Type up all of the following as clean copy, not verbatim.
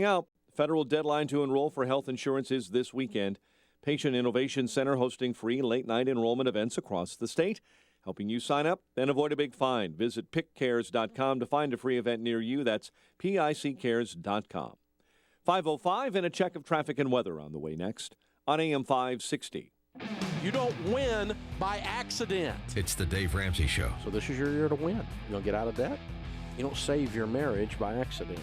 Out. Federal deadline to enroll for health insurance is this weekend. Patient Innovation Center hosting free late-night enrollment events across the state, helping you sign up and avoid a big fine. Visit pickcares.com to find a free event near you. That's pickcares.com. 5:05 and a check of traffic and weather on the way next on AM 560. You don't win by accident. It's the Dave Ramsey Show. So this is your year to win. You don't get out of debt. You don't save your marriage by accident.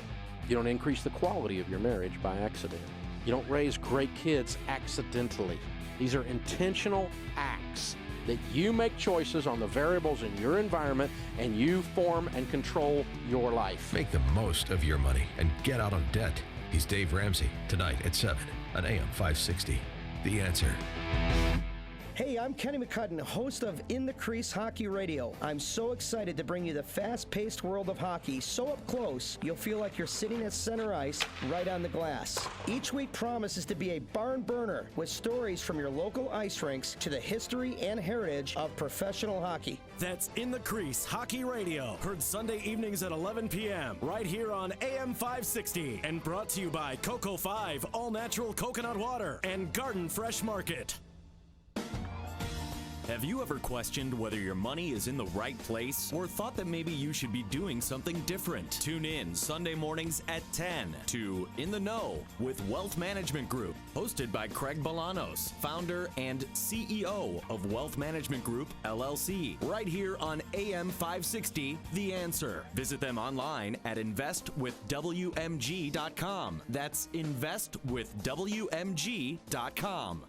You don't increase the quality of your marriage by accident. You don't raise great kids accidentally. These are intentional acts that you make choices on the variables in your environment and you form and control your life. Make the most of your money and get out of debt. He's Dave Ramsey, tonight at 7 on AM 560. The Answer. Hey, I'm Kenny McCudden, host of In the Crease Hockey Radio. I'm so excited to bring you the fast-paced world of hockey so up close, you'll feel like you're sitting at center ice right on the glass. Each week promises to be a barn burner with stories from your local ice rinks to the history and heritage of professional hockey. That's In the Crease Hockey Radio, heard Sunday evenings at 11 p.m. right here on AM 560 and brought to you by Coco 5 All-Natural Coconut Water and Garden Fresh Market. Have you ever questioned whether your money is in the right place or thought that maybe you should be doing something different? Tune in Sunday mornings at 10 to In the Know with Wealth Management Group, hosted by Craig Bolanos, founder and CEO of Wealth Management Group, LLC, right here on AM 560, The Answer. Visit them online at investwithwmg.com. That's investwithwmg.com.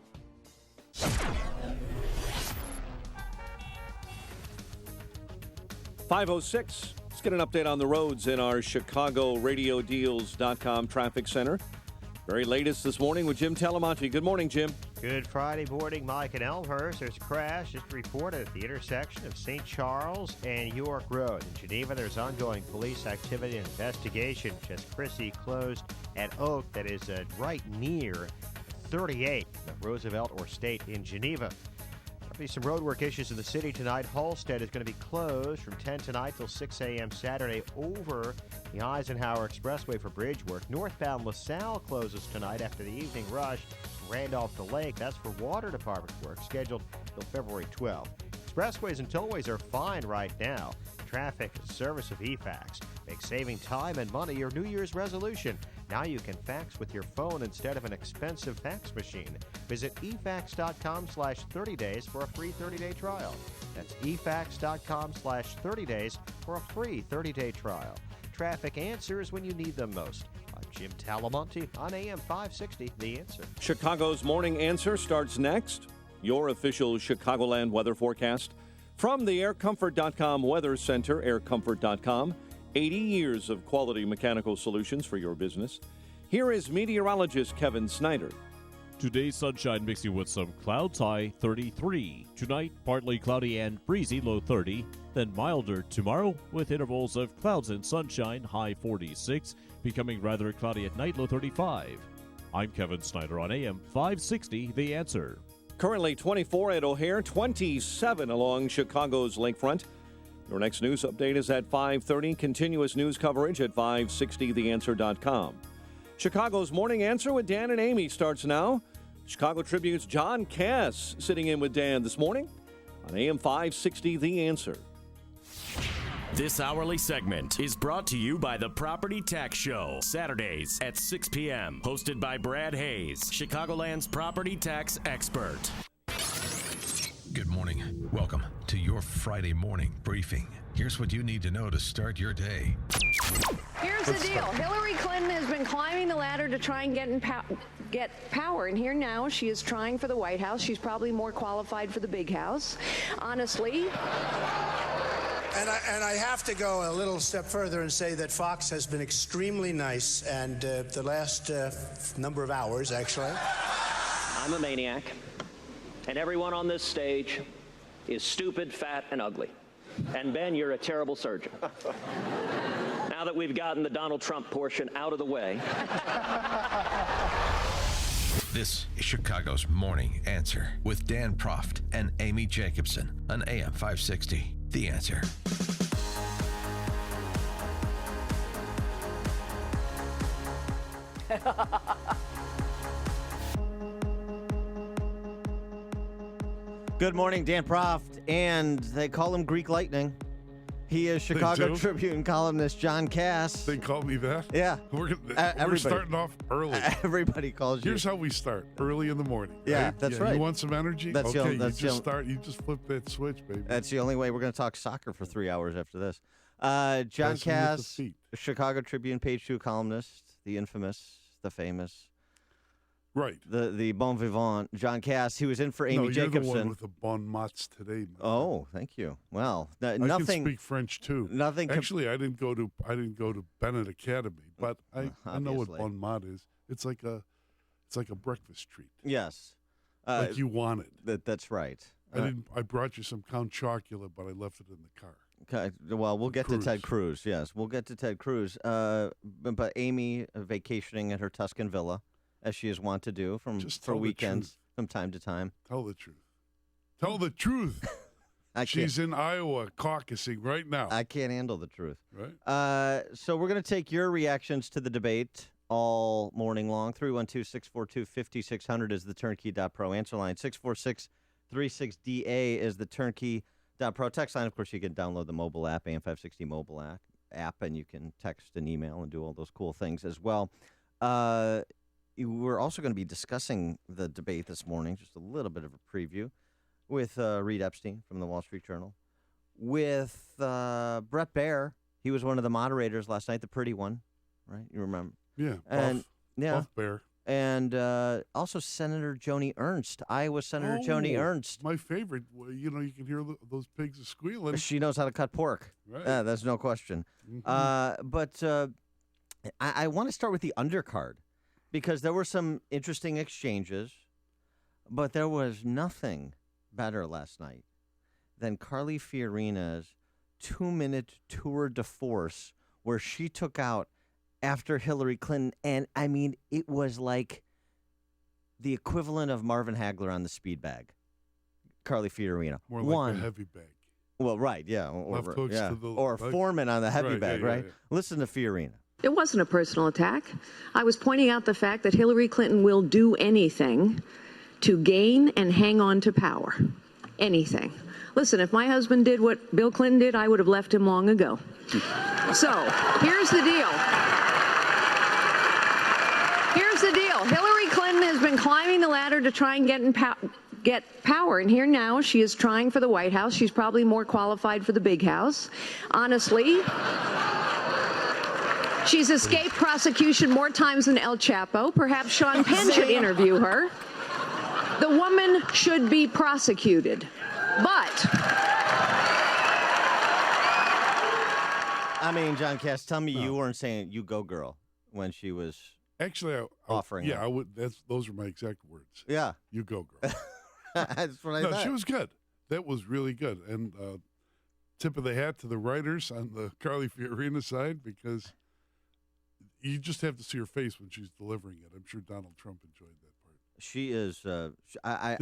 5:06. Let's get an update on the roads in our ChicagoRadioDeals.com traffic center. Very latest this morning with Jim Talamonte. Good morning, Jim. Good Friday morning, Mike and Elmhurst. There's a crash just reported at the intersection of St. Charles and York Road. In Geneva, there's ongoing police activity and investigation. Just Chrissy closed at Oak, that is right near 38, the Roosevelt or State in Geneva. There'll be some roadwork issues in the city tonight. Halstead is going to be closed from 10 tonight till 6 a.m. Saturday over the Eisenhower Expressway for bridge work. Northbound LaSalle closes tonight after the evening rush. Randolph to Lake, that's for water department work, scheduled till February 12th. Expressways and tollways are fine right now. Traffic service of eFax makes saving time and money your New Year's resolution. Now you can fax with your phone instead of an expensive fax machine. Visit efax.com/30days for a free 30-day trial. That's efax.com/30days for a free 30-day trial. Traffic answers when you need them most. I'm Jim Talamonte on AM 560, The Answer. Chicago's Morning Answer starts next. Your official Chicagoland weather forecast from the AirComfort.com Weather Center, aircomfort.com. 80 years of quality mechanical solutions for your business. Here is meteorologist Kevin Snyder. Today's sunshine mixing with some clouds, high 33. Tonight, partly cloudy and breezy, low 30. Then milder tomorrow with intervals of clouds and sunshine, high 46. Becoming rather cloudy at night, low 35. I'm Kevin Snyder on AM 560, The Answer. Currently 24 at O'Hare, 27 along Chicago's lakefront. Your next news update is at 5:30. Continuous news coverage at 560theanswer.com. Chicago's Morning Answer with Dan and Amy starts now. Chicago Tribune's John Cass sitting in with Dan this morning on AM 560 The Answer. This hourly segment is brought to you by the Property Tax Show, Saturdays at 6 p.m., hosted by Brad Hayes, Chicagoland's property tax expert. Good morning. Welcome to your Friday morning briefing. Here's what you need to know to start your day. Here's the deal. Hillary Clinton has been climbing the ladder to try and get power. And here now she is trying for the White House. She's probably more qualified for the big house, honestly. And I have to go a little step further and say that Fox has been extremely nice, and the last number of hours, actually. I'm a maniac, and everyone on this stage is stupid, fat, and ugly. And Ben, you're a terrible surgeon. Now that we've gotten the Donald Trump portion out of the way. This is Chicago's Morning Answer with Dan Proft and Amy Jacobson on AM 560. The Answer. Good morning, Dan Proft, and they call him Greek Lightning. He is Chicago Tribune columnist John Cass. They call me that? Yeah. We're starting off early. Everybody calls you. Here's how we start, early in the morning. Yeah, right? that's right. You want some energy? That's okay, you just flip that switch, baby. That's the only way. We're going to talk soccer for 3 hours after this. John Cass, Chicago Tribune, page 2 columnist, the infamous, the famous. Right. The bon vivant, John Cass. He was in for Amy you're Jacobson. The one with the bon mots today, man. Oh, thank you. Well, I nothing. can speak French too. Nothing. Actually, I didn't go to Bennett Academy, but I know what bon mot is. It's like a breakfast treat. Yes. Like you wanted. That's right. I brought you some Count Chocula, but I left it in the car. Okay. Well, we'll get to Ted Cruz. Yes, we'll get to Ted Cruz. But Amy vacationing at her Tuscan villa, as she is wont to do for weekends from time to time. Tell the truth. Tell the truth. She's in Iowa caucusing right now. I can't handle the truth. Right. So we're going to take your reactions to the debate all morning long. 312-642-5600 is the turnkey.pro answer line. 646-36DA is the turnkey.pro text line. Of course, you can download the mobile app, AM560 mobile app, and you can text and email and do all those cool things as well. We're also going to be discussing the debate this morning, just a little bit of a preview, with Reed Epstein from the Wall Street Journal, with Brett Baer. He was one of the moderators last night, the pretty one, right? You remember? Yeah, Buff Bear. And also Senator Joni Ernst, Iowa Senator Joni Ernst. My favorite. You can hear those pigs squealing. She knows how to cut pork. Right. That's no question. Mm-hmm. But I want to start with the undercard, because there were some interesting exchanges, but there was nothing better last night than Carly Fiorina's 2-minute tour de force, where she took out after Hillary Clinton. And, I mean, it was like the equivalent of Marvin Hagler on the speed bag. Carly Fiorina. More like a heavy bag. Well, right, yeah. Left hooks to the, or Foreman on the heavy bag, right? Yeah. Listen to Fiorina. It wasn't a personal attack. I was pointing out the fact that Hillary Clinton will do anything to gain and hang on to power. Anything. Listen, if my husband did what Bill Clinton did, I would have left him long ago. So, here's the deal. Here's the deal. Hillary Clinton has been climbing the ladder to try and get power. And here now she is trying for the White House. She's probably more qualified for the big house. Honestly, she's escaped prosecution more times than El Chapo. Perhaps Sean Penn should interview her. The woman should be prosecuted. But I mean, John Cass, tell me you weren't saying "you go, girl" when she was actually offering. Yeah, I would. Those are my exact words. Yeah, you go, girl. That's what I thought. No, she was good. That was really good. And tip of the hat to the writers on the Carly Fiorina side, because you just have to see her face when she's delivering it. I'm sure Donald Trump enjoyed that part. She is. Did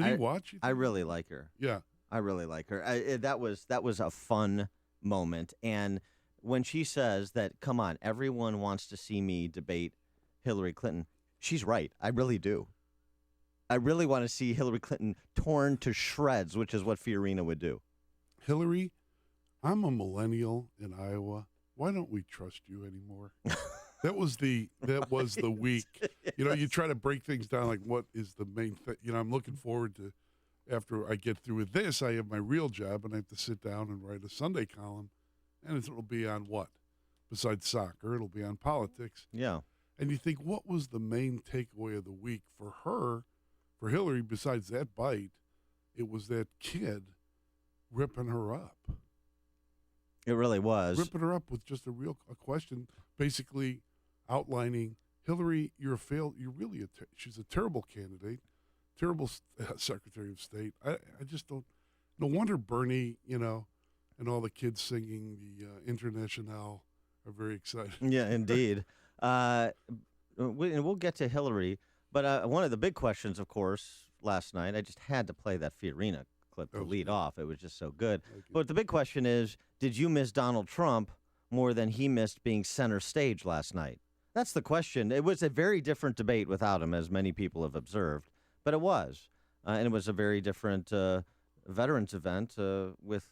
he watch? I really like her. Yeah, I really like her. That was a fun moment. And when she says that, come on, everyone wants to see me debate Hillary Clinton, she's right. I really do. I really want to see Hillary Clinton torn to shreds, which is what Fiorina would do. Hillary, I'm a millennial in Iowa. Why don't we trust you anymore? That was the week. Yes. You try to break things down, like what is the main thing. I'm looking forward to, after I get through with this, I have my real job, and I have to sit down and write a Sunday column, and it'll be on what? Besides soccer, it'll be on politics. Yeah. And you think, what was the main takeaway of the week for her, for Hillary, besides that bite? It was that kid ripping her up. It really was. Ripping her up with just a question, basically outlining, Hillary, you're really she's a terrible candidate, terrible Secretary of State. I just don't, no wonder Bernie, and all the kids singing the Internationale are very excited. Yeah, indeed. We'll get to Hillary, but one of the big questions, of course, last night, I just had to play that Fiorina clip to lead off. It was just so good. But the big question is, did you miss Donald Trump more than he missed being center stage last night? That's the question. It was a very different debate without him, as many people have observed, but it was. And it was a very different veterans event with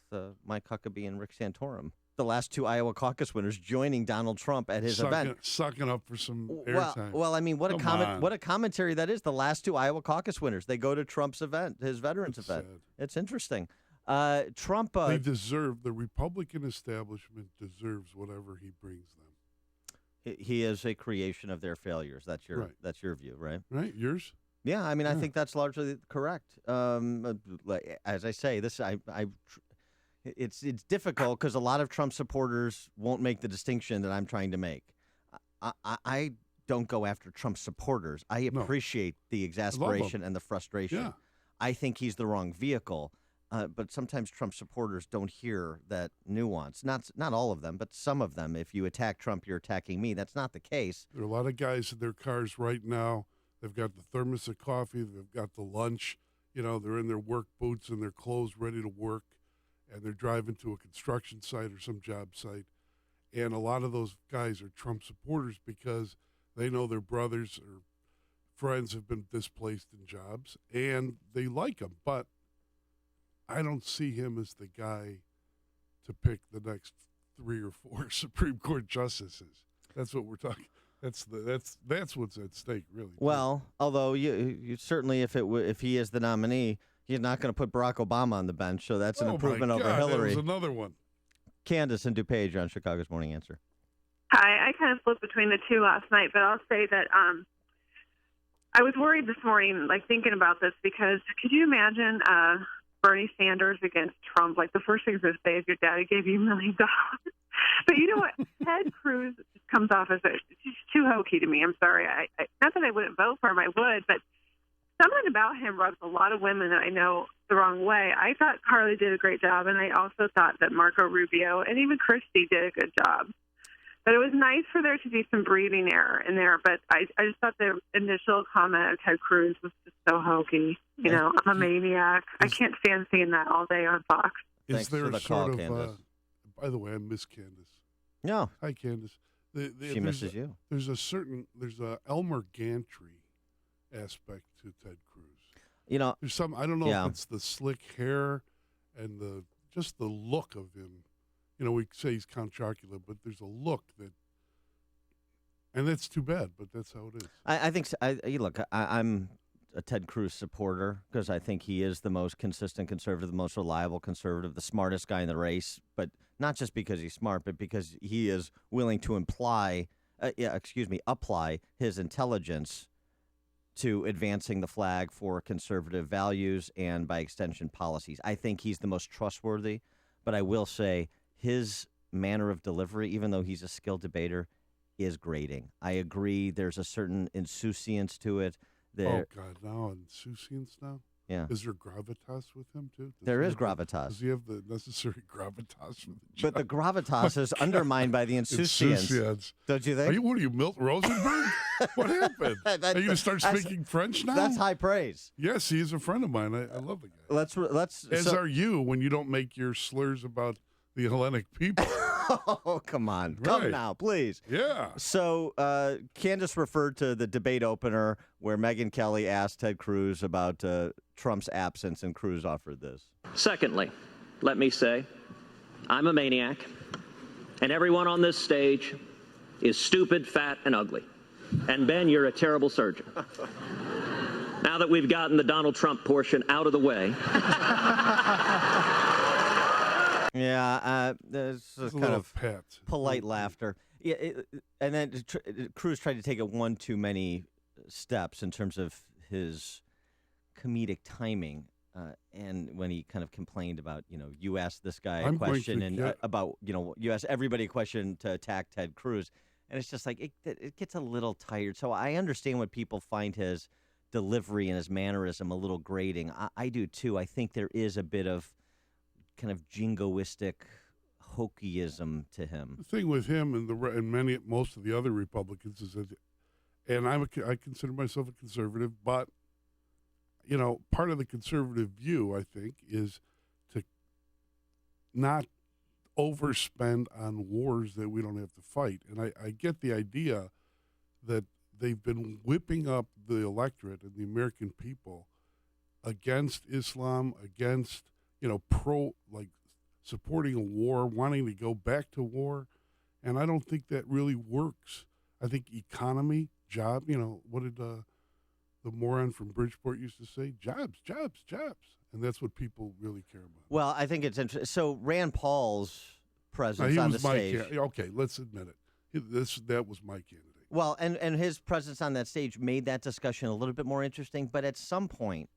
Mike Huckabee and Rick Santorum. The last two Iowa caucus winners joining Donald Trump at his event. Sucking up for some airtime. Well, I mean, what a commentary that is. The last two Iowa caucus winners, they go to Trump's event, his veterans event. Sad. It's interesting. Trump. They deserve, the Republican establishment deserves whatever he brings them. He is a creation of their failures. That's your view, right? Right. Yours? Yeah, I mean, I think that's largely correct. As I say, it's difficult because a lot of Trump supporters won't make the distinction that I'm trying to make. I don't go after Trump supporters. I appreciate the exasperation and the frustration. Yeah. I think he's the wrong vehicle. But sometimes Trump supporters don't hear that nuance. Not all of them, but some of them. If you attack Trump, you're attacking me. That's not the case. There are a lot of guys in their cars right now. They've got the thermos of coffee. They've got the lunch. They're in their work boots and their clothes ready to work, and they're driving to a construction site or some job site. And a lot of those guys are Trump supporters because they know their brothers or friends have been displaced in jobs, and they like him. But I don't see him as the guy to pick the next 3 or 4 Supreme Court justices. That's what we're talking. That's what's at stake, really. Well, although you certainly, if he is the nominee, he's not going to put Barack Obama on the bench, so that's an improvement my God, over Hillary. That was another one. Candace and DuPage on Chicago's Morning Answer. Hi, I kind of flipped between the two last night, but I'll say that I was worried this morning, thinking about this, because could you imagine Bernie Sanders against Trump? The first thing he's going to say is your daddy gave you $1 million. But you know what? Ted Cruz comes off as he's too hokey to me. I'm sorry. Not that I wouldn't vote for him, I would, but something about him rubs a lot of women that I know the wrong way. I thought Carly did a great job, and I also thought that Marco Rubio and even Christie did a good job. But it was nice for there to be some breathing air in there. But I just thought the initial comment of Ted Cruz was just so hokey. I'm a maniac. I can't stand seeing that all day on Fox. Thanks for the call, Candace. By the way, I miss Candace. No. Hi, Candace. She misses you. There's a Elmer Gantry aspect to Ted Cruz. There's some, I don't know if it's the slick hair and the look of him. We say he's Count Chocula, but there's a look and that's too bad, but that's how it is. I think so. I'm a Ted Cruz supporter because I think he is the most consistent conservative, the most reliable conservative, the smartest guy in the race, but not just because he's smart, but because he is willing to apply his intelligence to advancing the flag for conservative values and, by extension, policies. I think he's the most trustworthy, but I will say his manner of delivery, even though he's a skilled debater, is grating. I agree there's a certain insouciance to it. Oh, God, now insouciance now? Yeah. Is there gravitas with him, too? There is gravitas. Does he have the necessary gravitas for the job? But the gravitas is undermined by the insouciance. Don't you think? What are you, Milt Rosenberg? What happened? Are you going to start speaking French now? That's high praise. Yes, he is a friend of mine. I love the guy. Let's. As are you when you don't make your slurs about the Hellenic people. Oh, come on. Come now, please. Yeah. So Candace referred to the debate opener where Megyn Kelly asked Ted Cruz about Trump's absence, and Cruz offered this. Secondly, let me say, I'm a maniac, and everyone on this stage is stupid, fat, and ugly. And Ben, you're a terrible surgeon. Now that we've gotten the Donald Trump portion out of the way. Yeah, there's kind of pet. polite laughter. Yeah, and then Cruz tried to take it one too many steps in terms of his comedic timing. And when he kind of complained about, you asked this guy a question and about, you asked everybody a question to attack Ted Cruz. And it's just like it gets a little tired. So I understand when people find his delivery and his mannerism a little grating. I do, too. I think there is a bit of kind of jingoistic hokeyism to him. The thing with him and most of the other Republicans is that, and I consider myself a conservative, but part of the conservative view, I think, is to not overspend on wars that we don't have to fight. And I get the idea that they've been whipping up the electorate and the American people against Islam, against, supporting a war, wanting to go back to war. And I don't think that really works. I think economy, job, what did the moron from Bridgeport used to say? Jobs, jobs, jobs. And that's what people really care about. Well, I think it's interesting. So Rand Paul's presence on the stage. Okay, let's admit it. That was my candidate. Well, and his presence on that stage made that discussion a little bit more interesting. But at some point,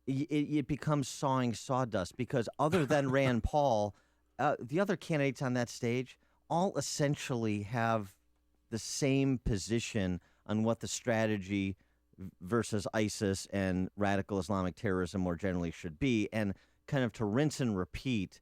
it becomes sawing sawdust because other than Rand Paul, the other candidates on that stage all essentially have the same position on what the strategy versus ISIS and radical Islamic terrorism more generally should be, and kind of to rinse and repeat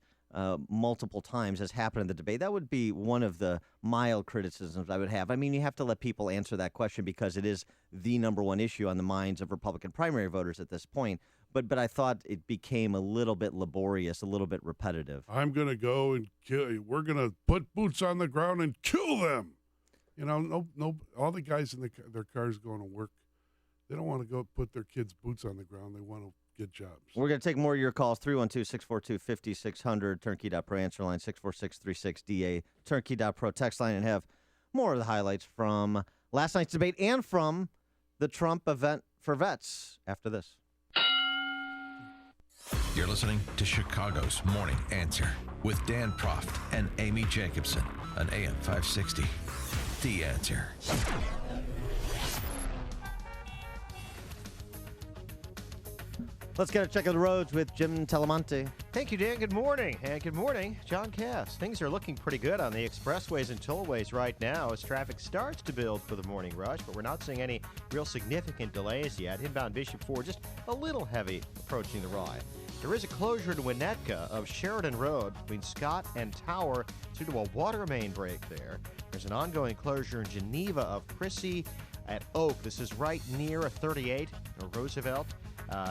multiple times as happened in the debate. That would be one of the mild criticisms I would have. I mean, you have to let people answer that question because it is the number one issue on the minds of Republican primary voters at this point. But I thought it became a little bit laborious, a little bit repetitive. I'm going to go and kill you. We're going to put boots on the ground and kill them. No, all the guys in their cars going to work. They don't want to go put their kids' boots on the ground. They want to get jobs. We're going to take more of your calls, 312-642-5600, Turnkey.pro answer line, 64636DA, Turnkey.pro text line, and have more of the highlights from last night's debate and from the Trump event for vets after this. You're listening to Chicago's Morning Answer with Dan Proft and Amy Jacobson on AM 560. The Answer. Let's get a check of the roads with Jim Telemonte. Thank you, Dan. Good morning. And good morning, John Cass. Things are looking pretty good on the expressways and tollways right now as traffic starts to build for the morning rush, but we're not seeing any real significant delays yet. Inbound Bishop Ford just a little heavy approaching the ride. There is a closure in Winnetka of Sheridan Road between Scott and Tower due to a water main break there. There's an ongoing closure in Geneva of Crissy at Oak. This is right near a 38 or Roosevelt.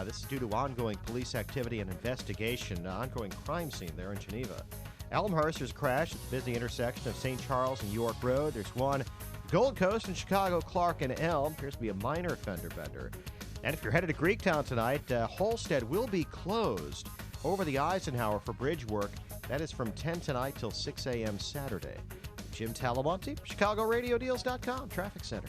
This is due to ongoing police activity and investigation, ongoing crime scene there in Geneva. Elmhurst, there's a crash at the busy intersection of St. Charles and York Road. There's one Gold Coast and Chicago, Clark and Elm. Appears to be a minor fender bender. And if you're headed to Greektown tonight, Holstead will be closed over the Eisenhower for bridge work. That is from 10 tonight till 6 a.m. Saturday. Jim Talamonte, ChicagoRadioDeals.com, Traffic Center.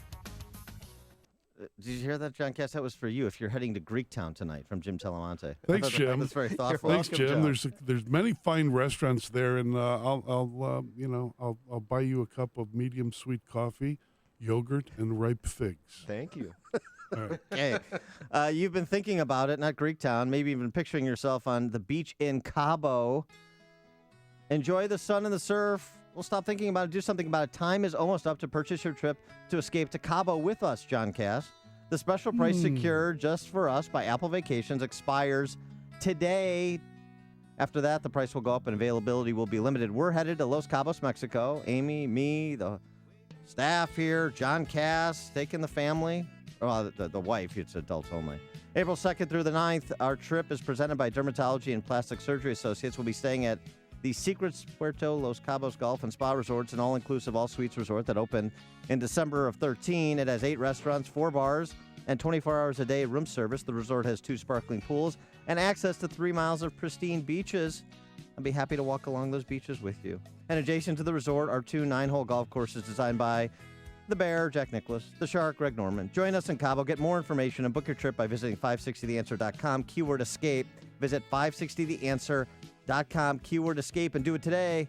Did you hear that, John Cass? That was for you if you're heading to Greektown tonight from Jim Telemonte. Thanks, Jim. That's very thoughtful. Thanks, Jim. John. There's many fine restaurants there, and I'll buy you a cup of medium sweet coffee, yogurt, and ripe figs. Thank you. All right. Okay. You've been thinking about it, not Greektown, maybe even picturing yourself on the beach in Cabo. Enjoy the sun and the surf. We'll stop thinking about it. Do something about it. Time is almost up to purchase your trip to escape to Cabo with us, John Cass. The special price secured just for us by Apple Vacations expires today. After that, the price will go up and availability will be limited. We're headed to Los Cabos, Mexico. Amy, me, the staff here, John Cass, taking the family. Well, the wife, it's adults only. April 2nd through the 9th, our trip is presented by Dermatology and Plastic Surgery Associates. We'll be staying at the Secrets Puerto Los Cabos Golf and Spa Resorts, an all-inclusive all-suites resort that opened in December of 2013. It has 8 restaurants, 4 bars, and 24 hours a day room service. The resort has 2 sparkling pools and access to 3 miles of pristine beaches. I'd be happy to walk along those beaches with you. And adjacent to the resort are 2 9-hole golf courses designed by the Bear, Jack Nicklaus, the Shark, Greg Norman. Join us in Cabo. Get more information and book your trip by visiting 560theanswer.com. Keyword escape. Visit 560theanswer.com. Keyword escape and do it today.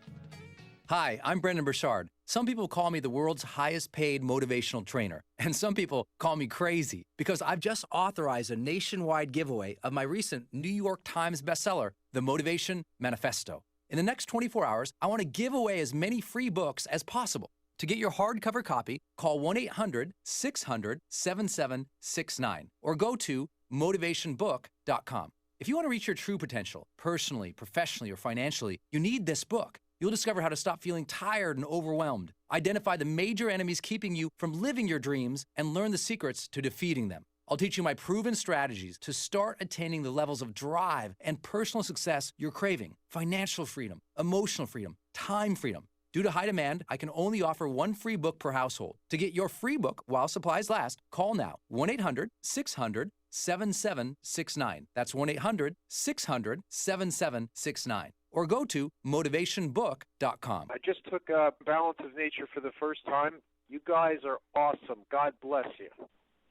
Hi, I'm Brendan Burchard. Some people call me the world's highest paid motivational trainer, and some people call me crazy because I've just authorized a nationwide giveaway of my recent New York Times bestseller, The Motivation Manifesto. In the next 24 hours, I want to give away as many free books as possible. To get your hardcover copy, call 1-800-600-7769 or go to motivationbook.com. If you want to reach your true potential, personally, professionally, or financially, you need this book. You'll discover how to stop feeling tired and overwhelmed, identify the major enemies keeping you from living your dreams, and learn the secrets to defeating them. I'll teach you my proven strategies to start attaining the levels of drive and personal success you're craving. Financial freedom, emotional freedom, time freedom. Due to high demand, I can only offer one free book per household. To get your free book while supplies last, call now 1-800-600-7769. That's 1-800-600-7769. Or go to motivationbook.com. I just took Balance of Nature for the first time. You guys are awesome. God bless you.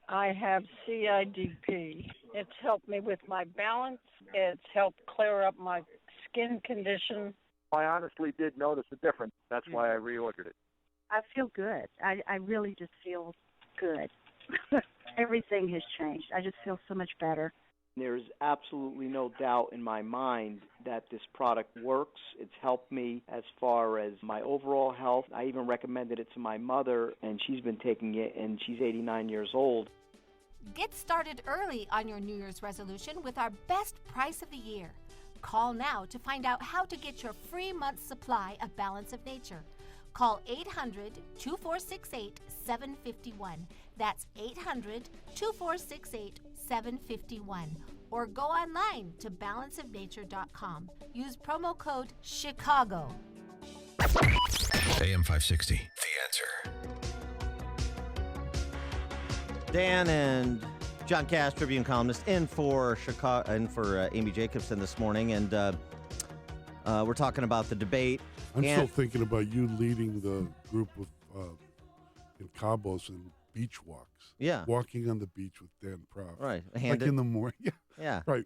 I have CIDP. It's helped me with my balance. It's helped clear up my skin condition. I honestly did notice a difference. That's why I reordered it. I feel good. I really just feel good. Everything has changed. I just feel so much better. There's absolutely no doubt in my mind that this product works. It's helped me as far as my overall health. I even recommended it to my mother, and she's been taking it, and she's 89 years old. Get started early on your New Year's resolution with our best price of the year. Call now to find out how to get your free month's supply of Balance of Nature. Call 800-2468-751. That's 800-2468-751. Or go online to balanceofnature.com. Use promo code CHICAGO. AM 560, The Answer. Dan and John Cass, Tribune columnist, in for Amy Jacobson this morning, and we're talking about the debate. I'm still thinking about you leading the group with in Cabos and beach walks. Yeah, walking on the beach with Dan Proft. Right, like in the morning. Yeah, yeah. Right.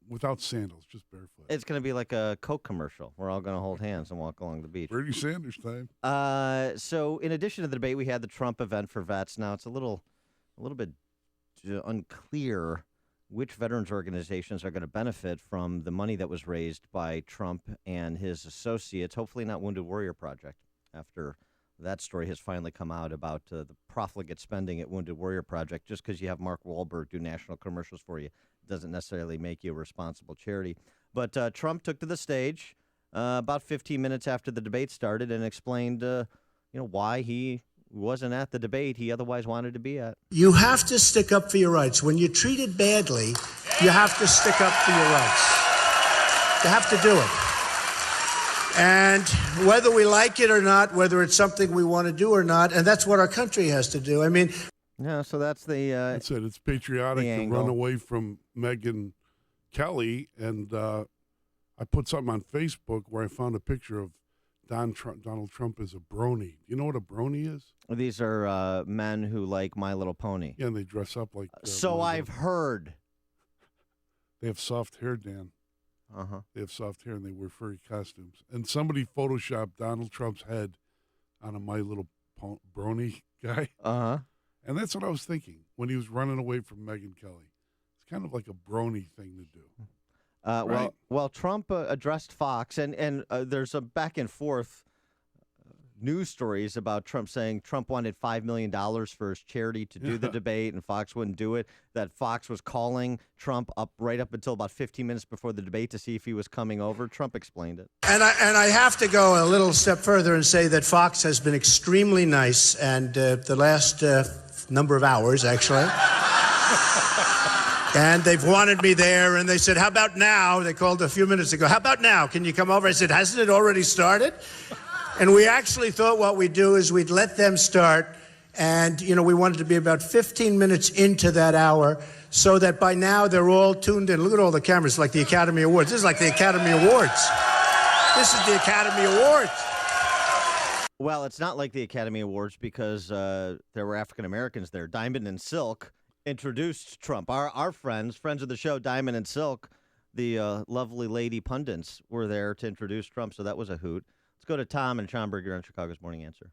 Without sandals, just barefoot. It's going to be like a Coke commercial. We're all going to hold hands and walk along the beach. Bernie Sanders time. So in addition to the debate, we had the Trump event for vets. Now it's a little bit unclear which veterans organizations are going to benefit from the money that was raised by Trump and his associates. Hopefully not Wounded Warrior Project, after that story has finally come out about the profligate spending at Wounded Warrior Project. Just because you have Mark Wahlberg do national commercials for you doesn't necessarily make you a responsible charity. But Trump took to the stage about 15 minutes after the debate started and explained why he wasn't at the debate he otherwise wanted to be at. You have to stick up for your rights. When you're treated badly, you have to stick up for your rights. You have to do it. And whether we like it or not, whether it's something we want to do or not, and that's what our country has to do. I mean... Yeah, so that's the... that's it. It's patriotic to run away from Megyn Kelly. And I put something on Facebook where I found a picture of Donald Trump as a brony. You know what a brony is? These are men who like My Little Pony. Yeah, and they dress up like... so I've heard. They have soft hair, Dan. Uh-huh. They have soft hair and they wear furry costumes. And somebody photoshopped Donald Trump's head on a My Little Brony guy. Uh-huh. And that's what I was thinking when he was running away from Megyn Kelly. It's kind of like a brony thing to do. Right? Well, Trump addressed Fox, and there's a back and forth news stories about Trump saying Trump wanted $5 million for his charity to do the debate, and Fox wouldn't do it. That Fox was calling Trump right up until about 15 minutes before the debate to see if he was coming over. Trump explained it. And I have to go a little step further and say that Fox has been extremely nice, and the last number of hours, actually. And they've wanted me there, and they said, how about now? They called a few minutes ago. How about now? Can you come over? I said, hasn't it already started? And we actually thought what we'd do is we'd let them start, and, we wanted to be about 15 minutes into that hour so that by now they're all tuned in. Look at all the cameras, like the Academy Awards. This is like the Academy Awards. This is the Academy Awards. Well, it's not like the Academy Awards because there were African Americans there. Diamond and Silk introduced Trump. Our friends of the show, Diamond and Silk, the lovely lady pundits, were there to introduce Trump, so that was a hoot. Let's go to Tom and Schomburg on Chicago's Morning Answer.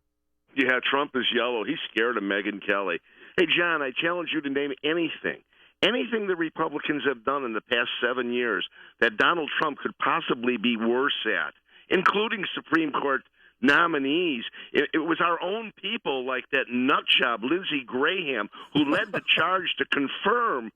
Yeah, Trump is yellow. He's scared of Megyn Kelly. Hey, John, I challenge you to name anything the Republicans have done in the past 7 years that Donald Trump could possibly be worse at, including Supreme Court nominees. It was our own people like that nutjob, Lindsey Graham, who led the charge to confirm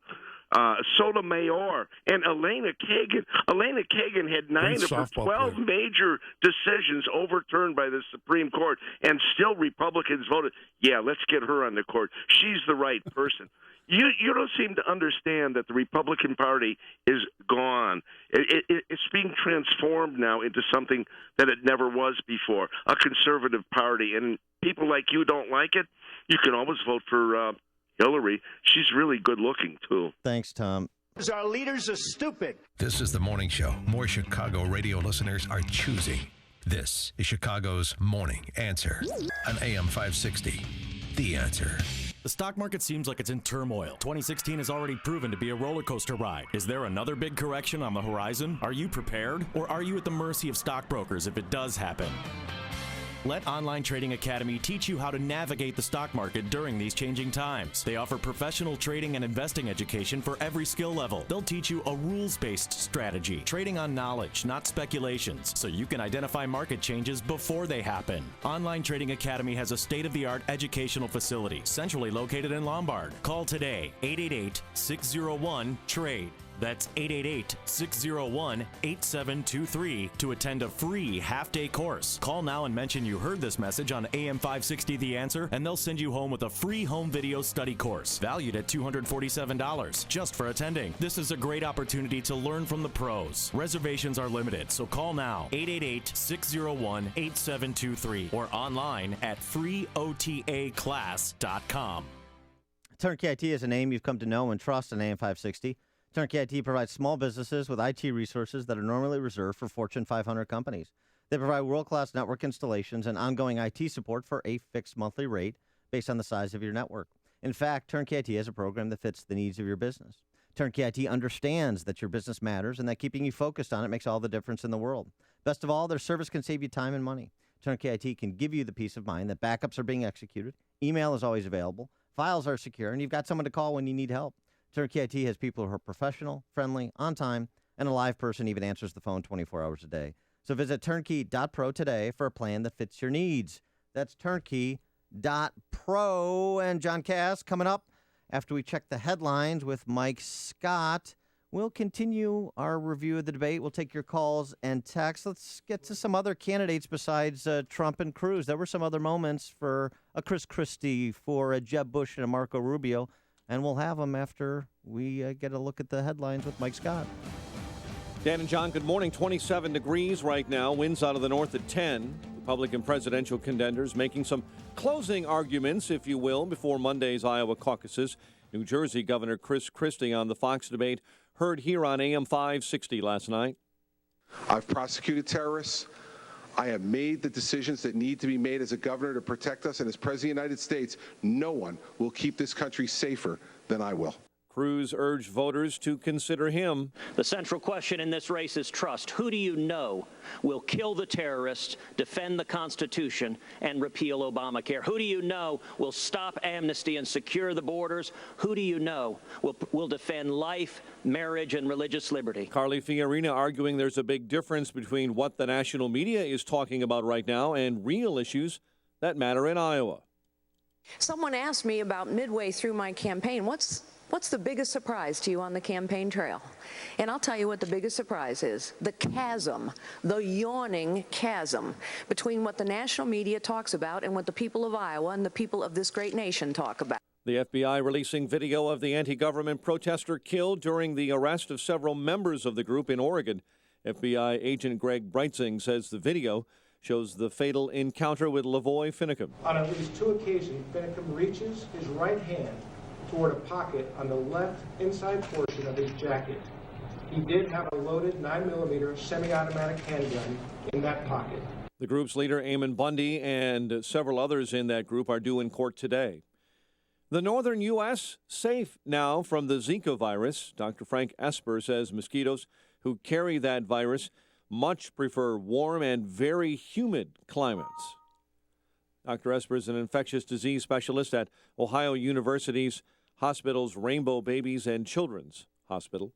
Sotomayor, and Elena Kagan. Elena Kagan had 9 of her 12 major decisions overturned by the Supreme Court, and still Republicans voted, yeah, let's get her on the court. She's the right person. You don't seem to understand that the Republican Party is gone. It's being transformed now into something that it never was before, a conservative party. And people like you don't like it, you can always vote for Hillary. She's really good looking, too. Thanks, Tom. Our leaders are stupid. This is the morning show more Chicago radio listeners are choosing. This is Chicago's Morning Answer on AM 560. The Answer. The stock market seems like it's in turmoil. 2016 has already proven to be a roller coaster ride. Is there another big correction on the horizon? Are you prepared? Or are you at the mercy of stockbrokers if it does happen? Let Online Trading Academy teach you how to navigate the stock market during these changing times. They offer professional trading and investing education for every skill level. They'll teach you a rules-based strategy, trading on knowledge, not speculations, so you can identify market changes before they happen. Online Trading Academy has a state-of-the-art educational facility centrally located in Lombard. Call today, 888-601-TRADE. That's 888-601-8723 to attend a free half-day course. Call now and mention you heard this message on AM 560 The Answer, and they'll send you home with a free home video study course valued at $247 just for attending. This is a great opportunity to learn from the pros. Reservations are limited, so call now, 888-601-8723 or online at freeotaclass.com. Turnkey IT is a name you've come to know and trust on AM 560. Turnkey IT provides small businesses with IT resources that are normally reserved for Fortune 500 companies. They provide world-class network installations and ongoing IT support for a fixed monthly rate based on the size of your network. In fact, Turnkey IT has a program that fits the needs of your business. Turnkey IT understands that your business matters and that keeping you focused on it makes all the difference in the world. Best of all, their service can save you time and money. Turnkey IT can give you the peace of mind that backups are being executed, email is always available, files are secure, and you've got someone to call when you need help. Turnkey IT has people who are professional, friendly, on time, and a live person even answers the phone 24 hours a day. So visit turnkey.pro today for a plan that fits your needs. That's turnkey.pro. And John Cass coming up after we check the headlines with Mike Scott. We'll continue our review of the debate. We'll take your calls and texts. Let's get to some other candidates besides Trump and Cruz. There were some other moments for a Chris Christie, for a Jeb Bush, and a Marco Rubio. And we'll have them after we get a look at the headlines with Mike Scott. Dan and John, good morning. 27 degrees right now. Winds out of the north at 10. Republican presidential contenders making some closing arguments, if you will, before Monday's Iowa caucuses. New Jersey Governor Chris Christie on the Fox debate, heard here on AM 560 last night. I've prosecuted terrorists. I have made the decisions that need to be made as a governor to protect us, and as President of the United States, no one will keep this country safer than I will. Cruz urged voters to consider him. The central question in this race is trust. Who do you know will kill the terrorists, defend the Constitution, and repeal Obamacare? Who do you know will stop amnesty and secure the borders? Who do you know will defend life, marriage, and religious liberty? Carly Fiorina arguing there's a big difference between what the national media is talking about right now and real issues that matter in Iowa. Someone asked me about midway through my campaign, what's the biggest surprise to you on the campaign trail? And I'll tell you what the biggest surprise is. The chasm, the yawning chasm between what the national media talks about and what the people of Iowa and the people of this great nation talk about. The FBI releasing video of the anti-government protester killed during the arrest of several members of the group in Oregon. FBI agent Greg Breitzing says the video shows the fatal encounter with Lavoy Finicum. On at least 2 occasions, Finicum reaches his right hand toward a pocket on the left inside portion of his jacket. He did have a loaded 9mm semi-automatic handgun in that pocket. The group's leader, Eamon Bundy, and several others in that group are due in court today. The northern U.S. safe now from the Zika virus. Dr. Frank Esper says mosquitoes who carry that virus much prefer warm and very humid climates. Dr. Esper is an infectious disease specialist at Ohio University's Hospital's Rainbow Babies and Children's Hospital.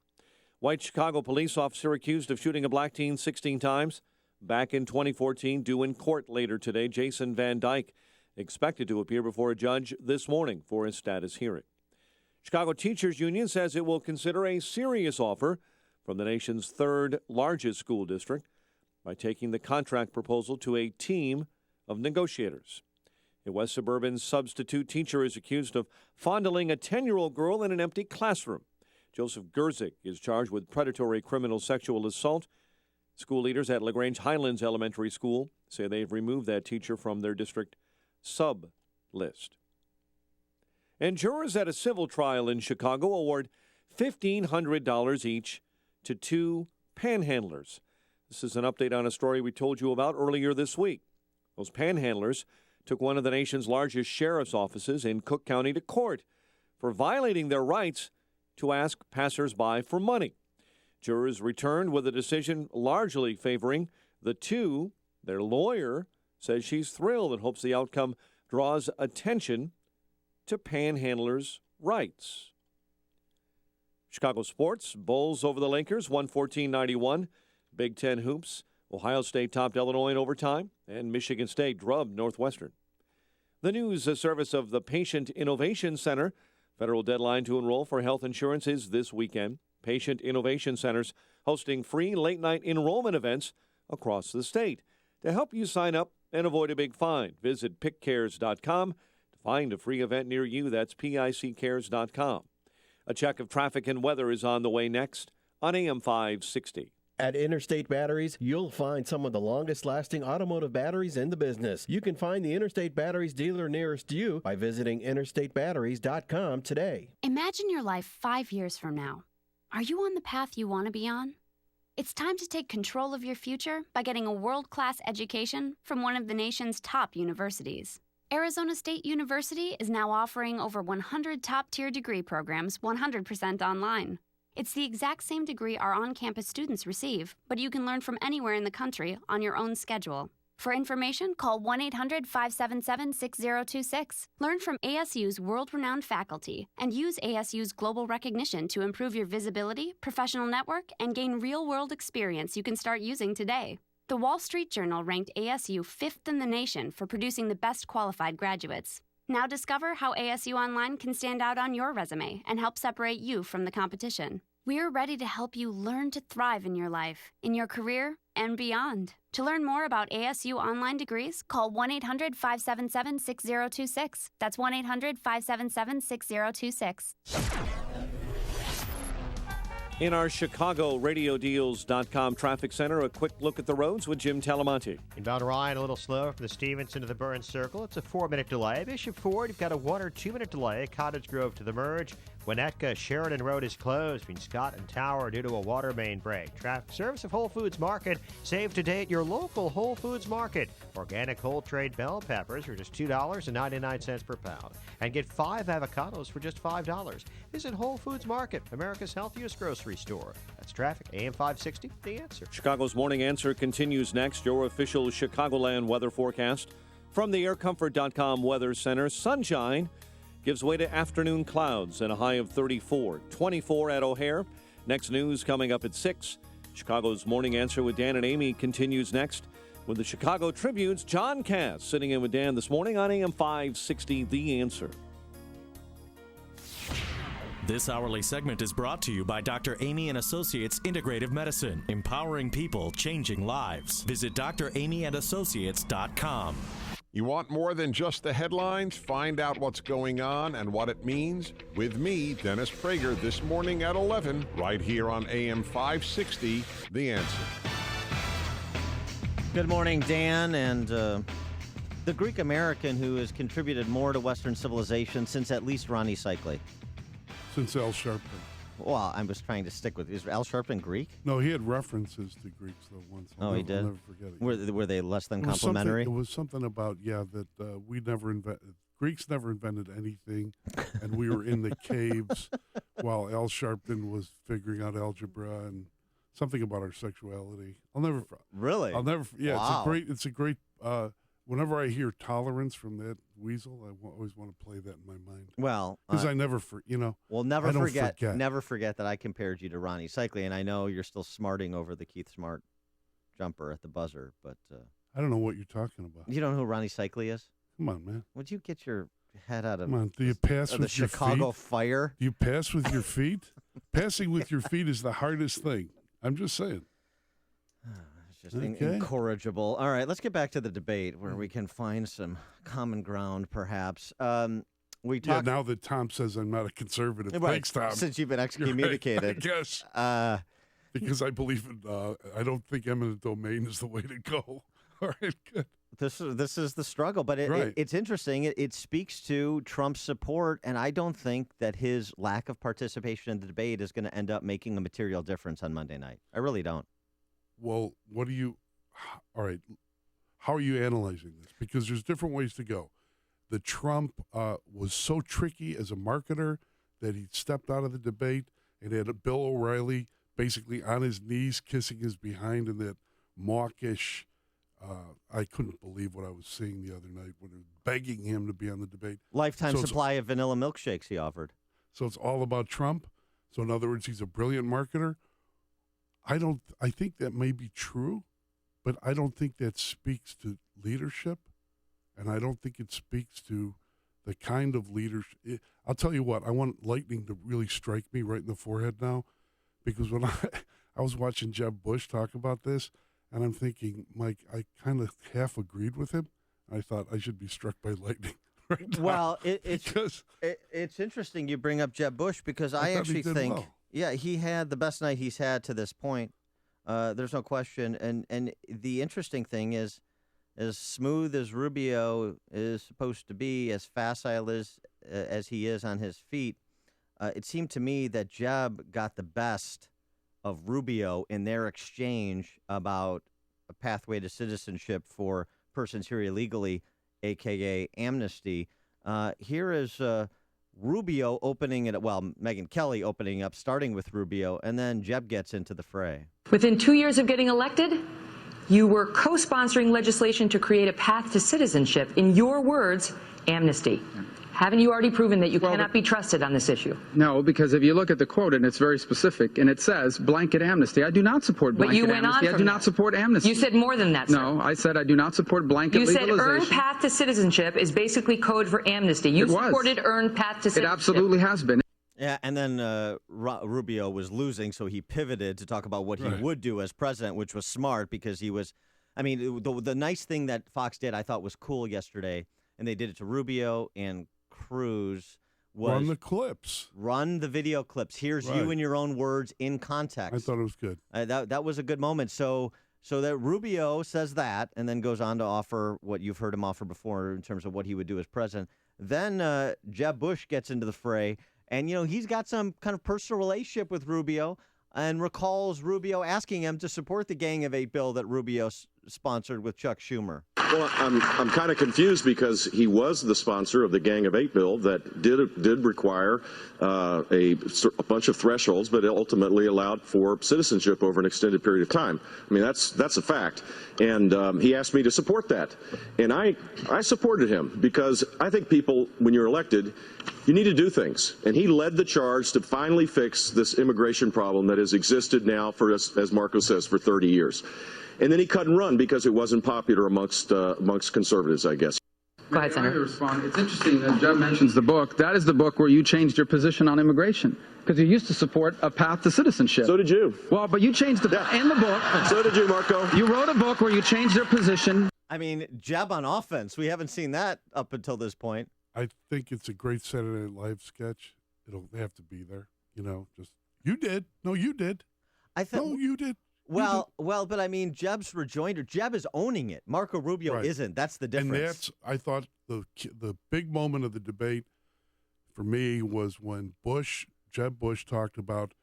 White Chicago police officer accused of shooting a black teen 16 times back in 2014, due in court later today. Jason Van Dyke expected to appear before a judge this morning for his status hearing. Chicago Teachers Union says it will consider a serious offer from the nation's third largest school district by taking the contract proposal to a team of negotiators. A West Suburban substitute teacher is accused of fondling a 10-year-old girl in an empty classroom. Joseph Gerzik is charged with predatory criminal sexual assault. School leaders at LaGrange Highlands Elementary School say they've removed that teacher from their district sub list. And jurors at a civil trial in Chicago award $1,500 each to two panhandlers. This is an update on a story we told you about earlier this week. Those panhandlers took one of the nation's largest sheriff's offices in Cook County to court for violating their rights to ask passersby for money. Jurors returned with a decision largely favoring the two. Their lawyer says she's thrilled and hopes the outcome draws attention to panhandlers' rights. Chicago sports, Bulls over the Lakers, 114-91. Big Ten hoops, Ohio State topped Illinois in overtime, and Michigan State drubbed Northwestern. The news, a service of the Patient Innovation Center. Federal deadline to enroll for health insurance is this weekend. Patient Innovation Centers hosting free late-night enrollment events across the state. To help you sign up and avoid a big fine, visit pickcares.com to find a free event near you. That's pickcares.com. A check of traffic and weather is on the way next on AM 560. At Interstate Batteries, you'll find some of the longest-lasting automotive batteries in the business. You can find the Interstate Batteries dealer nearest you by visiting interstatebatteries.com today. Imagine your life 5 years from now. Are you on the path you want to be on? It's time to take control of your future by getting a world-class education from one of the nation's top universities. Arizona State University is now offering over 100 top-tier degree programs 100% online. It's the exact same degree our on-campus students receive, but you can learn from anywhere in the country on your own schedule. For information, call 1-800-577-6026. Learn from ASU's world-renowned faculty and use ASU's global recognition to improve your visibility, professional network, and gain real-world experience you can start using today. The Wall Street Journal ranked ASU 5th in the nation for producing the best qualified graduates. Now discover how ASU Online can stand out on your resume and help separate you from the competition. We're ready to help you learn to thrive in your life, in your career, and beyond. To learn more about ASU Online degrees, call 1-800-577-6026. That's 1-800-577-6026. In our ChicagoRadioDeals.com traffic center, a quick look at the roads with Jim Talamonte. Inbound Ryan, a little slow from the Stevenson to the Burns Circle. It's a 4-minute delay. Bishop Ford, you've got a 1 or 2 minute delay. Cottage Grove to the merge. Winnetka Sheridan Road is closed between Scott and Tower due to a water main break. Traffic service of Whole Foods Market. Save today at your local Whole Foods Market. Organic whole trade bell peppers are just $2.99 per pound. And get 5 avocados for just $5. Visit Whole Foods Market, America's healthiest grocery store. That's traffic, AM 560, The Answer. Chicago's Morning Answer continues next. Your official Chicagoland weather forecast from the aircomfort.com Weather Center. Sunshine gives way to afternoon clouds and a high of 34. 24 at O'Hare. Next news coming up at 6. Chicago's Morning Answer with Dan and Amy continues next with the Chicago Tribune's John Cass sitting in with Dan this morning on AM 560, The Answer. This hourly segment is brought to you by Dr. Amy and Associates Integrative Medicine, empowering people, changing lives. Visit DrAmyAndAssociates.com. You want more than just the headlines? Find out what's going on and what it means with me, Dennis Prager, this morning at 11, right here on AM 560, The Answer. Good morning, Dan. And the Greek American who has contributed more to Western civilization since at least Ronnie Cycli. Since Al Sharpton. Well, I was trying to stick with. Is Al Sharpton Greek? No, he had references to Greeks though once. He did. I'll never forget it. Were they less than complimentary? It was something about that we never Greeks never invented anything, and we were in the caves while Al Sharpton was figuring out algebra and something about our sexuality. Really. Yeah, wow. It's a great. Whenever I hear tolerance from that weasel, I always want to play that in my mind. Well, because I never, Well, never forget that I compared you to Ronnie Cycli, and I know you're still smarting over the Keith Smart jumper at the buzzer, but I don't know what you're talking about. You don't know who Ronnie Cycli is? Come on, man. Would you get your head out of, Come on, do you pass of with the your Chicago feet? Fire? Do you pass with your feet? Passing with your feet is the hardest thing. I'm just saying. It's just incorrigible. All right, let's get back to the debate where we can find some common ground, perhaps. We talked. Yeah, now that Tom says I'm not a conservative. Right, Thanks, Tom. since you've been You're excommunicated. right, I guess. Because I believe in, I don't think eminent domain is the way to go. All right, good. This is the struggle, but it's interesting. It speaks to Trump's support, and I don't think that his lack of participation in the debate is going to end up making a material difference on Monday night. I really don't. Well, all right, how are you analyzing this? Because there's different ways to go. The Trump was so tricky as a marketer that he stepped out of the debate and had Bill O'Reilly basically on his knees kissing his behind in that mawkish, I couldn't believe what I was seeing the other night when they were begging him to be on the debate. Lifetime supply of vanilla milkshakes he offered. So it's all about Trump. So in other words, he's a brilliant marketer. I think that may be true, but I don't think that speaks to leadership. And I don't think it speaks to the kind of leadership. I'll tell you what, I want lightning to really strike me right in the forehead now, because when I was watching Jeb Bush talk about this, and I'm thinking, Mike, I kind of half agreed with him. I thought I should be struck by lightning right now. Well, it's interesting you bring up Jeb Bush, because I actually think, he had the best night he's had to this point. There's no question. And the interesting thing is, as smooth as Rubio is supposed to be, as facile as he is on his feet, it seemed to me that Jeb got the best of Rubio in their exchange about a pathway to citizenship for persons here illegally, a.k.a. amnesty. Here is Rubio opening it, Megyn Kelly opening up, starting with Rubio, and then Jeb gets into the fray. Within 2 years of getting elected, you were co-sponsoring legislation to create a path to citizenship. In your words, amnesty. Haven't you already proven that you cannot be trusted on this issue? No, because if you look at the quote, and it's very specific, and it says blanket amnesty. I do not support blanket amnesty. But you went on I do not support amnesty. You said more than that, sir. No, I said I do not support blanket legalization. You said earned path to citizenship is basically code for amnesty. You supported earned path to citizenship. It absolutely has been. Yeah, and then Rubio was losing, so he pivoted to talk about what he would do as president, which was smart because he was, the nice thing that Fox did I thought was cool yesterday, and they did it to Rubio and Cruz, was run the clips. Run the video clips. Here's you in your own words in context. I thought it was good. That was a good moment. So that Rubio says that and then goes on to offer what you've heard him offer before in terms of what he would do as president. Then Jeb Bush gets into the fray. And, he's got some kind of personal relationship with Rubio and recalls Rubio asking him to support the Gang of Eight bill that Rubio sponsored with Chuck Schumer. Well, I'm kind of confused because he was the sponsor of the Gang of Eight bill that did require a bunch of thresholds, but it ultimately allowed for citizenship over an extended period of time. That's a fact. And he asked me to support that. And I supported him because I think people, when you're elected, you need to do things. And he led the charge to finally fix this immigration problem that has existed now for, as Marco says, for 30 years. And then he cut and run because it wasn't popular amongst conservatives, I guess. Go ahead, Senator. Let me respond. It's interesting that Jeb mentions the book. That is the book where you changed your position on immigration, because you used to support a path to citizenship. So did you. Well, but you changed in the book. So did you, Marco. You wrote a book where you changed your position. Jeb on offense. We haven't seen that up until this point. I think it's a great Saturday Night Live sketch. It'll have to be there. Just you did. No, you did. No, you did. Well, but Jeb's rejoinder. Jeb is owning it. Marco Rubio isn't. That's the difference. And I thought the big moment of the debate for me was when Jeb Bush talked about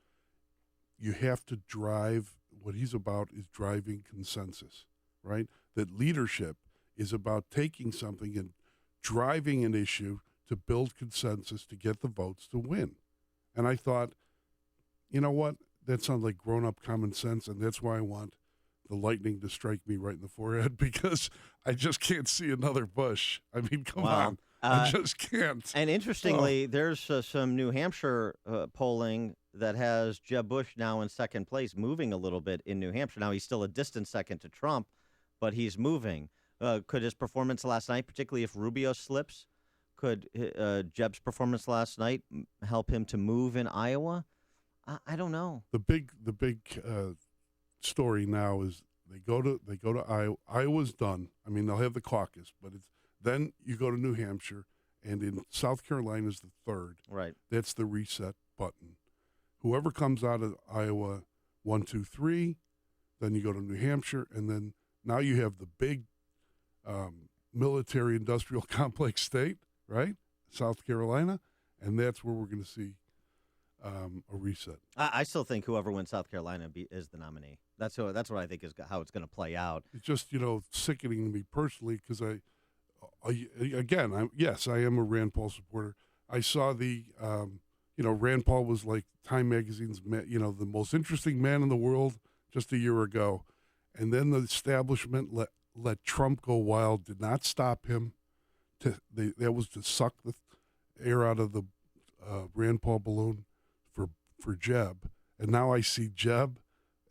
you have to drive. What he's about is driving consensus, right? That leadership is about taking something and driving an issue to build consensus to get the votes to win. And I thought, you know what? That sounds like grown-up common sense, and that's why I want the lightning to strike me right in the forehead, because I just can't see another Bush. Come on. I just can't. And interestingly, there's some New Hampshire polling that has Jeb Bush now in second place, moving a little bit in New Hampshire. Now, he's still a distant second to Trump, but he's moving. Could his performance last night, particularly if Rubio slips, Could Jeb's performance last night help him to move in Iowa? I don't know. The big story now is they go to Iowa. Iowa's done. I mean, they'll have the caucus, but then you go to New Hampshire, and in South Carolina is the third. Right. That's the reset button. Whoever comes out of Iowa 1, 2, 3, then you go to New Hampshire, and then now you have the big military-industrial complex state, right? South Carolina, and that's where we're going to see a reset. I still think whoever wins South Carolina is the nominee. That's what I think is how it's going to play out. It's just sickening to me personally because I am a Rand Paul supporter. I saw the Rand Paul was like Time Magazine's the most interesting man in the world just a year ago, and then the establishment let Trump go wild. Did not stop him. That was to suck the air out of the Rand Paul balloon for Jeb, and now I see Jeb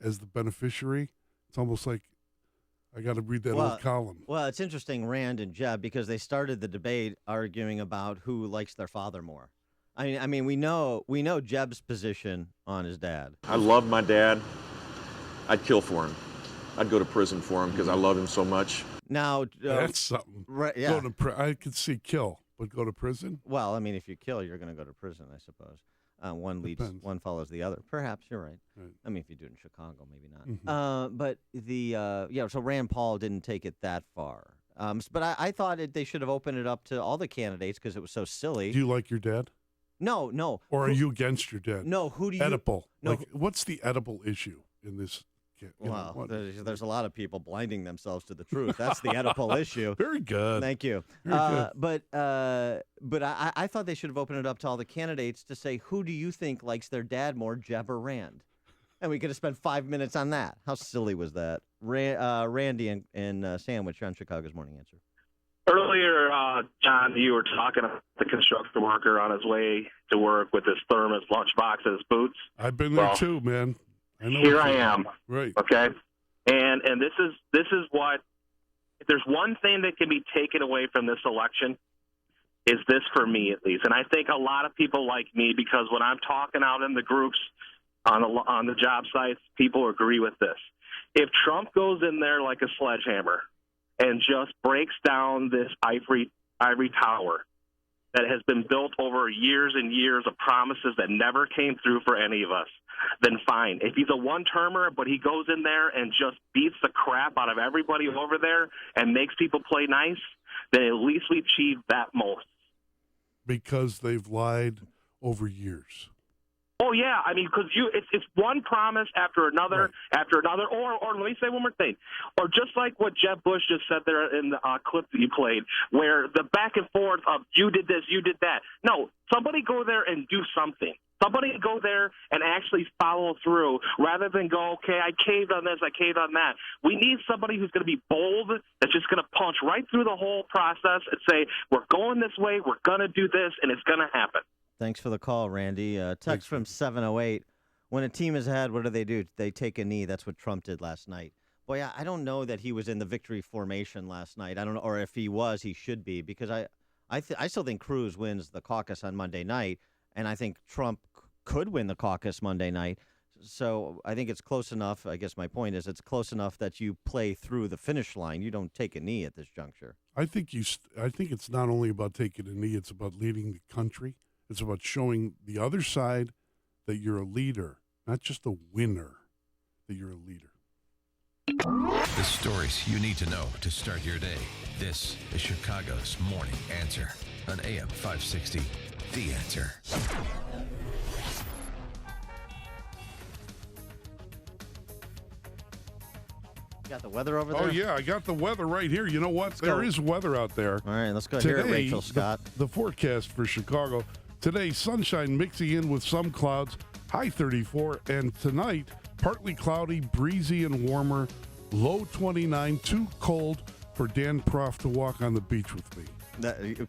as the beneficiary. It's almost like I got to read that old column. Well, it's interesting, Rand and Jeb, because they started the debate arguing about who likes their father more. I mean, we know Jeb's position on his dad. I love my dad. I'd kill for him. I'd go to prison for him because I love him so much. Now that's something. Right? Yeah. I could see kill, but go to prison. Well, I mean, if you kill, you're going to go to prison, I suppose. One follows the other. Perhaps you're right. I mean, if you do it in Chicago, maybe not. Mm-hmm. But so Rand Paul didn't take it that far. But I thought they should have opened it up to all the candidates because it was so silly. Do you like your dad? No. Or are you against your dad? No. Who do you? Edible. No. What's the edible issue in this? Well, there's a lot of people blinding themselves to the truth. That's the Oedipal issue. Very good. Thank you. Very good. But I thought they should have opened it up to all the candidates to say, who do you think likes their dad more, Jeb or Rand? And we could have spent 5 minutes on that. How silly was that? Randy and Sandwich, you're on Chicago's Morning Answer. Earlier, John, you were talking about the construction worker on his way to work with his thermos, lunchbox, and his boots. I've been there too, man. Here I am. Right. Okay. And this is what, if there's one thing that can be taken away from this election, is this for me at least. And I think a lot of people like me, because when I'm talking out in the groups on the job sites, people agree with this. If Trump goes in there like a sledgehammer and just breaks down this ivory tower that has been built over years and years of promises that never came through for any of us, then fine. If he's a one-termer, but he goes in there and just beats the crap out of everybody over there and makes people play nice, then at least we achieved that most. Because they've lied over years. Oh, yeah. I mean, because it's one promise after another, after another. Or let me say one more thing. Or just like what Jeb Bush just said there in the clip that you played, where the back and forth of you did this, you did that. No, somebody go there and do something. Somebody go there and actually follow through rather than go, okay, I caved on this, I caved on that. We need somebody who's going to be bold, that's just going to punch right through the whole process and say, we're going this way, we're going to do this, and it's going to happen. Thanks for the call, Randy. Text from 708. When a team is ahead, what do? They take a knee. That's what Trump did last night. Boy, I don't know that he was in the victory formation last night. I don't know, or if he was, he should be, because I still think Cruz wins the caucus on Monday night, and I think Trump could win the caucus Monday night. So I think it's close enough. I guess my point is it's close enough that you play through the finish line. You don't take a knee at this juncture. I think it's not only about taking a knee, it's about leading the country. It's about showing the other side that you're a leader, not just a winner, that you're a leader. The stories you need to know to start your day. This is Chicago's Morning Answer on AM 560. The Answer. Got the weather over there? Oh, yeah, I got the weather right here. You know what? There is weather out there. All right, let's go hear it, Rachel Scott. The forecast for Chicago. Today, sunshine mixing in with some clouds, high 34. And tonight, partly cloudy, breezy, and warmer, low 29. Too cold for Dan Proft to walk on the beach with me.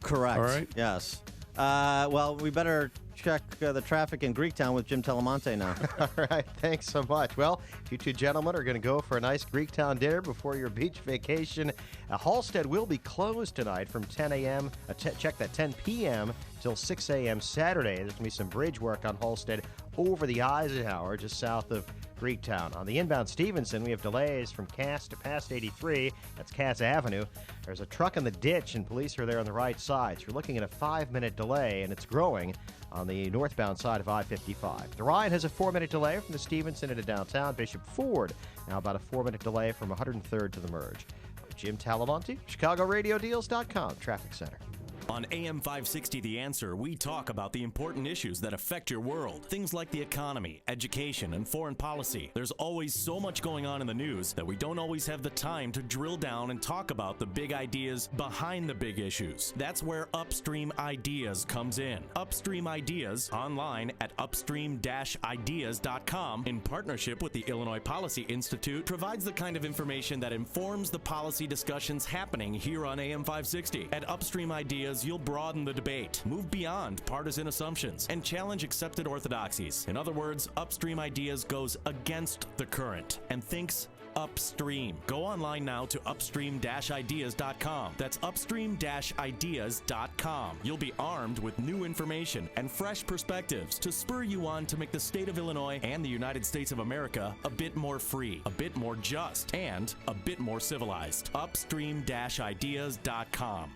Correct. All right? Yes. Well, we better check the traffic in Greektown with Jim Telemonte now. All right, thanks so much. Well, you two gentlemen are going to go for a nice Greektown dinner before your beach vacation. Halstead will be closed tonight from 10 a.m. Check that 10 p.m. till 6 a.m. Saturday. There's going to be some bridge work on Halstead over the Eisenhower, just south of Greektown. On the inbound Stevenson, we have delays from Cass to past 83. That's Cass Avenue. There's a truck in the ditch, and police are there on the right side. So you're looking at a 5-minute delay, and it's growing on the northbound side of I-55. The Ryan has a 4-minute delay from the Stevenson into downtown. Bishop Ford, now about a 4-minute delay from 103rd to the merge. Jim Talamonte, ChicagoRadioDeals.com, Traffic Center. On AM 560 The Answer, we talk about the important issues that affect your world. Things like the economy, education, and foreign policy. There's always so much going on in the news that we don't always have the time to drill down and talk about the big ideas behind the big issues. That's where Upstream Ideas comes in. Upstream Ideas, online at upstream-ideas.com, in partnership with the Illinois Policy Institute, provides the kind of information that informs the policy discussions happening here on AM 560. At Upstream Ideas, you'll broaden the debate, move beyond partisan assumptions, and challenge accepted orthodoxies. In other words, Upstream Ideas goes against the current and thinks upstream. Go online now to upstream-ideas.com. That's upstream-ideas.com. You'll be armed with new information and fresh perspectives to spur you on to make the state of Illinois and the United States of America a bit more free, a bit more just, and a bit more civilized. Upstream-ideas.com.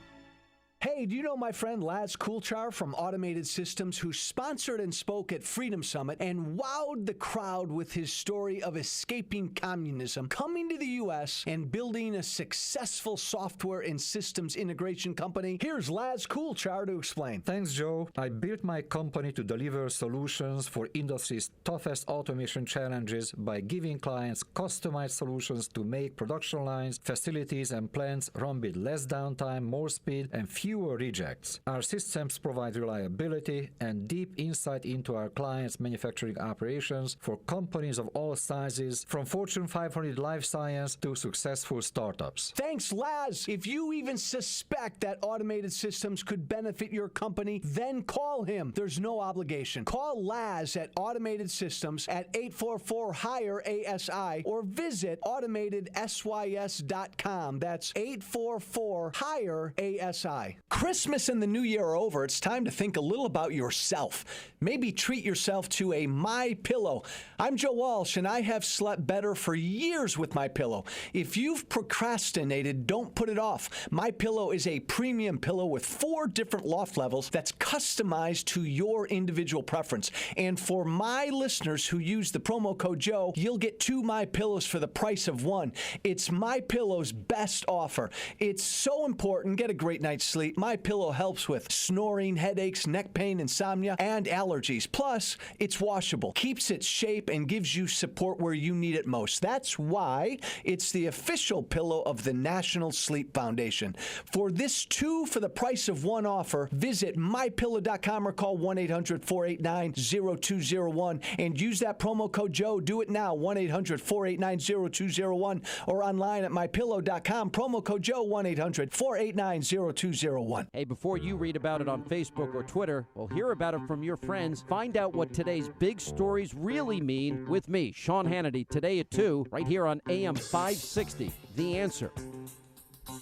Hey, do you know my friend Laz Coulchar from Automated Systems, who sponsored and spoke at Freedom Summit and wowed the crowd with his story of escaping communism, coming to the U.S., and building a successful software and systems integration company? Here's Laz Coulchar to explain. Thanks, Joe. I built my company to deliver solutions for industry's toughest automation challenges by giving clients customized solutions to make production lines, facilities, and plants run with less downtime, more speed, and fewer rejects. Our systems provide reliability and deep insight into our clients' manufacturing operations for companies of all sizes, from Fortune 500 life science to successful startups. Thanks, Laz. If you even suspect that Automated Systems could benefit your company, then call him. There's no obligation. Call Laz at Automated Systems at 844-HIRE-ASI or visit AutomatedSYS.com. That's 844-HIRE-ASI. Christmas and the New Year are over. It's time to think a little about yourself. Maybe treat yourself to a MyPillow. I'm Joe Walsh, and I have slept better for years with MyPillow. If you've procrastinated, don't put it off. MyPillow is a premium pillow with 4 different loft levels that's customized to your individual preference. And for my listeners who use the promo code Joe, you'll get 2 MyPillows for the price of 1. It's MyPillow's best offer. It's so important. Get a great night's sleep. MyPillow helps with snoring, headaches, neck pain, insomnia, and allergies. Plus, it's washable, keeps its shape, and gives you support where you need it most. That's why it's the official pillow of the National Sleep Foundation. For this 2 for the price of 1 offer, visit MyPillow.com or call 1-800-489-0201 and use that promo code Joe. Do it now, 1-800-489-0201 or online at MyPillow.com. Promo code Joe, 1-800-489-0201. Hey, before you read about it on Facebook or Twitter, well, hear about it from your friends. Find out what today's big stories really mean with me, Sean Hannity, today at 2, right here on AM 560, The Answer.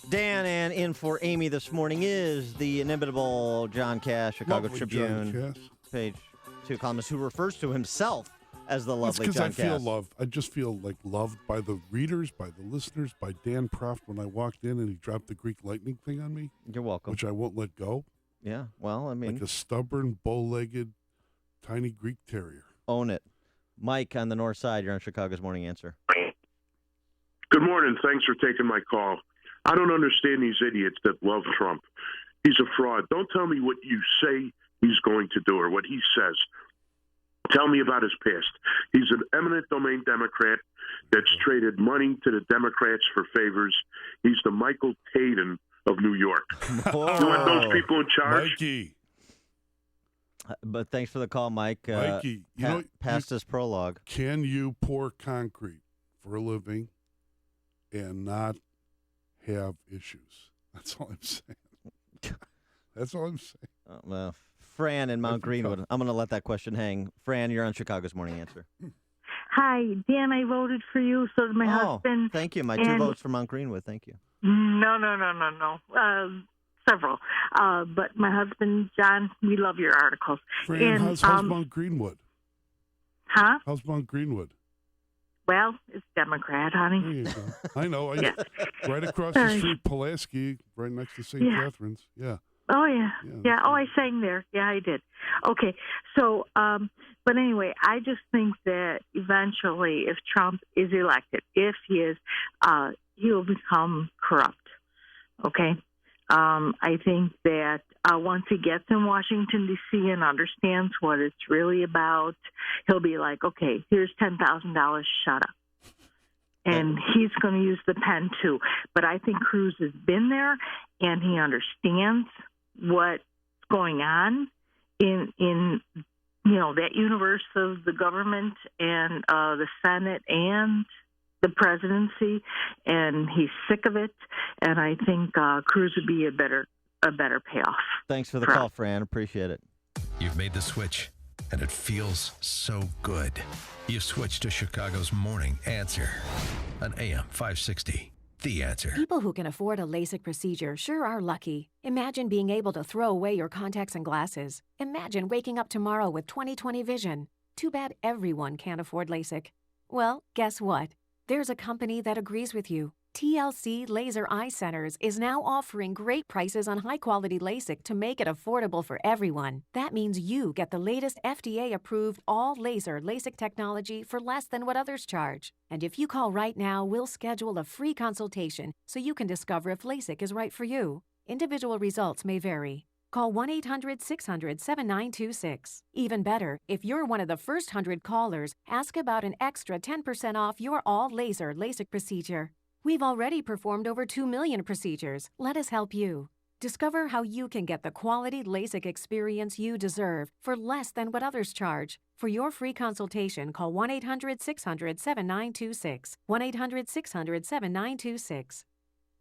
Dan, and in for Amy this morning is the inimitable John Cash, Chicago Lovely Tribune, John Cass. page 2 columnist, who refers to himself as the lovely That's John because I feel Cass. loved. I just feel like loved by the readers, by the listeners, by Dan Proft when I walked in and he dropped the Greek lightning thing on me. You're welcome. Which I won't let go. Yeah, well, I mean, like a stubborn, bow-legged, tiny Greek terrier. Own it. Mike on the north side, you're on Chicago's Morning Answer. Good morning. Thanks for taking my call. I don't understand these idiots that love Trump. He's a fraud. Don't tell me what you say he's going to do or what he says. Tell me about his past. He's an eminent domain Democrat that's traded money to the Democrats for favors. He's the Michael Tatum of New York. You want those people in charge? Mikey. But thanks for the call, Mike. Mikey, past his prologue. Can you pour concrete for a living and not have issues? That's all I'm saying. That's all I'm saying. Well, Fran in Mount Greenwood. I'm going to let that question hang. Fran, you're on Chicago's Morning Answer. Hi, Dan, I voted for you, so did my husband. Thank you. My 2 votes for Mount Greenwood. Thank you. No. Several. But my husband, John, we love your articles. Fran, how's Mount Greenwood? Huh? How's Mount Greenwood? Well, it's Democrat, honey. There you go. I know. Yeah. Right across the street, Pulaski, right next to St. Catherine's. Yeah. Oh, yeah. Oh, I sang there. Yeah, I did. Okay. So, but anyway, I just think that eventually, if Trump is elected, if he is, he will become corrupt. Okay. I think that once he gets in Washington, D.C. and understands what it's really about, he'll be like, okay, here's $10,000, shut up. And he's going to use the pen, too. But I think Cruz has been there, and he understands what's going on in that universe of the government and the Senate and the presidency, and he's sick of it. And I think Cruz would be a better payoff. Thanks for the call, Fran. Appreciate it. You've made the switch, and it feels so good. You've switched to Chicago's Morning Answer on AM 560. The Answer. People who can afford a LASIK procedure sure are lucky. Imagine being able to throw away your contacts and glasses. Imagine waking up tomorrow with 20/20 vision. Too bad everyone can't afford LASIK. Well, guess what? There's a company that agrees with you. TLC Laser Eye Centers is now offering great prices on high-quality LASIK to make it affordable for everyone. That means you get the latest FDA-approved all-laser LASIK technology for less than what others charge. And if you call right now, we'll schedule a free consultation so you can discover if LASIK is right for you. Individual results may vary. Call 1-800-600-7926. Even better, if you're one of the first 100 callers, ask about an extra 10% off your all-laser LASIK procedure. We've already performed over 2 million procedures. Let us help you. Discover how you can get the quality LASIK experience you deserve for less than what others charge. For your free consultation, call 1-800-600-7926. 1-800-600-7926.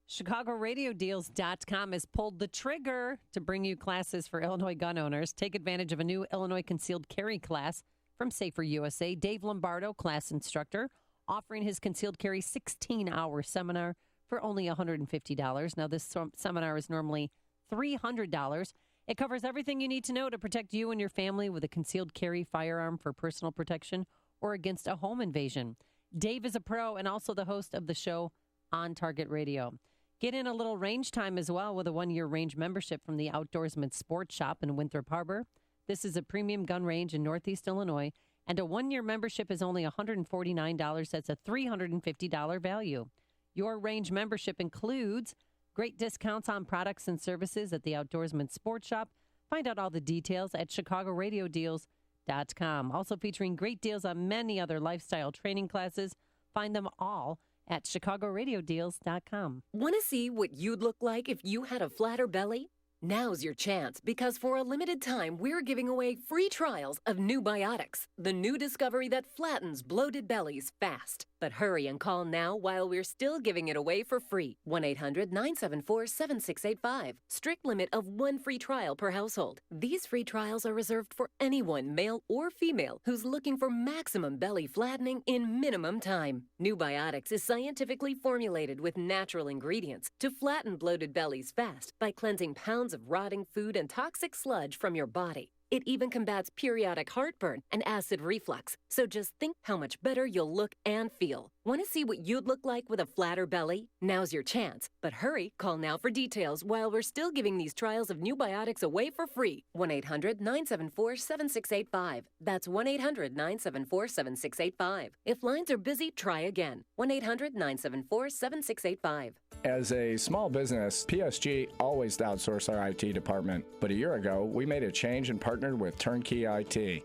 ChicagoRadioDeals.com has pulled the trigger to bring you classes for Illinois gun owners. Take advantage of a new Illinois concealed carry class from Safer USA. Dave Lombardo, class instructor, offering his concealed carry 16-hour seminar for only $150. Now, this seminar is normally $300. It covers everything you need to know to protect you and your family with a concealed carry firearm for personal protection or against a home invasion. Dave is a pro and also the host of the show On Target Radio. Get in a little range time as well with a 1-year range membership from the Outdoorsman Sports Shop in Winthrop Harbor. This is a premium gun range in Northeast Illinois, and a 1-year membership is only $149. That's a $350 value. Your range membership includes great discounts on products and services at the Outdoorsman Sports Shop. Find out all the details at ChicagoRadioDeals.com. Also featuring great deals on many other lifestyle training classes. Find them all at ChicagoRadioDeals.com. Want to see what you'd look like if you had a flatter belly? Now's your chance, because for a limited time, we're giving away free trials of New Biotics, the new discovery that flattens bloated bellies fast. But hurry and call now while we're still giving it away for free. 1-800-974-7685. Strict limit of 1 free trial per household. These free trials are reserved for anyone, male or female, who's looking for maximum belly flattening in minimum time. New Biotics is scientifically formulated with natural ingredients to flatten bloated bellies fast by cleansing pounds of rotting food and toxic sludge from your body. It even combats periodic heartburn and acid reflux. So just think how much better you'll look and feel. Want to see what you'd look like with a flatter belly? Now's your chance. But hurry, call now for details while we're still giving these trials of New Biotics away for free. 1-800-974-7685. That's 1-800-974-7685. If lines are busy, try again. 1-800-974-7685. As a small business, PSG always outsourced our IT department. But a year ago, we made a change and partnered with Turnkey IT.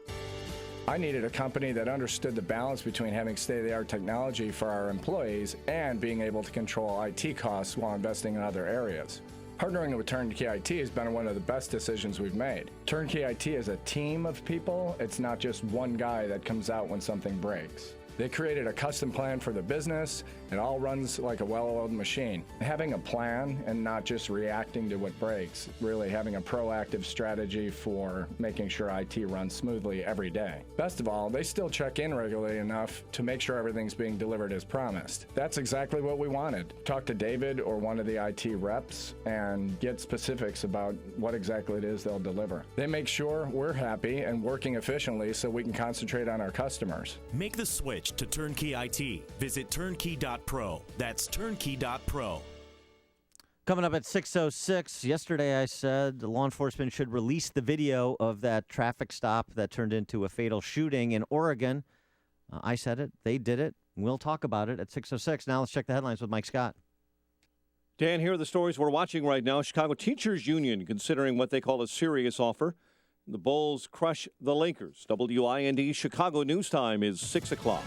I needed a company that understood the balance between having state-of-the-art technology for our employees and being able to control IT costs while investing in other areas. Partnering with Turnkey IT has been one of the best decisions we've made. Turnkey IT is a team of people. It's not just one guy that comes out when something breaks. They created a custom plan for the business. It all runs like a well-oiled machine. Having a plan and not just reacting to what breaks, really having a proactive strategy for making sure IT runs smoothly every day. Best of all, they still check in regularly enough to make sure everything's being delivered as promised. That's exactly what we wanted. Talk to David or one of the IT reps and get specifics about what exactly it is they'll deliver. They make sure we're happy and working efficiently so we can concentrate on our customers. Make the switch to Turnkey IT. Visit turnkey.pro. That's turnkey.pro. Coming up at 6:06, yesterday I said law enforcement should release the video of that traffic stop that turned into a fatal shooting in Oregon. I said it. They did it. We'll talk about it at 6:06. Now let's check the headlines with Mike Scott. Dan, here are the stories we're watching right now. Chicago Teachers Union considering what they call a serious offer. The Bulls crush the Lakers. WIND Chicago News Time is 6 o'clock.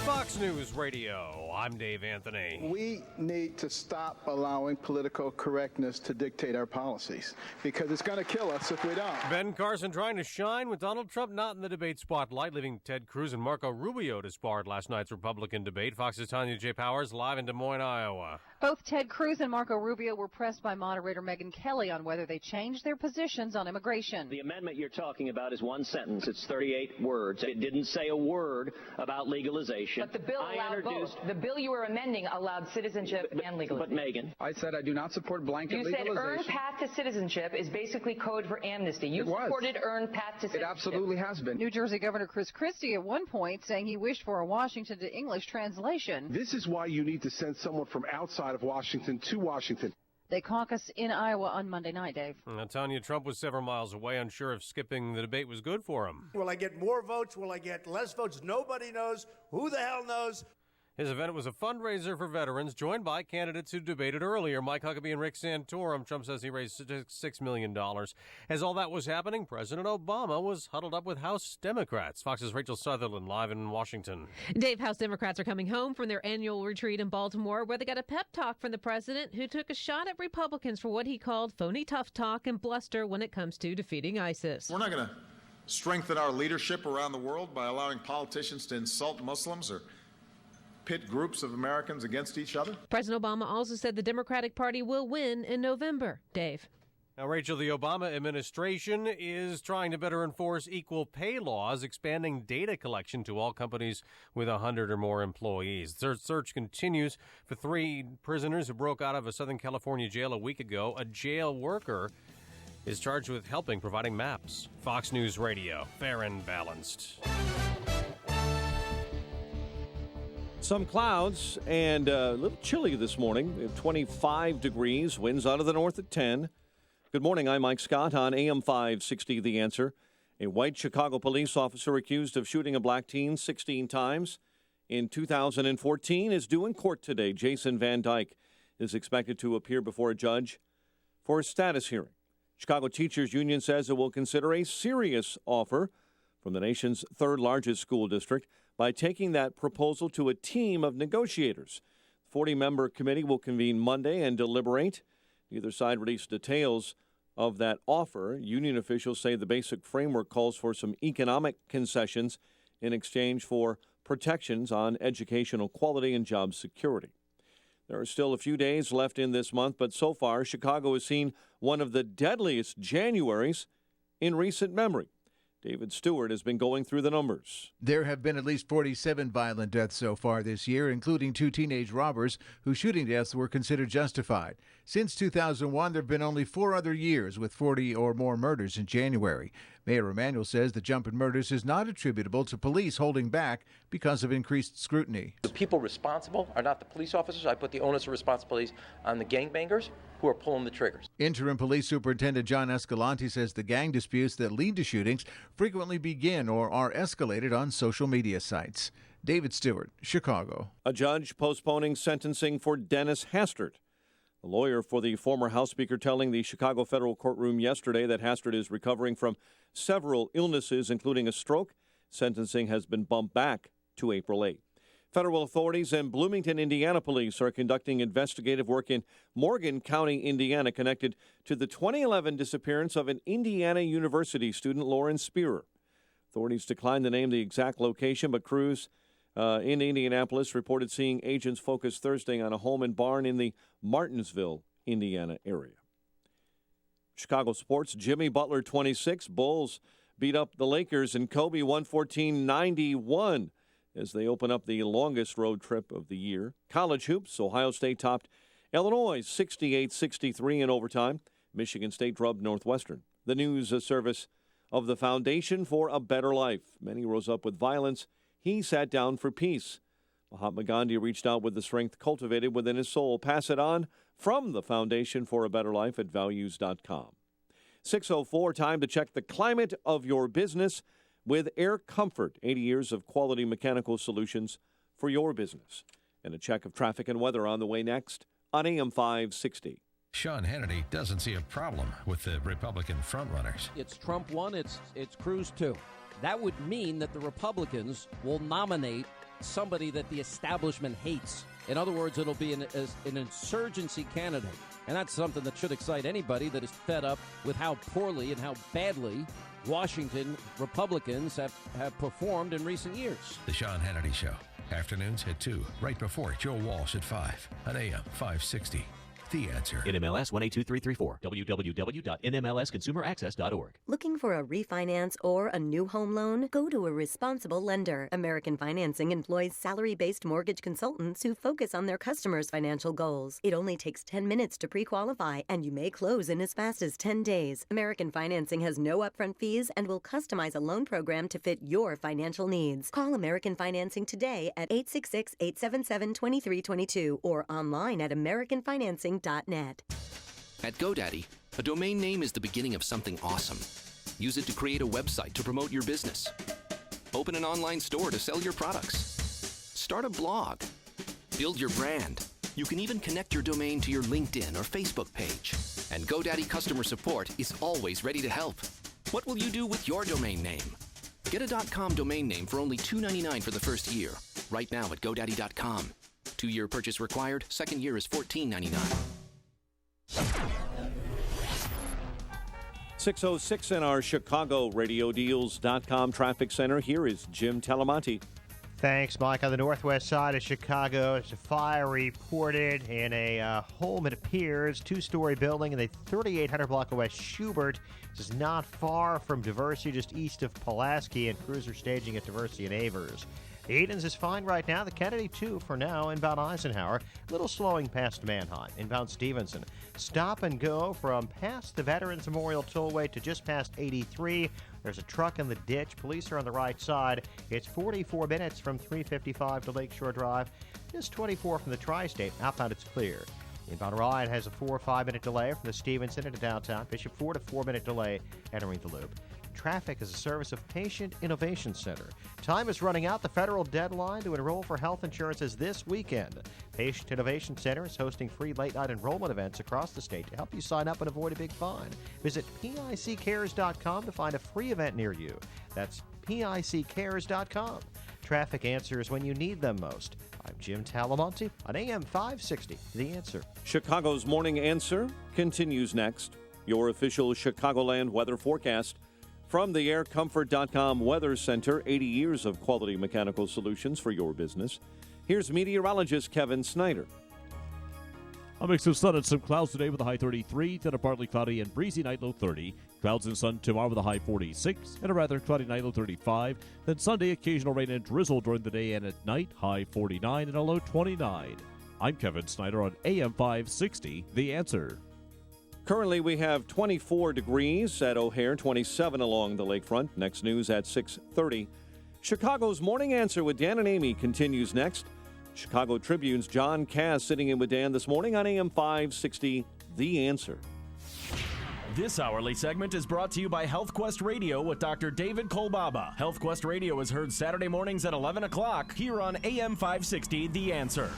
Fox News Radio, I'm Dave Anthony. We need to stop allowing political correctness to dictate our policies because it's going to kill us if we don't. Ben Carson trying to shine with Donald Trump not in the debate spotlight, leaving Ted Cruz and Marco Rubio disbarred last night's Republican debate. Fox's Tanya J. Powers live in Des Moines, Iowa. Both Ted Cruz and Marco Rubio were pressed by moderator Megyn Kelly on whether they changed their positions on immigration. The amendment you're talking about is one sentence. It's 38 words. It didn't say a word about legalization. But the bill allowed both. The bill you were amending allowed citizenship and legalization. But Megan, I said I do not support blanket legalization. You said earned path to citizenship is basically code for amnesty. You supported earned path to citizenship. It absolutely has been. New Jersey Governor Chris Christie at one point saying he wished for a Washington to English translation. This is why you need to send someone from outside of Washington to Washington. They caucus in Iowa on Monday night, Dave. Now, Tanya, Trump was several miles away, unsure if skipping the debate was good for him. Will I get more votes? Will I get less votes? Nobody knows. Who the hell knows? His event was a fundraiser for veterans, joined by candidates who debated earlier, Mike Huckabee and Rick Santorum. Trump says he raised $6 million. As all that was happening, President Obama was huddled up with House Democrats. Fox's Rachel Sutherland live in Washington. Dave, House Democrats are coming home from their annual retreat in Baltimore, where they got a pep talk from the president, who took a shot at Republicans for what he called phony tough talk and bluster when it comes to defeating ISIS. We're not going to strengthen our leadership around the world by allowing politicians to insult Muslims or pit groups of Americans against each other. President Obama also said the Democratic Party will win in November. Dave. Now, Rachel, the Obama administration is trying to better enforce equal pay laws, expanding data collection to all companies with 100 or more employees. The search continues for 3 prisoners who broke out of a Southern California jail a week ago. A jail worker is charged with providing maps. Fox News Radio, fair and balanced. Some clouds and a little chilly this morning, 25 degrees, winds out of the north at 10. Good morning, I'm Mike Scott on AM 560, The Answer. A white Chicago police officer accused of shooting a black teen 16 times in 2014 is due in court today. Jason Van Dyke is expected to appear before a judge for a status hearing. Chicago Teachers Union says it will consider a serious offer from the nation's third largest school district by taking that proposal to a team of negotiators. The 40-member committee will convene Monday and deliberate. Neither side released details of that offer. Union officials say the basic framework calls for some economic concessions in exchange for protections on educational quality and job security. There are still a few days left in this month, but so far, Chicago has seen one of the deadliest Januaries in recent memory. David Stewart has been going through the numbers. There have been at least 47 violent deaths so far this year, including 2 teenage robbers whose shooting deaths were considered justified. Since 2001, there have been only 4 other years with 40 or more murders in January. Mayor Emanuel says the jump in murders is not attributable to police holding back because of increased scrutiny. The people responsible are not the police officers. I put the onus of responsibilities on the gangbangers who are pulling the triggers. Interim Police Superintendent John Escalante says the gang disputes that lead to shootings frequently begin or are escalated on social media sites. David Stewart, Chicago. A judge postponing sentencing for Dennis Hastert. A lawyer for the former House Speaker telling the Chicago federal courtroom yesterday that Hastert is recovering from several illnesses, including a stroke. Sentencing has been bumped back to April 8. Federal authorities and Bloomington, Indiana police are conducting investigative work in Morgan County, Indiana, connected to the 2011 disappearance of an Indiana University student, Lauren Spearer. Authorities declined to name the exact location, but crews in Indianapolis reported seeing agents focus Thursday on a home and barn in the Martinsville, Indiana area. Chicago sports, Jimmy Butler 26. Bulls beat up the Lakers and Kobe 114-91 as they open up the longest road trip of the year. College hoops, Ohio State topped Illinois 68-63 in overtime. Michigan State drubbed Northwestern. The news service of the Foundation for a Better Life. Many rose up with violence. He sat down for peace. Mahatma Gandhi reached out with the strength cultivated within his soul. Pass it on from the Foundation for a Better Life at values.com. 6:04, time to check the climate of your business with Air Comfort. 80 years of quality mechanical solutions for your business. And a check of traffic and weather on the way next on AM 560. Sean Hannity doesn't see a problem with the Republican frontrunners. It's Trump 1, it's Cruz 2. That would mean that the Republicans will nominate somebody that the establishment hates. In other words, it'll be an insurgency candidate. And that's something that should excite anybody that is fed up with how poorly and how badly Washington Republicans have performed in recent years. The Sean Hannity Show. Afternoons at 2, right before Joe Walsh at 5 on AM 560. The Answer. NMLS 182334. www.nmlsconsumeraccess.org. Looking for a refinance or a new home loan? Go to a responsible lender. American Financing employs salary-based mortgage consultants who focus on their customers' financial goals. It only takes 10 minutes to pre-qualify, and you may close in as fast as 10 days. American Financing has no upfront fees and will customize a loan program to fit your financial needs. Call American Financing today at 866-877-2322 or online at americanfinancing.net. At GoDaddy, a domain name is the beginning of something awesome. Use it to create a website to promote your business. Open an online store to sell your products. Start a blog. Build your brand. You can even connect your domain to your LinkedIn or Facebook page. And GoDaddy customer support is always ready to help. What will you do with your domain name? Get a .com domain name for only $2.99 for the first year. Right now at GoDaddy.com. 2-year purchase required. Second year is $14.99. 6:06 in our Chicago RadioDeals.com traffic center. Here is Jim Talamonte. Thanks, Mike. On the northwest side of Chicago, there's a fire reported in a home, it appears, 2-story building in the 3800 block of West Schubert. This is not far from Diversey, just east of Pulaski, and crews are staging at Diversey and Avers. The Edens is fine right now. The Kennedy, too, for now. Inbound Eisenhower. Little slowing past Manheim. Inbound Stevenson. Stop and go from past the Veterans Memorial Tollway to just past 83. There's a truck in the ditch. Police are on the right side. It's 44 minutes from 355 to Lakeshore Drive. Just 24 from the Tri-State. Outbound, it's clear. Inbound Orion has a 4 or 5 minute delay from the Stevenson into downtown. Bishop Ford, a 4 minute delay entering the loop. Traffic is a service of Patient Innovation Center. Time is running out. The federal deadline to enroll for health insurance is this weekend. Patient Innovation Center is hosting free late-night enrollment events across the state to help you sign up and avoid a big fine. Visit PICcares.com to find a free event near you. That's PICcares.com. Traffic answers when you need them most. I'm Jim Talamonte on AM 560, The Answer. Chicago's Morning Answer continues next. Your official Chicagoland weather forecast from the AirComfort.com Weather Center. 80 years of quality mechanical solutions for your business. Here's meteorologist Kevin Snyder. A mix of sun and some clouds today with a high 33, then a partly cloudy and breezy night, low 30. Clouds and sun tomorrow with a high 46, and a rather cloudy night, low 35. Then Sunday, occasional rain and drizzle during the day and at night, high 49 and a low 29. I'm Kevin Snyder on AM 560, The Answer. Currently, we have 24 degrees at O'Hare, 27 along the lakefront. Next news at 6:30. Chicago's Morning Answer with Dan and Amy continues next. Chicago Tribune's John Cass sitting in with Dan this morning on AM 560, The Answer. This hourly segment is brought to you by HealthQuest Radio with Dr. David Kolbaba. HealthQuest Radio is heard Saturday mornings at 11 o'clock here on AM 560, The Answer.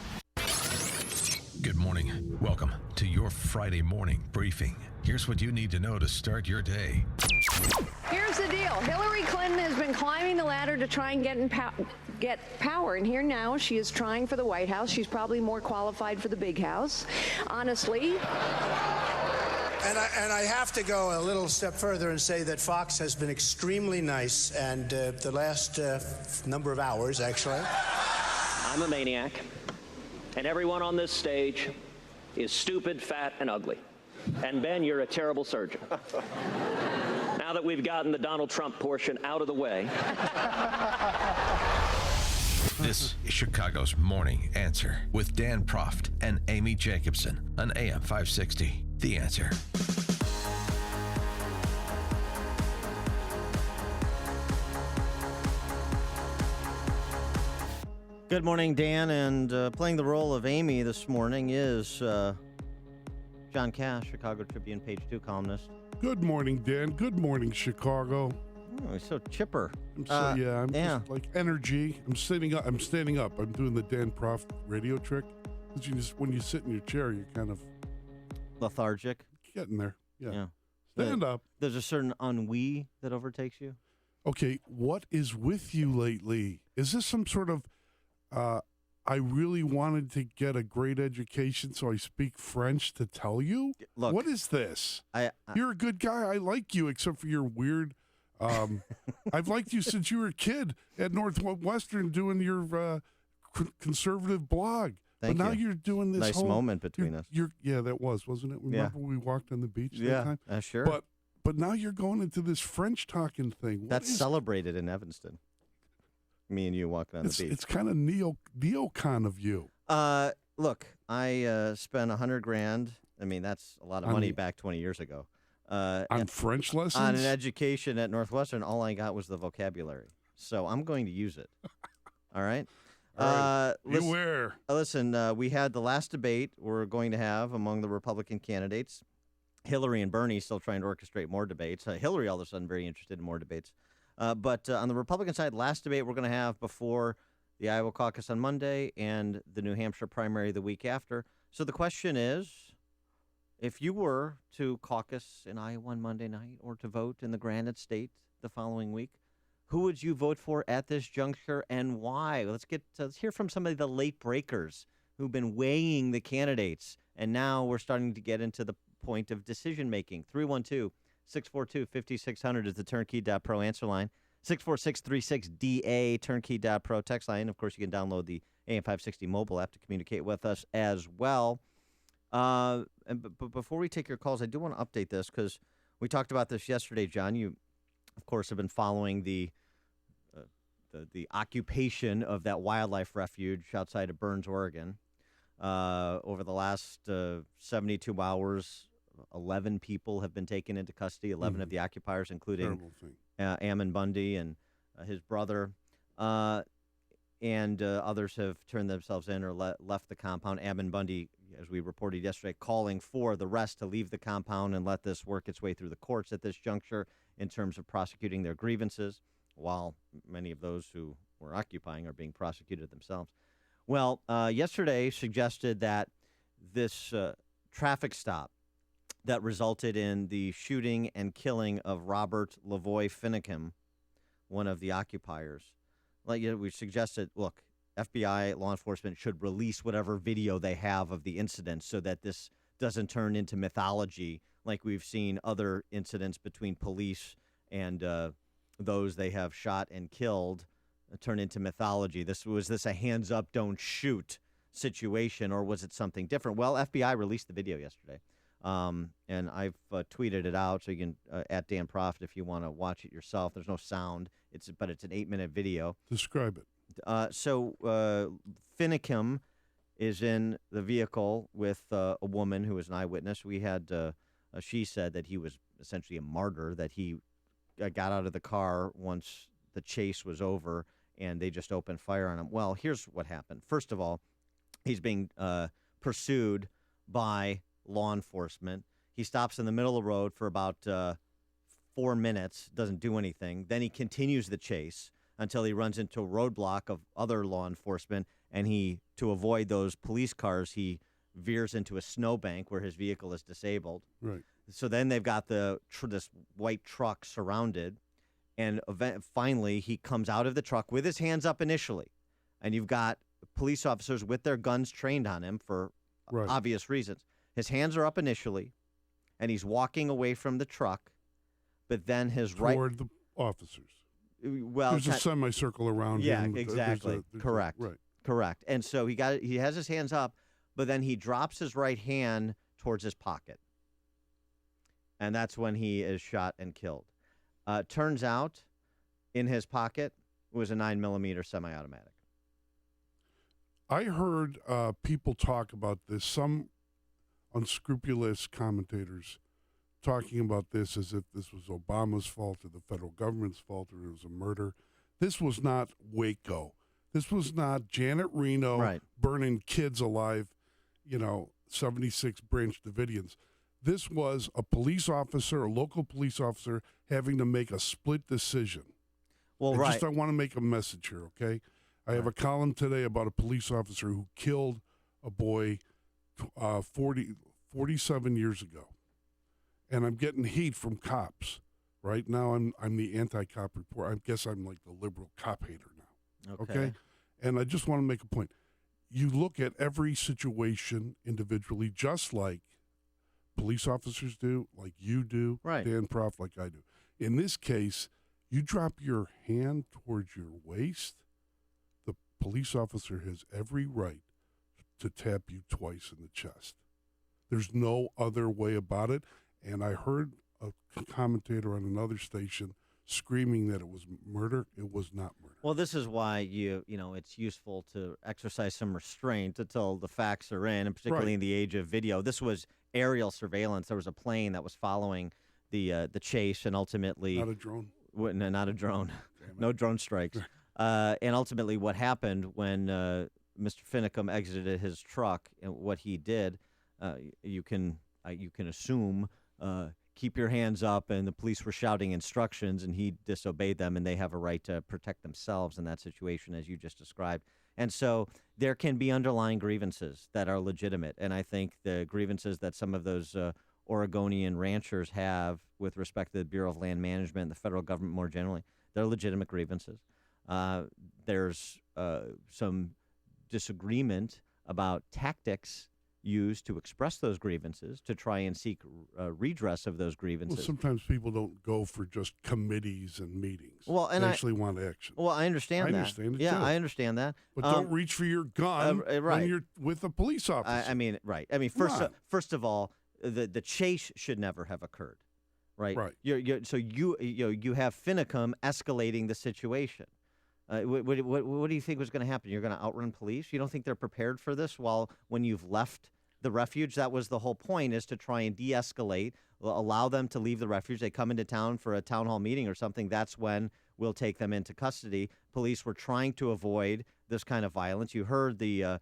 Good morning. Welcome to your Friday morning briefing. Here's what you need to know to start your day. Here's the deal. Hillary Clinton has been climbing the ladder to try and get power. And here now she is trying for the White House. She's probably more qualified for the big house. Honestly. And I have to go a little step further and say that Fox has been extremely nice, and the last number of hours, actually. I'm a maniac, and everyone on this stage is stupid, fat, and ugly. And Ben, you're a terrible surgeon. Now that we've gotten the Donald Trump portion out of the way. This is Chicago's Morning Answer with Dan Proft and Amy Jacobson on AM 560. The Answer. Good morning, Dan. And playing the role of Amy this morning is John Cash, Chicago Tribune Page 2 columnist. Good morning, Dan. Good morning, Chicago. Oh, he's so chipper. I'm just like energy. I'm standing up. I'm doing the Dan Proft radio trick. Because when you sit in your chair, you're kind of lethargic. Getting there. Yeah. Stand up. There's a certain ennui that overtakes you. Okay, what is with you lately? Is this some sort of I really wanted to get a great education, so I speak French to tell you? Look, what is this? You're a good guy. I like you, except for your weird. I've liked you since you were a kid at Northwestern doing your conservative blog. Thank but now you. You're doing this nice whole moment between us. Yeah, that wasn't it? Remember we walked on the beach that time? Sure. But now you're going into this French talking thing. That's celebrated in Evanston. Me and you walking on the beach. It's kind of neocon of you. Look, I spent $100,000. I mean, that's a lot of money back 20 years ago. On French lessons? On an education at Northwestern, all I got was the vocabulary. So I'm going to use it. All right? Beware. Listen, we had the last debate we're going to have among the Republican candidates. Hillary and Bernie still trying to orchestrate more debates. Hillary, all of a sudden, very interested in more debates. But on the Republican side, last debate we're going to have before the Iowa caucus on Monday and the New Hampshire primary the week after. So the question is, if you were to caucus in Iowa on Monday night or to vote in the Granite State the following week, who would you vote for at this juncture and why? Let's hear from some of the late breakers who've been weighing the candidates, and now we're starting to get into the point of decision making. 312-642-5600 is the Turnkey.pro answer line. 64636DA Turnkey.pro text line. Of course, you can download the AM560 mobile app to communicate with us as well. But before we take your calls, I do want to update this because we talked about this yesterday, John. You, of course, have been following the occupation of that wildlife refuge outside of Burns, Oregon. Over the last 72 hours, 11 people have been taken into custody, 11 of the occupiers, including Ammon Bundy and his brother. And others have turned themselves in or left the compound. Ammon Bundy, as we reported yesterday, calling for the rest to leave the compound and let this work its way through the courts at this juncture in terms of prosecuting their grievances, while many of those who were occupying are being prosecuted themselves. Well, yesterday suggested that this traffic stop that resulted in the shooting and killing of Robert Lavoy Finicum, one of the occupiers, we suggested, look, FBI, law enforcement should release whatever video they have of the incident so that this doesn't turn into mythology like we've seen other incidents between police and those they have shot and killed turn into mythology. Was this a hands up, don't shoot situation, or was it something different? Well, FBI released the video yesterday, and I've tweeted it out, so you can at Dan Proft if you want to watch it yourself. There's no sound, but it's an 8-minute video. Describe it. So Finicum is in the vehicle with a woman who was an eyewitness. We had she said that he was essentially a martyr, that he got out of the car once the chase was over, and they just opened fire on him. Well, here's what happened. First of all, he's being pursued by law enforcement. He stops in the middle of the road for about 4 minutes, doesn't do anything. Then he continues the chase until he runs into a roadblock of other law enforcement, and to avoid those police cars, he veers into a snowbank where his vehicle is disabled. Right. So then they've got this white truck surrounded, and finally he comes out of the truck with his hands up initially, and you've got police officers with their guns trained on him for obvious reasons. His hands are up initially, and he's walking away from the truck, but then his toward the officers. Well, there's a semicircle around him. Yeah, exactly. Correct. Right. Correct. And so he has his hands up, but then he drops his right hand towards his pocket. And that's when he is shot and killed. Turns out in his pocket was a 9mm semi-automatic. I heard people talk about this, some unscrupulous commentators talking about this as if this was Obama's fault or the federal government's fault or it was a murder. This was not Waco. This was not Janet Reno burning kids alive, 76 Branch Davidians. This was a police officer, a local police officer, having to make a split decision. Well, I want to make a message here, okay? I have a column today about a police officer who killed a boy 47 years ago. And I'm getting heat from cops. Right now, I'm the anti-cop report. I guess I'm like the liberal cop hater now. Okay? And I just want to make a point. You look at every situation individually, just like police officers do, like you do, Dan Proft, like I do. In this case, you drop your hand towards your waist, the police officer has every right to tap you twice in the chest. There's no other way about it. And I heard a commentator on another station screaming that it was murder. It was not murder. Well, this is why it's useful to exercise some restraint until the facts are in, and particularly in the age of video. This was aerial surveillance. There was a plane that was following the chase, and ultimately not a drone. Not a drone. No drone strikes. And ultimately, what happened when Mr. Finicum exited his truck and what he did, you can assume. Keep your hands up, and the police were shouting instructions, and he disobeyed them, and they have a right to protect themselves in that situation, as you just described. And so there can be underlying grievances that are legitimate, and I think the grievances that some of those Oregonian ranchers have with respect to the Bureau of Land Management and the federal government more generally, they're legitimate grievances. There's some disagreement about tactics used to express those grievances, to try and seek redress of those grievances. Well, sometimes people don't go for just committees and meetings. Well, and they actually want action. Well, I understand that. I understand it, yeah, too. I understand that. But don't reach for your gun when you're with a police officer. First of all, the chase should never have occurred, right? Right. So you have Finicum escalating the situation. What do you think was going to happen? You're going to outrun police? You don't think they're prepared for this? When you've left the refuge, that was the whole point, is to try and de-escalate, allow them to leave the refuge. They come into town for a town hall meeting or something. That's when we'll take them into custody. Police were trying to avoid this kind of violence. You heard the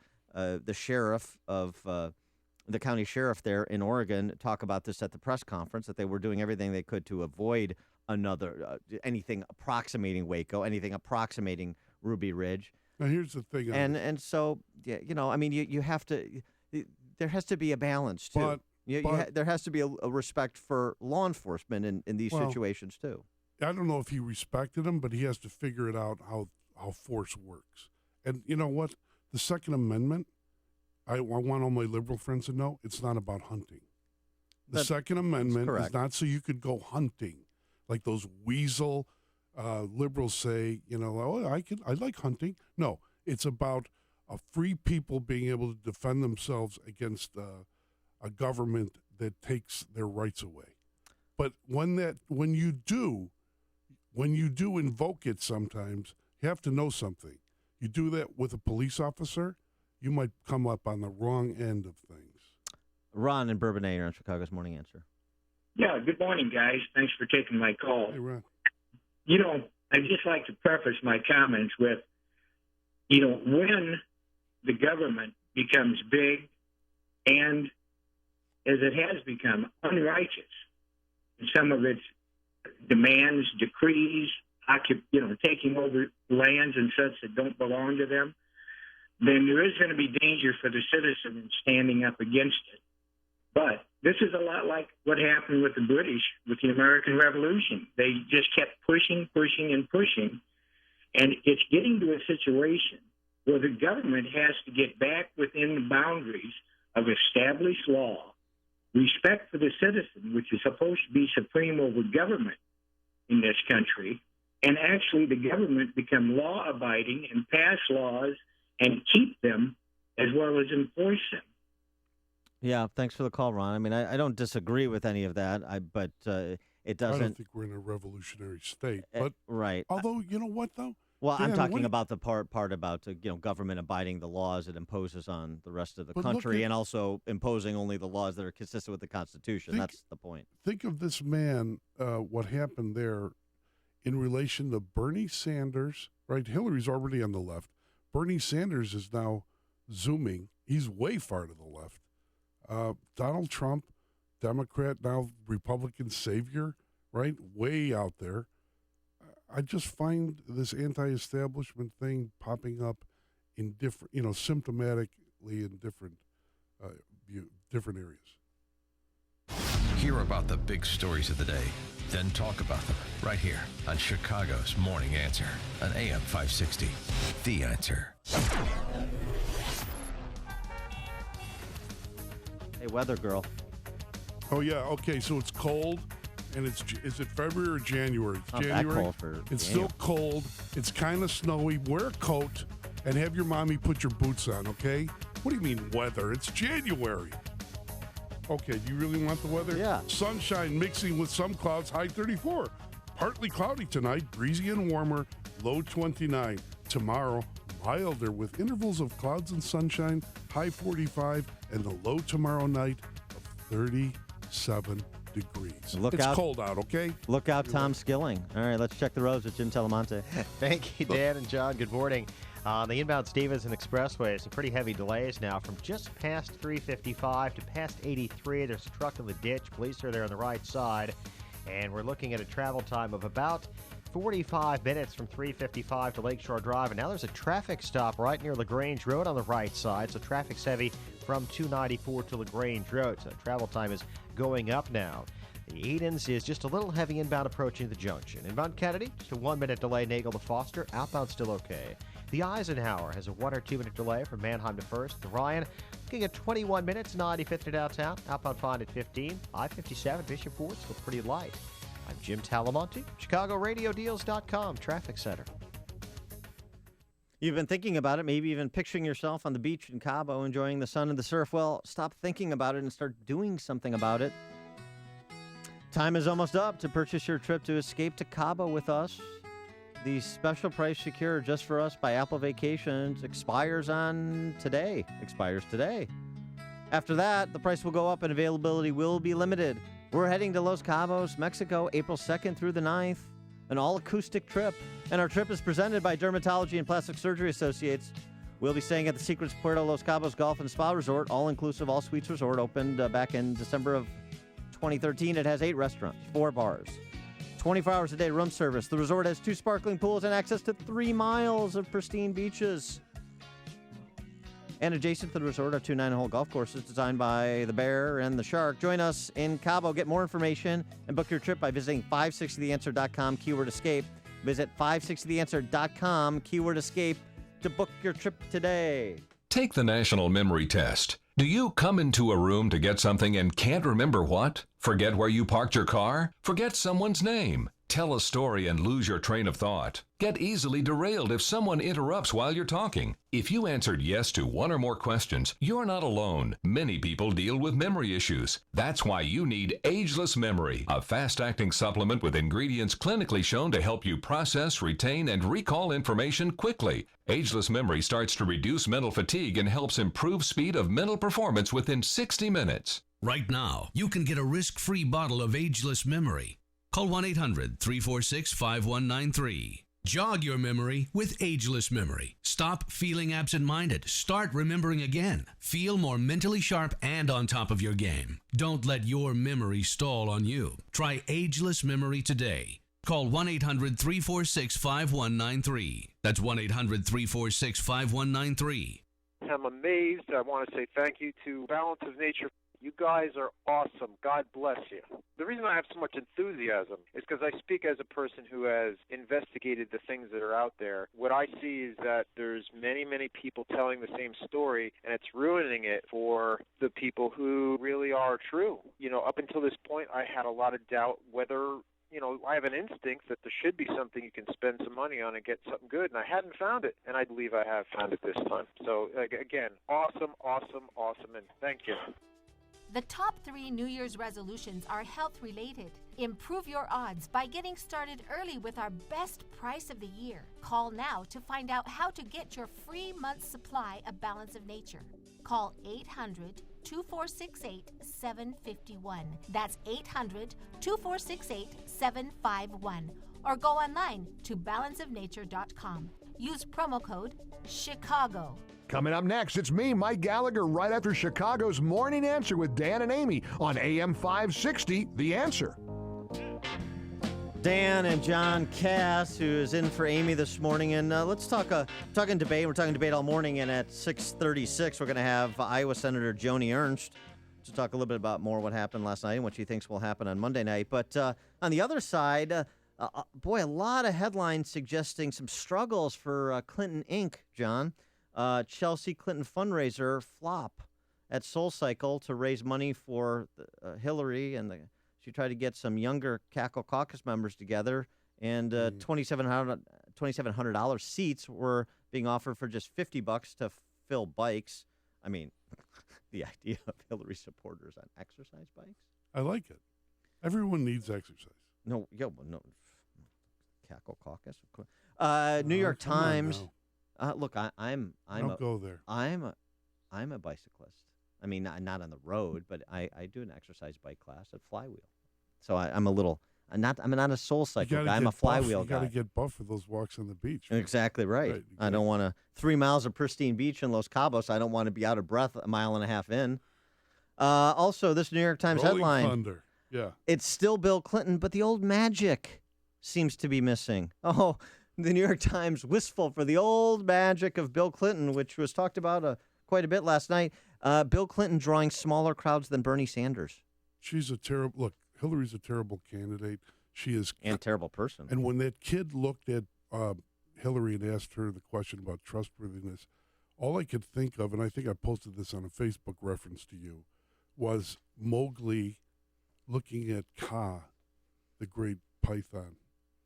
sheriff of the county sheriff there in Oregon talk about this at the press conference, that they were doing everything they could to avoid anything approximating Waco, anything approximating Ruby Ridge. Now here's the thing. And so, you have to. There has to be a balance too. There has to be a respect for law enforcement in these situations too. I don't know if he respected him, but he has to figure it out how force works. And you know what? The Second Amendment. I want all my liberal friends to know it's not about hunting. The Second Amendment is not so you could go hunting, like those weasel liberals say. I like hunting. No, it's about free people being able to defend themselves against a government that takes their rights away. But when you do invoke it, sometimes you have to know something. You do that with a police officer, you might come up on the wrong end of things. Ron in Bourbonnais on Chicago's Morning Answer. Yeah, good morning, guys. Thanks for taking my call. Hey, Ron. I'd just like to preface my comments with, when the government becomes big and, as it has become, unrighteous in some of its demands, decrees, taking over lands and such that don't belong to them, then there is going to be danger for the citizen in standing up against it. But this is a lot like what happened with the British with the American Revolution. They just kept pushing, and it's getting to a situation where the government has to get back within the boundaries of established law, respect for the citizen, which is supposed to be supreme over government in this country, and actually the government become law-abiding and pass laws and keep them as well as enforce them. Yeah, thanks for the call, Ron. I mean, I don't disagree with any of that, but it doesn't. I don't think we're in a revolutionary state, but right. Although, you know what though? Well, Dan, I'm talking about the part about government abiding the laws it imposes on the rest of the country, and also imposing only the laws that are consistent with the Constitution. That's the point. Think of this man, what happened there in relation to Bernie Sanders, right? Hillary's already on the left. Bernie Sanders is now zooming. He's way far to the left. Donald Trump, Democrat, now Republican savior, right? Way out there. I just find this anti-establishment thing popping up in different, symptomatically in different areas. Hear about the big stories of the day, then talk about them right here on Chicago's Morning Answer on AM 560. The Answer. Hey, weather girl. Oh yeah, okay. So it's cold, and is it February or January? It's Not January. that cold for it's January. still cold. It's kind of snowy. Wear a coat and have your mommy put your boots on. Okay. What do you mean weather? It's January. Okay. Do you really want the weather? Yeah. Sunshine mixing with some clouds. High 34. Partly cloudy tonight. Breezy and warmer. Low 29. Tomorrow, milder with intervals of clouds and sunshine. High 45. And the low tomorrow night of 37 degrees. It's cold out, okay? Look out, Tom Skilling. All right, let's check the roads with Jim Telemonte. Thank you, Dan and John. Good morning. On the inbound Stevenson Expressway, some pretty heavy delays now from just past 355 to past 83. There's a truck in the ditch. Police are there on the right side. And we're looking at a travel time of about 45 minutes from 355 to Lakeshore Drive. And now there's a traffic stop right near LaGrange Road on the right side. So traffic's heavy from 294 to LaGrange Road. So travel time is going up now. The Edens is just a little heavy inbound approaching the junction. Inbound Kennedy, just a 1-minute delay, Nagel to Foster. Outbound still okay. The Eisenhower has a 1 or 2 minute delay from Manheim to First. The Ryan looking at 21 minutes, 95th to downtown. Outbound fine at 15. I-57 Bishop Ford still pretty light. I'm Jim Talamonte, ChicagoRadioDeals.com Traffic Center. You've been thinking about it, maybe even picturing yourself on the beach in Cabo enjoying the sun and the surf. Well, stop thinking about it and start doing something about it. Time is almost up to purchase your trip to Escape to Cabo with us. The special price secured just for us by Apple Vacations expires today. After that, the price will go up and availability will be limited. We're heading to Los Cabos, Mexico, April 2nd through the 9th. An all-acoustic trip. And our trip is presented by Dermatology and Plastic Surgery Associates. We'll be staying at the Secrets Puerto Los Cabos Golf and Spa Resort, all-inclusive, all-suites resort, opened back in December of 2013. It has 8 restaurants, 4 bars, 24 hours a day room service. The resort has 2 sparkling pools and access to 3 miles of pristine beaches. And adjacent to the resort are 2 9-hole golf courses designed by the Bear and the Shark. Join us in Cabo. Get more information and book your trip by visiting 560theanswer.com, keyword escape. Visit 560theanswer.com, keyword escape to book your trip today. Take the National Memory Test. Do you come into a room to get something and can't remember what? Forget where you parked your car? Forget someone's name? Tell a story and lose your train of thought. Get easily derailed if someone interrupts while you're talking. If you answered yes to 1 or more questions, you're not alone. Many people deal with memory issues. That's why you need Ageless Memory, a fast-acting supplement with ingredients clinically shown to help you process, retain, and recall information quickly. Ageless Memory starts to reduce mental fatigue and helps improve speed of mental performance within 60 minutes. Right now, you can get a risk-free bottle of Ageless Memory. Call 1-800-346-5193. Jog your memory with Ageless Memory. Stop feeling absent-minded. Start remembering again. Feel more mentally sharp and on top of your game. Don't let your memory stall on you. Try Ageless Memory today. Call 1-800-346-5193. That's 1-800-346-5193. I'm amazed. I want to say thank you to Balance of Nature. You guys are awesome. God bless you. The reason I have so much enthusiasm is because I speak as a person who has investigated the things that are out there. What I see is that there's many, many people telling the same story, and it's ruining it for the people who really are true. You know, up until this point, I had a lot of doubt whether, you know, I have an instinct that there should be something you can spend some money on and get something good, and I hadn't found it, and I believe I have found it this time. So, again, awesome, and thank you. The top 3 New Year's resolutions are health-related. Improve your odds by getting started early with our best price of the year. Call now to find out how to get your free month's supply of Balance of Nature. Call 800-2468-751. That's 800-2468-751. Or go online to balanceofnature.com. Use promo code CHICAGO. Coming up next, it's me, Mike Gallagher, right after Chicago's Morning Answer with Dan and Amy on AM 560, The Answer. Dan and John Cass, who is in for Amy this morning. And let's talk talking debate. We're talking debate all morning. And at 6:36, we're going to have Iowa Senator Joni Ernst to talk a little bit about more what happened last night and what she thinks will happen on Monday night. But on the other side, boy, a lot of headlines suggesting some struggles for Clinton Inc., John. Chelsea Clinton fundraiser flop at SoulCycle to raise money for Hillary, and she tried to get some younger Cackle Caucus members together, and $2,700 seats were being offered for just $50 to fill bikes. I mean, the idea of Hillary supporters on exercise bikes. I like it. Everyone needs exercise. No. Cackle Caucus. New York Times. Look, I'm go there. I'm a bicyclist. I mean, not on the road, but I do an exercise bike class at Flywheel. So I'm not a SoulCycle guy. I'm a Flywheel guy. You got to get buff for those walks on the beach. Man. Exactly right. I don't want to 3 miles of pristine beach in Los Cabos. I don't want to be out of breath a mile and a half in. Also, this New York Times Rolling headline. Thunder. Yeah. It's still Bill Clinton, but the old magic seems to be missing. Oh. The New York Times wistful for the old magic of Bill Clinton, which was talked about quite a bit last night. Bill Clinton drawing smaller crowds than Bernie Sanders. She's a terrible look. Hillary's a terrible candidate. She is and terrible person. And when that kid looked at Hillary and asked her the question about trustworthiness, all I could think of, and I think I posted this on a Facebook reference to you, was Mowgli looking at Kaa, the great python,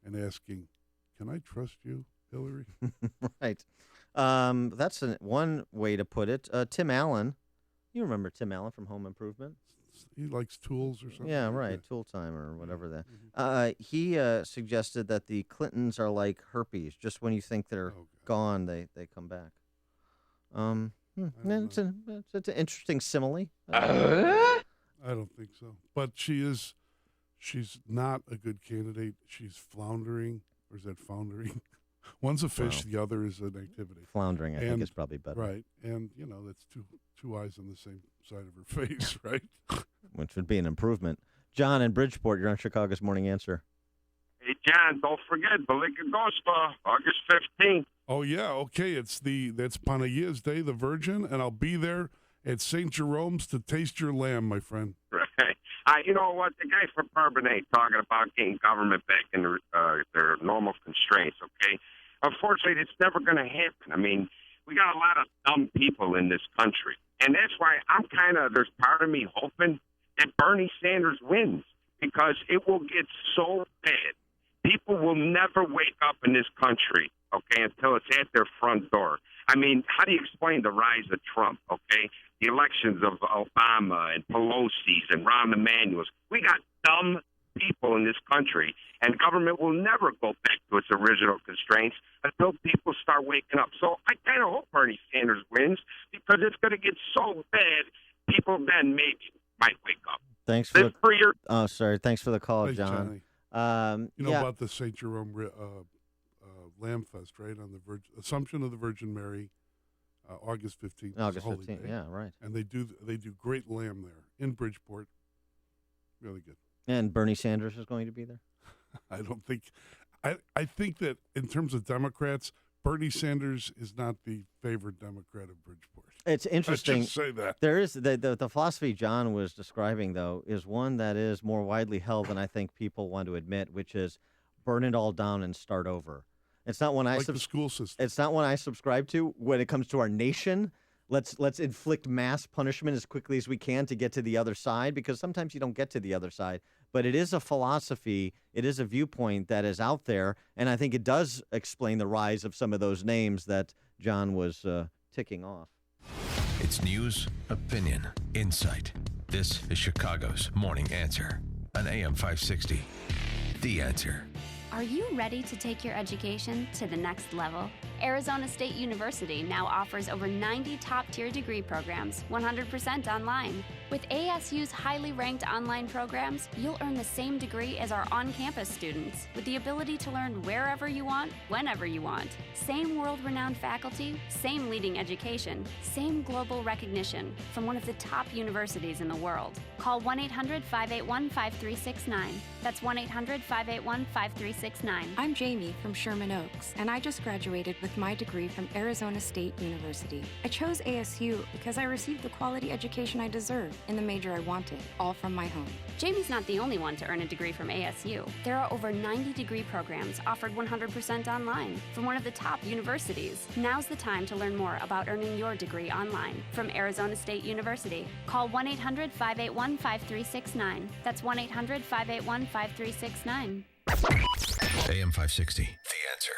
and asking, "Can I trust you, Hillary?" Right. That's one way to put it. Tim Allen. You remember Tim Allen from Home Improvement? He likes tools or something. Yeah, right. Tool Time or whatever that. He suggested that the Clintons are like herpes. Just when you think they're gone, they come back. It's an interesting simile. I don't think so. But she's not a good candidate. She's floundering. Or is that foundering? One's a fish, the other is an activity. Floundering, I think, is probably better. Right. And, that's two eyes on the same side of her face, right? Which would be an improvement. John in Bridgeport, you're on Chicago's Morning Answer. Hey, John, don't forget, Balika Gospa, August 15th. Oh, yeah. Okay. That's Panayia's Day, the Virgin, and I'll be there at St. Jerome's to taste your lamb, my friend. Right. You know what? The guy from Bourbonnais talking about getting government back in their normal constraints, okay? Unfortunately, it's never going to happen. I mean, we got a lot of dumb people in this country. And that's why there's part of me hoping that Bernie Sanders wins, because it will get so bad. People will never wake up in this country, okay, until it's at their front door. I mean, how do you explain the rise of Trump, okay? The elections of Obama and Pelosi's and Rahm Emanuel's. We got dumb people in this country, and government will never go back to its original constraints until people start waking up. So I kind of hope Bernie Sanders wins, because it's going to get so bad, people then maybe might wake up. Thanks for Thanks for the call, Hey, John. You know about the St. Jerome Lamb Fest, right? On the Assumption of the Virgin Mary, August 15th. August 15th, yeah, right. And they do great lamb there in Bridgeport. Really good. And Bernie Sanders is going to be there? I don't think. I think that in terms of Democrats, Bernie Sanders is not the favorite Democrat of Bridgeport. It's interesting. Let's just say that. There is the philosophy John was describing, though, is one that is more widely held than I think people want to admit, which is burn it all down and start over. It's not one the school system. It's not one I subscribe to when it comes to our nation. Let's inflict mass punishment as quickly as we can to get to the other side, because sometimes you don't get to the other side. But it is a philosophy, it is a viewpoint that is out there, and I think it does explain the rise of some of those names that John was ticking off. It's news, opinion, insight. This is Chicago's Morning Answer on AM 560. The Answer. Are you ready to take your education to the next level? Arizona State University now offers over 90 top-tier degree programs, 100% online. With ASU's highly ranked online programs, you'll earn the same degree as our on-campus students, with the ability to learn wherever you want, whenever you want. Same world-renowned faculty, same leading education, same global recognition from one of the top universities in the world. Call 1-800-581-5369. That's 1-800-581-5369. I'm Jamie from Sherman Oaks, and I just graduated with my degree from Arizona State University. I chose ASU because I received the quality education I deserve in the major I wanted, all from my home. Jamie's not the only one to earn a degree from ASU. There are over 90 degree programs offered 100% online from one of the top universities. Now's the time to learn more about earning your degree online from Arizona State University. Call 1-800-581-5369. That's 1-800-581-5369. AM 560. The Answer.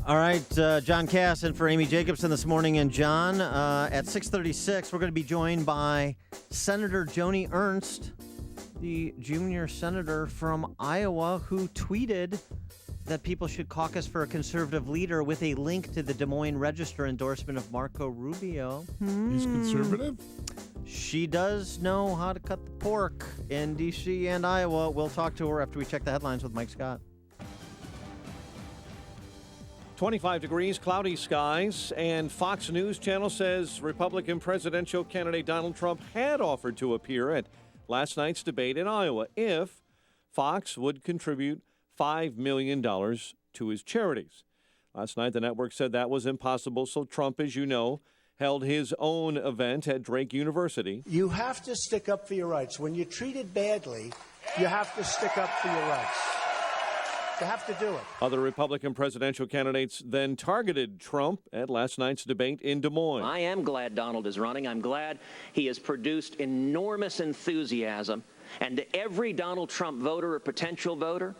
All right, John Cass in for Amy Jacobson this morning. And John, at 6:36, we're going to be joined by Senator Joni Ernst, the junior senator from Iowa, who tweeted that people should caucus for a conservative leader with a link to the Des Moines Register endorsement of Marco Rubio. He's conservative? She does know how to cut the pork in D.C. and Iowa. We'll talk to her after we check the headlines with Mike Scott. 25 degrees, cloudy skies, and Fox News Channel says Republican presidential candidate Donald Trump had offered to appear at last night's debate in Iowa if Fox would contribute $5 million to his charities. Last night, the network said that was impossible, so Trump, as you know, held his own event at Drake University. You have to stick up for your rights. When you're treated badly, you have to stick up for your rights. You have to do it. Other Republican presidential candidates then targeted Trump at last night's debate in Des Moines. I am glad Donald is running. I'm glad he has produced enormous enthusiasm. And to every Donald Trump voter or potential voter,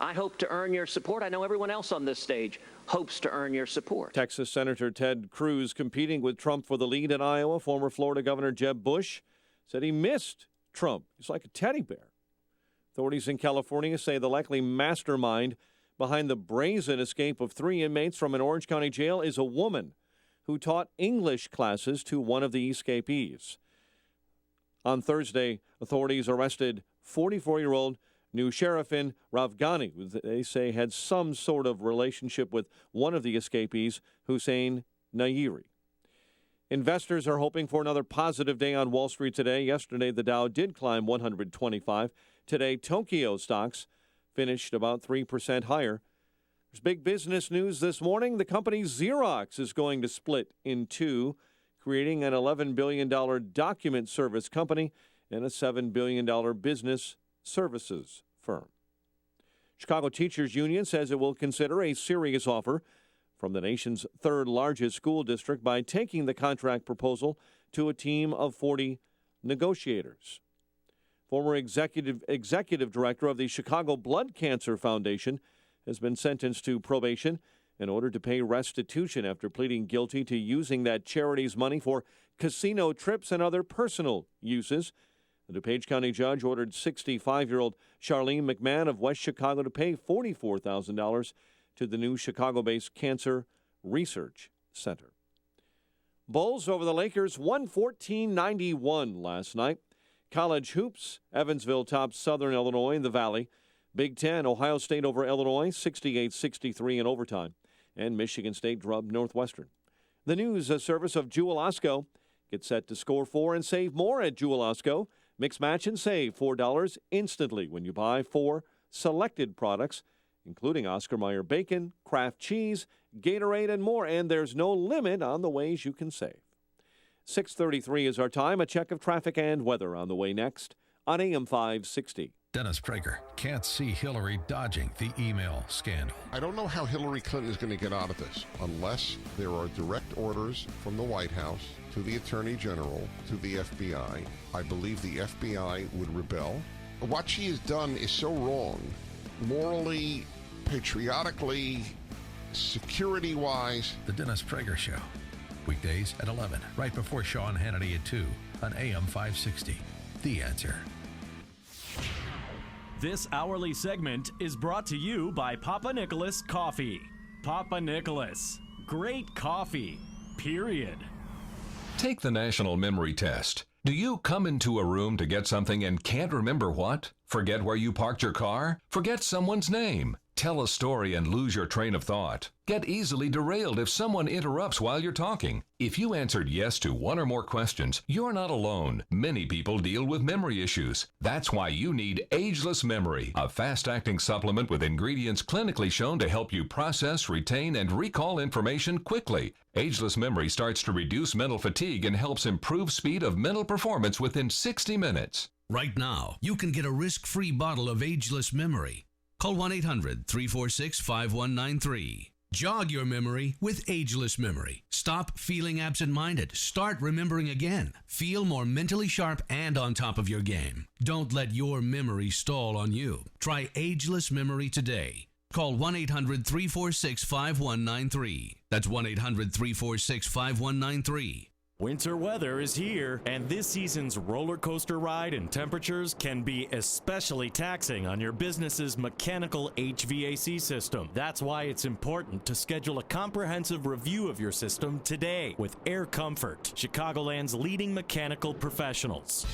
I hope to earn your support. I know everyone else on this stage hopes to earn your support. Texas Senator Ted Cruz, competing with Trump for the lead in Iowa, former Florida Governor Jeb Bush, said he missed Trump. He's like a teddy bear. Authorities in California say the likely mastermind behind the brazen escape of 3 inmates from an Orange County jail is a woman who taught English classes to one of the escapees. On Thursday, authorities arrested 44-year-old Nusharafin Ravgani, who they say had some sort of relationship with one of the escapees, Hussein Nayiri. Investors are hoping for another positive day on Wall Street today. Yesterday, the Dow did climb 125. Today, Tokyo stocks finished about 3% higher. There's big business news this morning. The company Xerox is going to split in two, creating an $11 billion document service company and a $7 billion business services firm. Chicago Teachers Union says it will consider a serious offer from the nation's third largest school district by taking the contract proposal to a team of 40 negotiators. Former executive director of the Chicago Blood Cancer Foundation has been sentenced to probation in order to pay restitution after pleading guilty to using that charity's money for casino trips and other personal uses. The DuPage County judge ordered 65-year-old Charlene McMahon of West Chicago to pay $44,000 to the new Chicago-based Cancer Research Center. Bulls over the Lakers 114-91 last night. College hoops, Evansville tops Southern Illinois in the Valley. Big Ten, Ohio State over Illinois, 68-63 in overtime. And Michigan State drubbed Northwestern. The news service of Jewel Osco. Get set to score 4 and save more at Jewel Osco. Mix, match, and save $4 instantly when you buy 4 selected products including Oscar Mayer bacon, Kraft cheese, Gatorade, and more. And there's no limit on the ways you can save. 6:33 is our time. A check of traffic and weather on the way next on AM 560. Dennis Prager can't see Hillary dodging the email scandal. I don't know how Hillary Clinton is going to get out of this unless there are direct orders from the White House to the Attorney General, to the FBI. I believe the FBI would rebel. What she has done is so wrong, morally, patriotically, security-wise. The Dennis Prager Show. Weekdays at 11, right before Sean Hannity at 2 on AM 560. The Answer. This hourly segment is brought to you by Papa Nicholas Coffee. Papa Nicholas. Great coffee. Period. Take the National Memory Test. Do you come into a room to get something and can't remember what? Forget where you parked your car? Forget someone's name? Tell a story and lose your train of thought. Get easily derailed if someone interrupts while you're talking. If you answered yes to one or more questions, you're not alone. Many people deal with memory issues. That's why you need Ageless Memory, a fast-acting supplement with ingredients clinically shown to help you process, retain, and recall information quickly. Ageless Memory starts to reduce mental fatigue and helps improve speed of mental performance within 60 minutes. Right now, you can get a risk-free bottle of Ageless Memory. Call 1-800-346-5193. Jog your memory with Ageless Memory. Stop feeling absent-minded. Start remembering again. Feel more mentally sharp and on top of your game. Don't let your memory stall on you. Try Ageless Memory today. Call 1-800-346-5193. That's 1-800-346-5193. Winter weather is here, and this season's roller coaster ride and temperatures can be especially taxing on your business's mechanical HVAC system. That's why it's important to schedule a comprehensive review of your system today with Air Comfort, Chicagoland's leading mechanical professionals.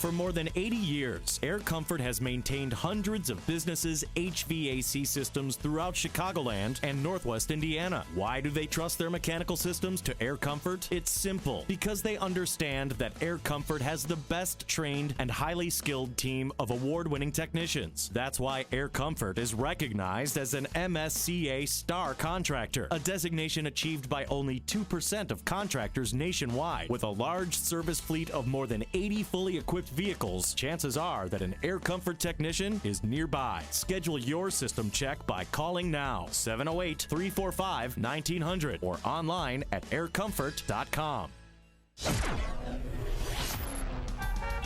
For more than 80 years, Air Comfort has maintained hundreds of businesses' HVAC systems throughout Chicagoland and Northwest Indiana. Why do they trust their mechanical systems to Air Comfort? It's simple. Because they understand that Air Comfort has the best trained and highly skilled team of award-winning technicians. That's why Air Comfort is recognized as an MSCA Star Contractor, a designation achieved by only 2% of contractors nationwide. With a large service fleet of more than 80 fully equipped vehicles, chances are that an Air Comfort technician is nearby. Schedule your system check by calling now, 708-345-1900, or online at aircomfort.com.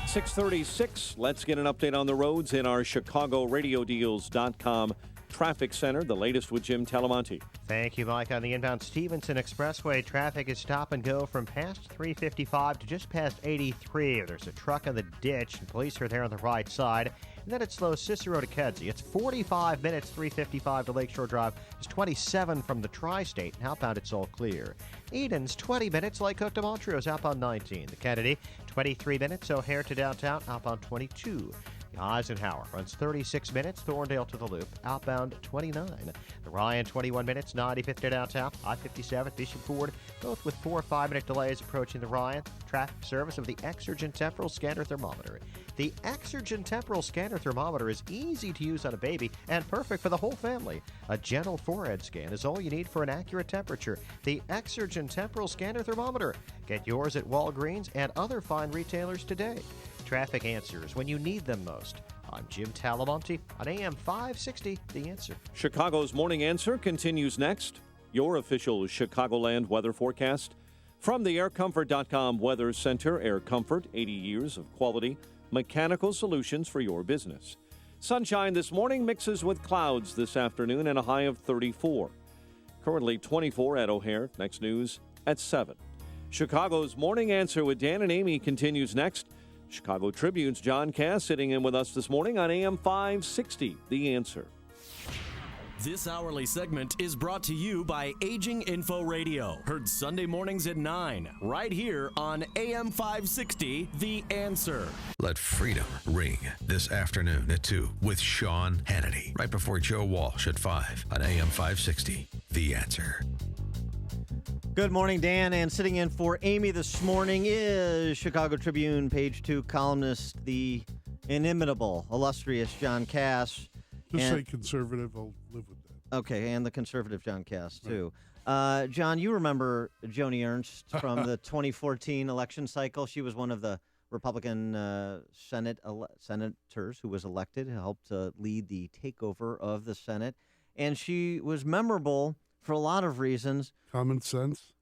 6:36. Let's get an update on the roads in our ChicagoRadioDeals.com Traffic Center. The latest with Jim Talamonte. Thank you, Mike. On the inbound Stevenson Expressway, traffic is stop and go from past 355 to just past 83. There's a truck in the ditch, and police are there on the right side. And then it slows Cicero to Kedzie. It's 45 minutes, 355 to Lakeshore Drive. It's 27 from the Tri-State. And outbound, it's all clear. Eden's 20 minutes, Lake Cook to Montrose, outbound 19. The Kennedy, 23 minutes, O'Hare to downtown, outbound 22. Eisenhower runs 36 minutes, Thorndale to the Loop, outbound 29. The Ryan, 21 minutes, 95th to downtown, I-57, Bishop Ford, both with 4 or 5 minute delays approaching the Ryan. Traffic service of the Exergen Temporal Scanner Thermometer. The Exergen Temporal Scanner Thermometer is easy to use on a baby and perfect for the whole family. A gentle forehead scan is all you need for an accurate temperature. The Exergen Temporal Scanner Thermometer. Get yours at Walgreens and other fine retailers today. Traffic answers when you need them most. I'm Jim Talamonte on AM 560, The Answer. Chicago's Morning Answer continues next. Your official Chicagoland weather forecast. From the AirComfort.com Weather Center, Air Comfort, 80 years of quality mechanical solutions for your business. Sunshine this morning mixes with clouds this afternoon and a high of 34. Currently 24 at O'Hare. Next news at 7. Chicago's Morning Answer with Dan and Amy continues next. Chicago Tribune's John Cass sitting in with us this morning on AM 560, The Answer. This hourly segment is brought to you by Aging Info Radio. Heard Sunday mornings at 9, right here on AM 560, The Answer. Let freedom ring this afternoon at 2 with Sean Hannity, right before Joe Walsh at 5 on AM 560, The Answer. Good morning, Dan. And sitting in for Amy this morning is Chicago Tribune, page 2 columnist, the inimitable, illustrious John Cass. Just say conservative. I'll live with that. Okay, and the conservative John Cass, too. John, you remember Joni Ernst from the 2014 election cycle. She was one of the Republican senators who was elected, helped lead the takeover of the Senate. And she was memorable for a lot of reasons. Common sense.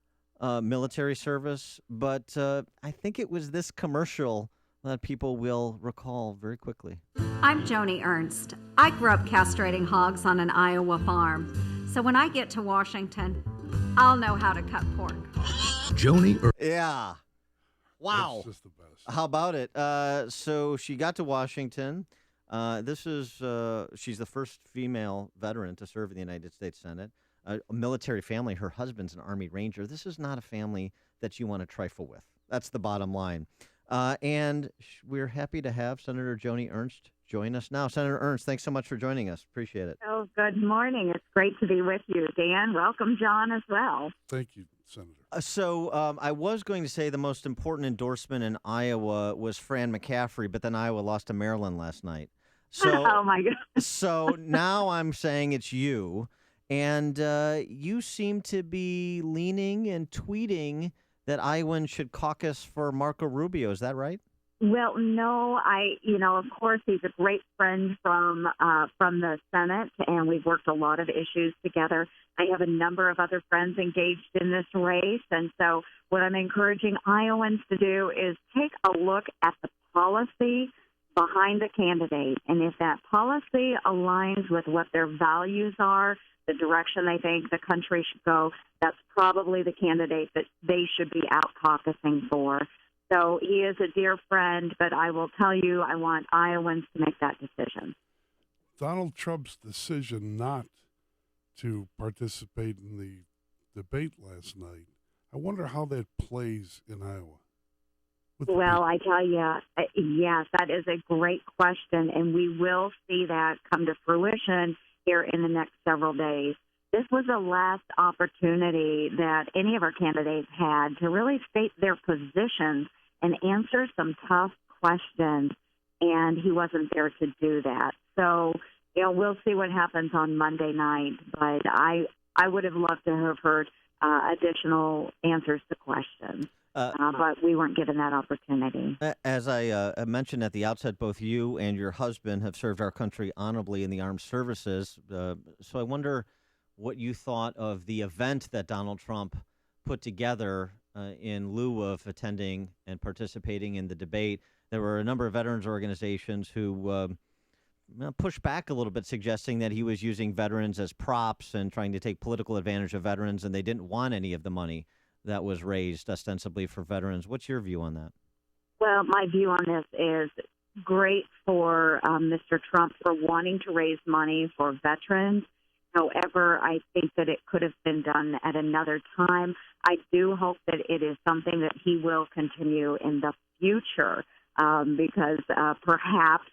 Military service. But I think it was this commercial that people will recall very quickly. I'm Joni Ernst. I grew up castrating hogs on an Iowa farm. So when I get to Washington, I'll know how to cut pork. Joni Ernst. Yeah. Wow. That's just the best. How about it? So she got to Washington. She's the first female veteran to serve in the United States Senate. A military family. Her husband's an Army Ranger. This is not a family that you want to trifle with. That's the bottom line. And we're happy to have Senator Joni Ernst join us now. Senator Ernst, thanks so much for joining us. Appreciate it. Oh, good morning. It's great to be with you, Dan. Welcome, John, as well. Thank you, Senator. I was going to say the most important endorsement in Iowa was Fran McCaffrey, but then Iowa lost to Maryland last night. So, oh, my God. So now I'm saying it's you, and you seem to be leaning and tweeting that Iowans should caucus for Marco Rubio. Is that right? Well, no, of course, he's a great friend from the Senate, and we've worked a lot of issues together. I have a number of other friends engaged in this race, and so what I'm encouraging Iowans to do is take a look at the policy behind the candidate, and if that policy aligns with what their values are, the direction they think the country should go, that's probably the candidate that they should be out caucusing for. So he is a dear friend, but I will tell you, I want Iowans to make that decision. Donald Trump's decision not to participate in the debate last night, I wonder how that plays in Iowa. Well, I tell you, yes, that is a great question, and we will see that come to fruition here in the next several days. This was the last opportunity that any of our candidates had to really state their positions and answer some tough questions, and he wasn't there to do that. So, we'll see what happens on Monday night, but I would have loved to have heard additional answers to questions. But we weren't given that opportunity. As I mentioned at the outset, both you and your husband have served our country honorably in the armed services. So I wonder what you thought of the event that Donald Trump put together in lieu of attending and participating in the debate. There were a number of veterans organizations who pushed back a little bit, suggesting that he was using veterans as props and trying to take political advantage of veterans, and they didn't want any of the money that was raised ostensibly for veterans. What's your view on that? Well, my view on this is great for Mr. Trump for wanting to raise money for veterans. However, I think that it could have been done at another time. I do hope that it is something that he will continue in the future because perhaps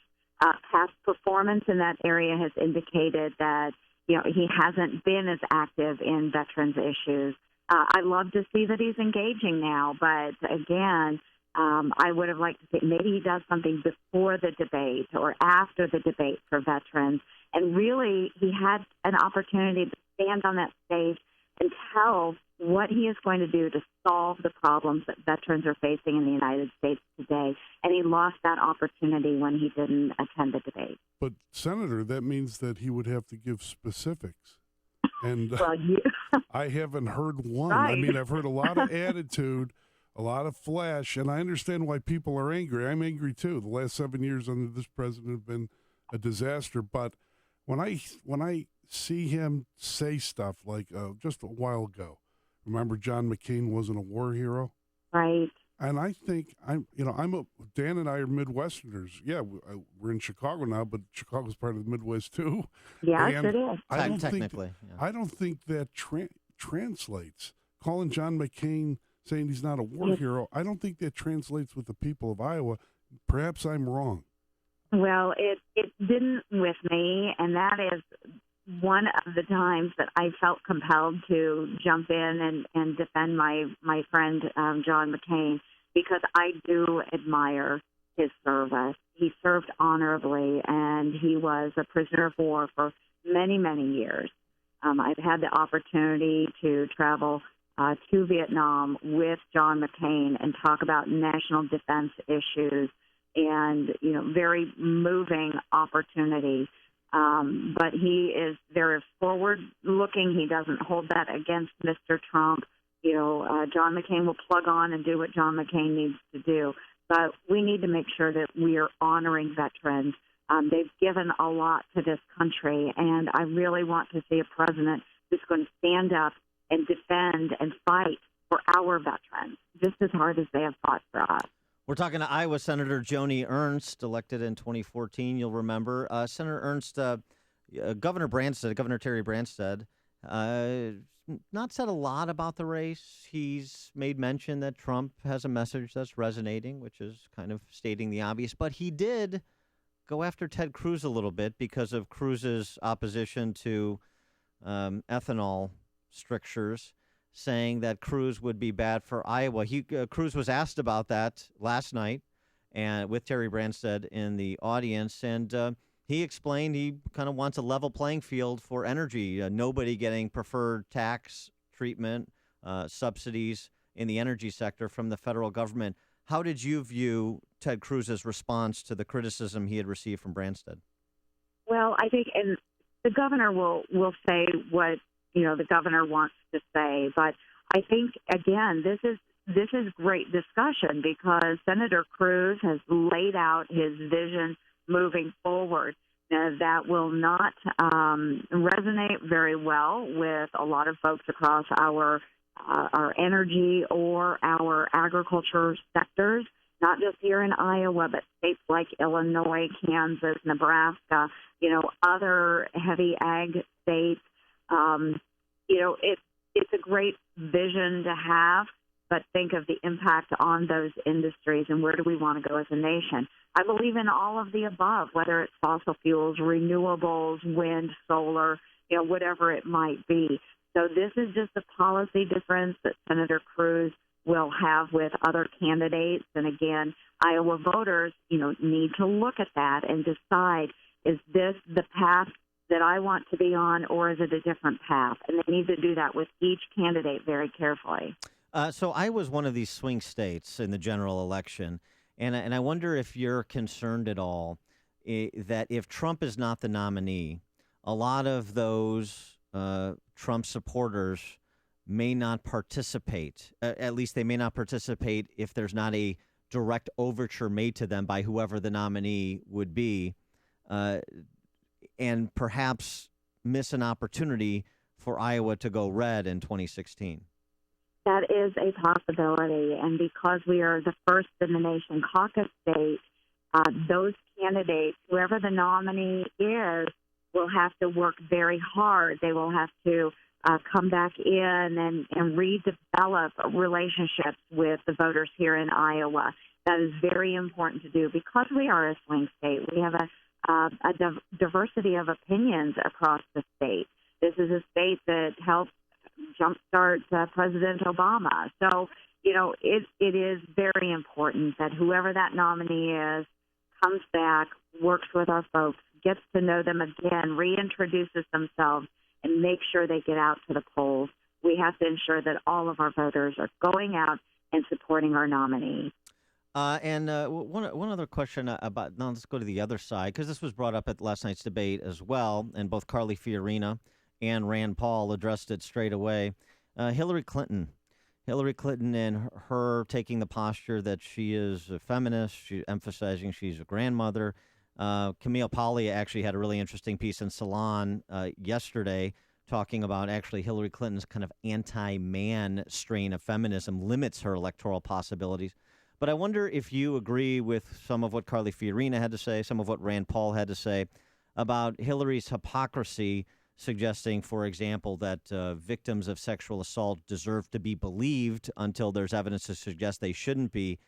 past performance in that area has indicated that he hasn't been as active in veterans issues. I love to see that he's engaging now, but again, I would have liked to see maybe he does something before the debate or after the debate for veterans. And really, he had an opportunity to stand on that stage and tell what he is going to do to solve the problems that veterans are facing in the United States today. And he lost that opportunity when he didn't attend the debate. But, Senator, that means that he would have to give specifics. And well, I haven't heard one. Right. I mean, I've heard a lot of attitude, a lot of flash, and I understand why people are angry. I'm angry, too. The last 7 years under this president have been a disaster. But when I see him say stuff like just a while ago, remember John McCain wasn't a war hero? Right. And I think Dan and I are Midwesterners. Yeah, we're in Chicago now, but Chicago's part of the Midwest too. Yes, and it is. I don't think that translates. Calling John McCain saying he's not a war hero, I don't think that translates with the people of Iowa. Perhaps I'm wrong. Well, it didn't with me, and that is one of the times that I felt compelled to jump in and defend my friend John McCain, because I do admire his service. He served honorably, and he was a prisoner of war for many, many years. I've had the opportunity to travel to Vietnam with John McCain and talk about national defense issues and, very moving opportunity. But he is very forward-looking. He doesn't hold that against Mr. Trump. John McCain will plug on and do what John McCain needs to do. But we need to make sure that we are honoring veterans. They've given a lot to this country, and I really want to see a president who's going to stand up and defend and fight for our veterans, just as hard as they have fought for us. We're talking to Iowa Senator Joni Ernst, elected in 2014, you'll remember. Senator Ernst, Governor Terry Branstad, not said a lot about the race. He's made mention that Trump has a message that's resonating, which is kind of stating the obvious. But he did go after Ted Cruz a little bit because of Cruz's opposition to ethanol strictures, saying that Cruz would be bad for Iowa. Cruz was asked about that last night and with Terry Branstad in the audience, and he explained he kind of wants a level playing field for energy, nobody getting preferred tax treatment, subsidies in the energy sector from the federal government. How did you view Ted Cruz's response to the criticism he had received from Branstad? Well, I think, and the governor will say what the governor wants to say, but I think again this is great discussion because Senator Cruz has laid out his vision moving forward. That will not resonate very well with a lot of folks across our energy or our agriculture sectors, not just here in Iowa, but states like Illinois, Kansas, Nebraska, other heavy ag states. It's a great vision to have, but think of the impact on those industries and where do we want to go as a nation. I believe in all of the above, whether it's fossil fuels, renewables, wind, solar, whatever it might be. So this is just a policy difference that Senator Cruz will have with other candidates. And again, Iowa voters, need to look at that and decide, is this the path that I want to be on, or is it a different path? And they need to do that with each candidate very carefully. So Iowa's one of these swing states in the general election, and I wonder if you're concerned at all that if Trump is not the nominee, a lot of those Trump supporters may not participate. At least they may not participate if there's not a direct overture made to them by whoever the nominee would be, and perhaps miss an opportunity for Iowa to go red in 2016. That is a possibility, and because we are the first in the nation caucus state, those candidates, whoever the nominee is, will have to work very hard. They will have to come back in and redevelop relationships with the voters here in Iowa. That is very important to do because we are a swing state. We have a diversity of opinions across the state. This is a state that helped jumpstart President Obama. So, it is very important that whoever that nominee is comes back, works with our folks, gets to know them again, reintroduces themselves, and make sure they get out to the polls. We have to ensure that all of our voters are going out and supporting our nominee. One other question about, now let's go to the other side, because this was brought up at last night's debate as well, and both Carly Fiorina and Rand Paul addressed it straight away. Hillary Clinton and her taking the posture that she is a feminist, she emphasizing she's a grandmother. Camille Paglia actually had a really interesting piece in Salon yesterday talking about actually Hillary Clinton's kind of anti-man strain of feminism limits her electoral possibilities. But I wonder if you agree with some of what Carly Fiorina had to say, some of what Rand Paul had to say about Hillary's hypocrisy, suggesting, for example, that victims of sexual assault deserve to be believed until there's evidence to suggest they shouldn't be,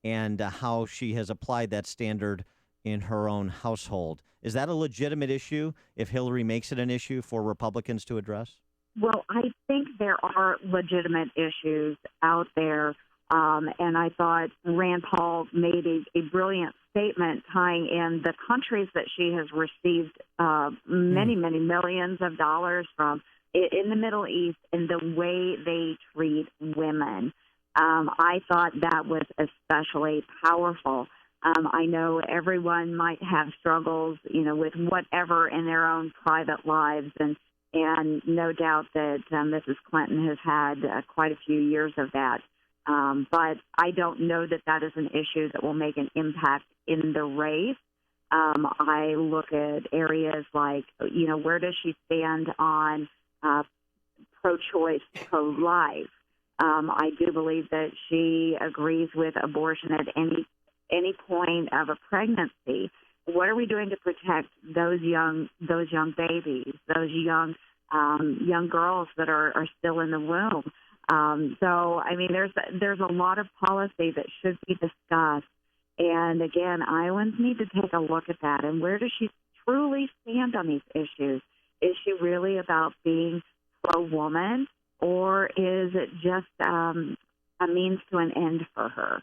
and how she has applied that standard in her own household. Is that a legitimate issue if Hillary makes it an issue for Republicans to address? Well, I think there are legitimate issues out there And I thought Rand Paul made a brilliant statement tying in the countries that she has received many millions of dollars from in the Middle East and the way they treat women. I thought that was especially powerful. I know everyone might have struggles, with whatever in their own private lives, and no doubt that Mrs. Clinton has had quite a few years of that. But I don't know that is an issue that will make an impact in the race. I look at areas like, where does she stand on pro-choice, pro-life? I do believe that she agrees with abortion at any point of a pregnancy. What are we doing to protect those young babies, those young girls that are still in the womb? So, I mean, there's a lot of policy that should be discussed. And again, Iowans need to take a look at that. And where does she truly stand on these issues? Is she really about being pro-woman, or is it just a means to an end for her?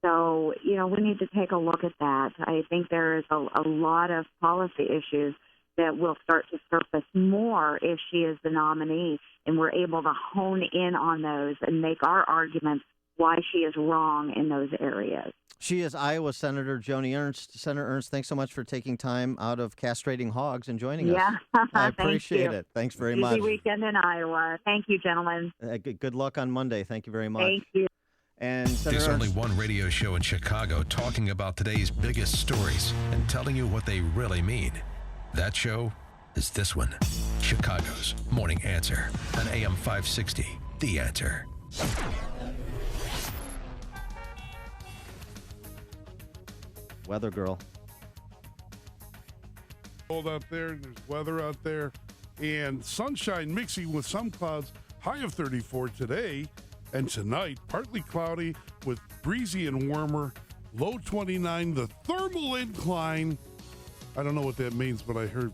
So, we need to take a look at that. I think there is a lot of policy issues that will start to surface more if she is the nominee, and we're able to hone in on those and make our arguments why she is wrong in those areas. She is Iowa Senator Joni Ernst. Senator Ernst, thanks so much for taking time out of castrating hogs and joining us. I appreciate it. Thanks very much. Busy weekend in Iowa. Thank you, gentlemen. Good luck on Monday. Thank you very much. Thank you. And There's only one radio show in Chicago talking about today's biggest stories and telling you what they really mean. That show is this one, Chicago's Morning Answer on AM 560, The Answer. Weather girl. Cold out there, there's weather out there, and sunshine mixing with some clouds. High of 34 today, and tonight partly cloudy with breezy and warmer. Low 29. The thermal incline. I don't know what that means, but I heard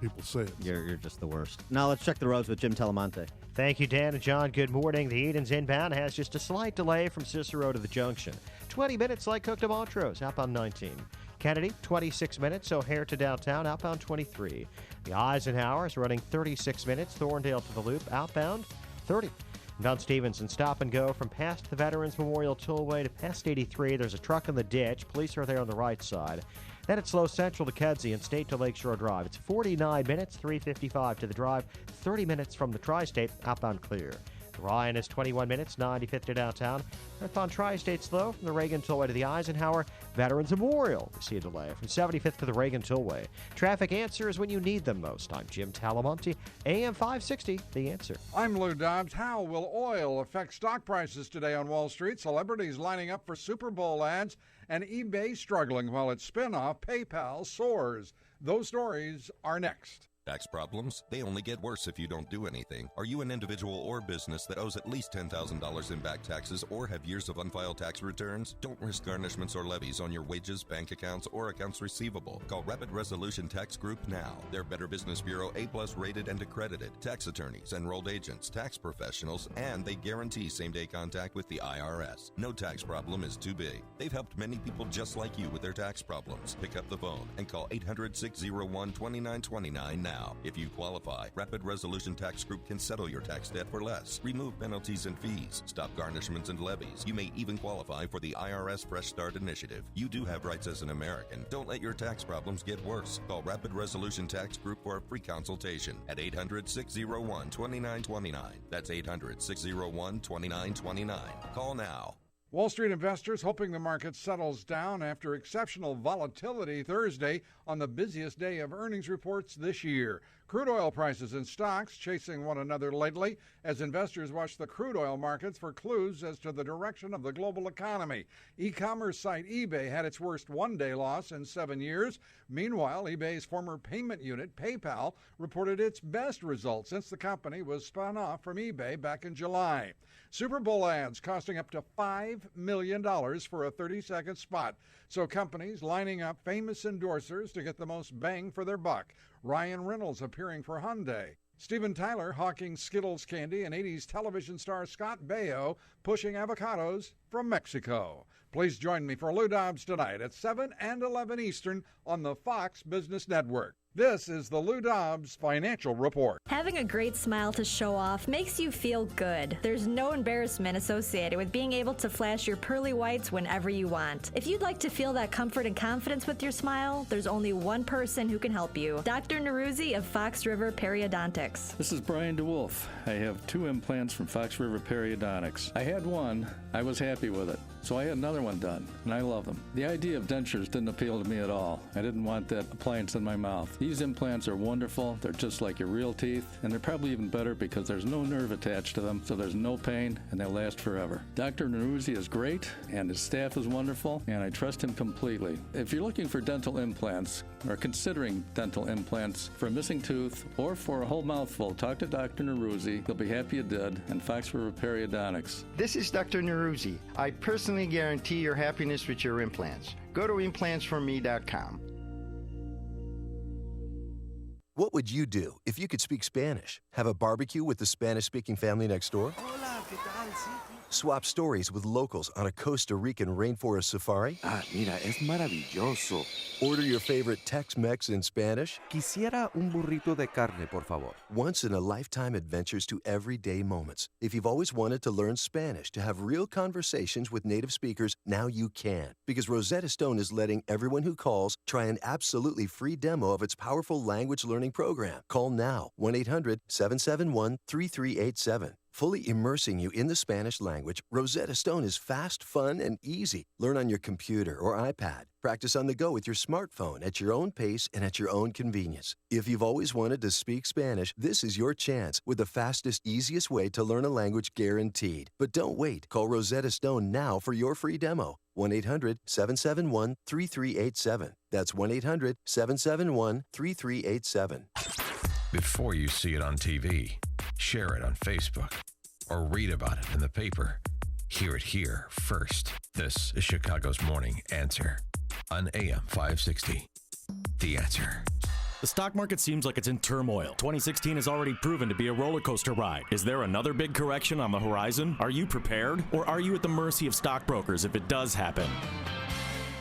people say it. You're just the worst. Now let's check the roads with Jim Telemonte. Thank you, Dan and John. Good morning. The Edens inbound has just a slight delay from Cicero to the junction. 20 minutes like Cook to Montrose, outbound 19. Kennedy, 26 minutes. O'Hare to downtown, outbound 23. The Eisenhower is running 36 minutes. Thorndale to the Loop, outbound 30. Mount Stevenson, stop and go from past the Veterans Memorial Tollway to past 83. There's a truck in the ditch. Police are there on the right side. Then it's Slow Central to Kedzie and State to Lakeshore Drive. It's 49 minutes, 3:55 to the drive, 30 minutes from the Tri-State, outbound clear. The Ryan is 21 minutes, 95th to downtown. Northbound Tri-State slow from the Reagan Tollway to the Eisenhower. Veterans Memorial, we see a delay from 75th to the Reagan Tollway. Traffic answers when you need them most. I'm Jim Talamonte, AM 560, The Answer. I'm Lou Dobbs. How will oil affect stock prices today on Wall Street? Celebrities lining up for Super Bowl ads, and eBay struggling while its spinoff, PayPal, soars. Those stories are next. Tax problems? They only get worse if you don't do anything. Are you an individual or business that owes at least $10,000 in back taxes or have years of unfiled tax returns? Don't risk garnishments or levies on your wages, bank accounts, or accounts receivable. Call Rapid Resolution Tax Group now. They're Better Business Bureau A+ rated and accredited. Tax attorneys, enrolled agents, tax professionals, and they guarantee same-day contact with the IRS. No tax problem is too big. They've helped many people just like you with their tax problems. Pick up the phone and call 800-601-2929 now. If you qualify, Rapid Resolution Tax Group can settle your tax debt for less, remove penalties and fees, stop garnishments and levies. You may even qualify for the IRS Fresh Start Initiative. You do have rights as an American. Don't let your tax problems get worse. Call Rapid Resolution Tax Group for a free consultation at 800-601-2929. That's 800-601-2929. Call now. Wall Street investors hoping the market settles down after exceptional volatility Thursday on the busiest day of earnings reports this year. Crude oil prices and stocks chasing one another lately as investors watch the crude oil markets for clues as to the direction of the global economy. E-commerce site eBay had its worst one-day loss in 7 years. Meanwhile, eBay's former payment unit, PayPal, reported its best results since the company was spun off from eBay back in July. Super Bowl ads costing up to $5 million for a 30-second spot. So companies lining up famous endorsers to get the most bang for their buck. Ryan Reynolds appearing for Hyundai. Steven Tyler hawking Skittles candy, and 80s television star Scott Baio pushing avocados from Mexico. Please join me for Lou Dobbs tonight at 7 and 11 Eastern on the Fox Business Network. This is the Lou Dobbs Financial Report. Having a great smile to show off makes you feel good. There's no embarrassment associated with being able to flash your pearly whites whenever you want. If you'd like to feel that comfort and confidence with your smile, there's only one person who can help you. Dr. Neruzzi of Fox River Periodontics. This is Brian DeWolf. I have 2 implants from Fox River Periodontics. I had one, I was happy with it, so I had another one done, and I love them. The idea of dentures didn't appeal to me at all. I didn't want that appliance in my mouth. These implants are wonderful. They're just like your real teeth, and they're probably even better because there's no nerve attached to them, so there's no pain, and they last forever. Dr. Neruzzi is great, and his staff is wonderful, and I trust him completely. If you're looking for dental implants, or considering dental implants for a missing tooth or for a whole mouthful, talk to Dr. Neruzzi. He'll be happy you did, and Fox River Periodontics. This is Dr. Neruzzi. I personally guarantee your happiness with your implants. Go to implantsforme.com. What would you do if you could speak Spanish? Have a barbecue with the Spanish-speaking family next door? Hola, ¿qué tal? Sí. Swap stories with locals on a Costa Rican rainforest safari? Mira, es maravilloso. Order your favorite Tex-Mex in Spanish? Quisiera un burrito de carne, por favor. Once-in-a-lifetime adventures to everyday moments. If you've always wanted to learn Spanish, to have real conversations with native speakers, now you can. Because Rosetta Stone is letting everyone who calls try an absolutely free demo of its powerful language learning program. Call now, 1-800-771-3387. Fully immersing you in the Spanish language, Rosetta Stone is fast, fun, and easy. Learn on your computer or iPad. Practice on the go with your smartphone at your own pace and at your own convenience. If you've always wanted to speak Spanish, this is your chance with the fastest, easiest way to learn a language guaranteed. But don't wait. Call Rosetta Stone now for your free demo. 1-800-771-3387. That's 1-800-771-3387. Before you see it on TV, share it on Facebook, or read about it in the paper. Hear it here first. This is Chicago's Morning Answer on AM 560. The Answer. The stock market seems like it's in turmoil. 2016 has already proven to be a roller coaster ride. Is there another big correction on the horizon? Are you prepared? Or are you at the mercy of stockbrokers if it does happen?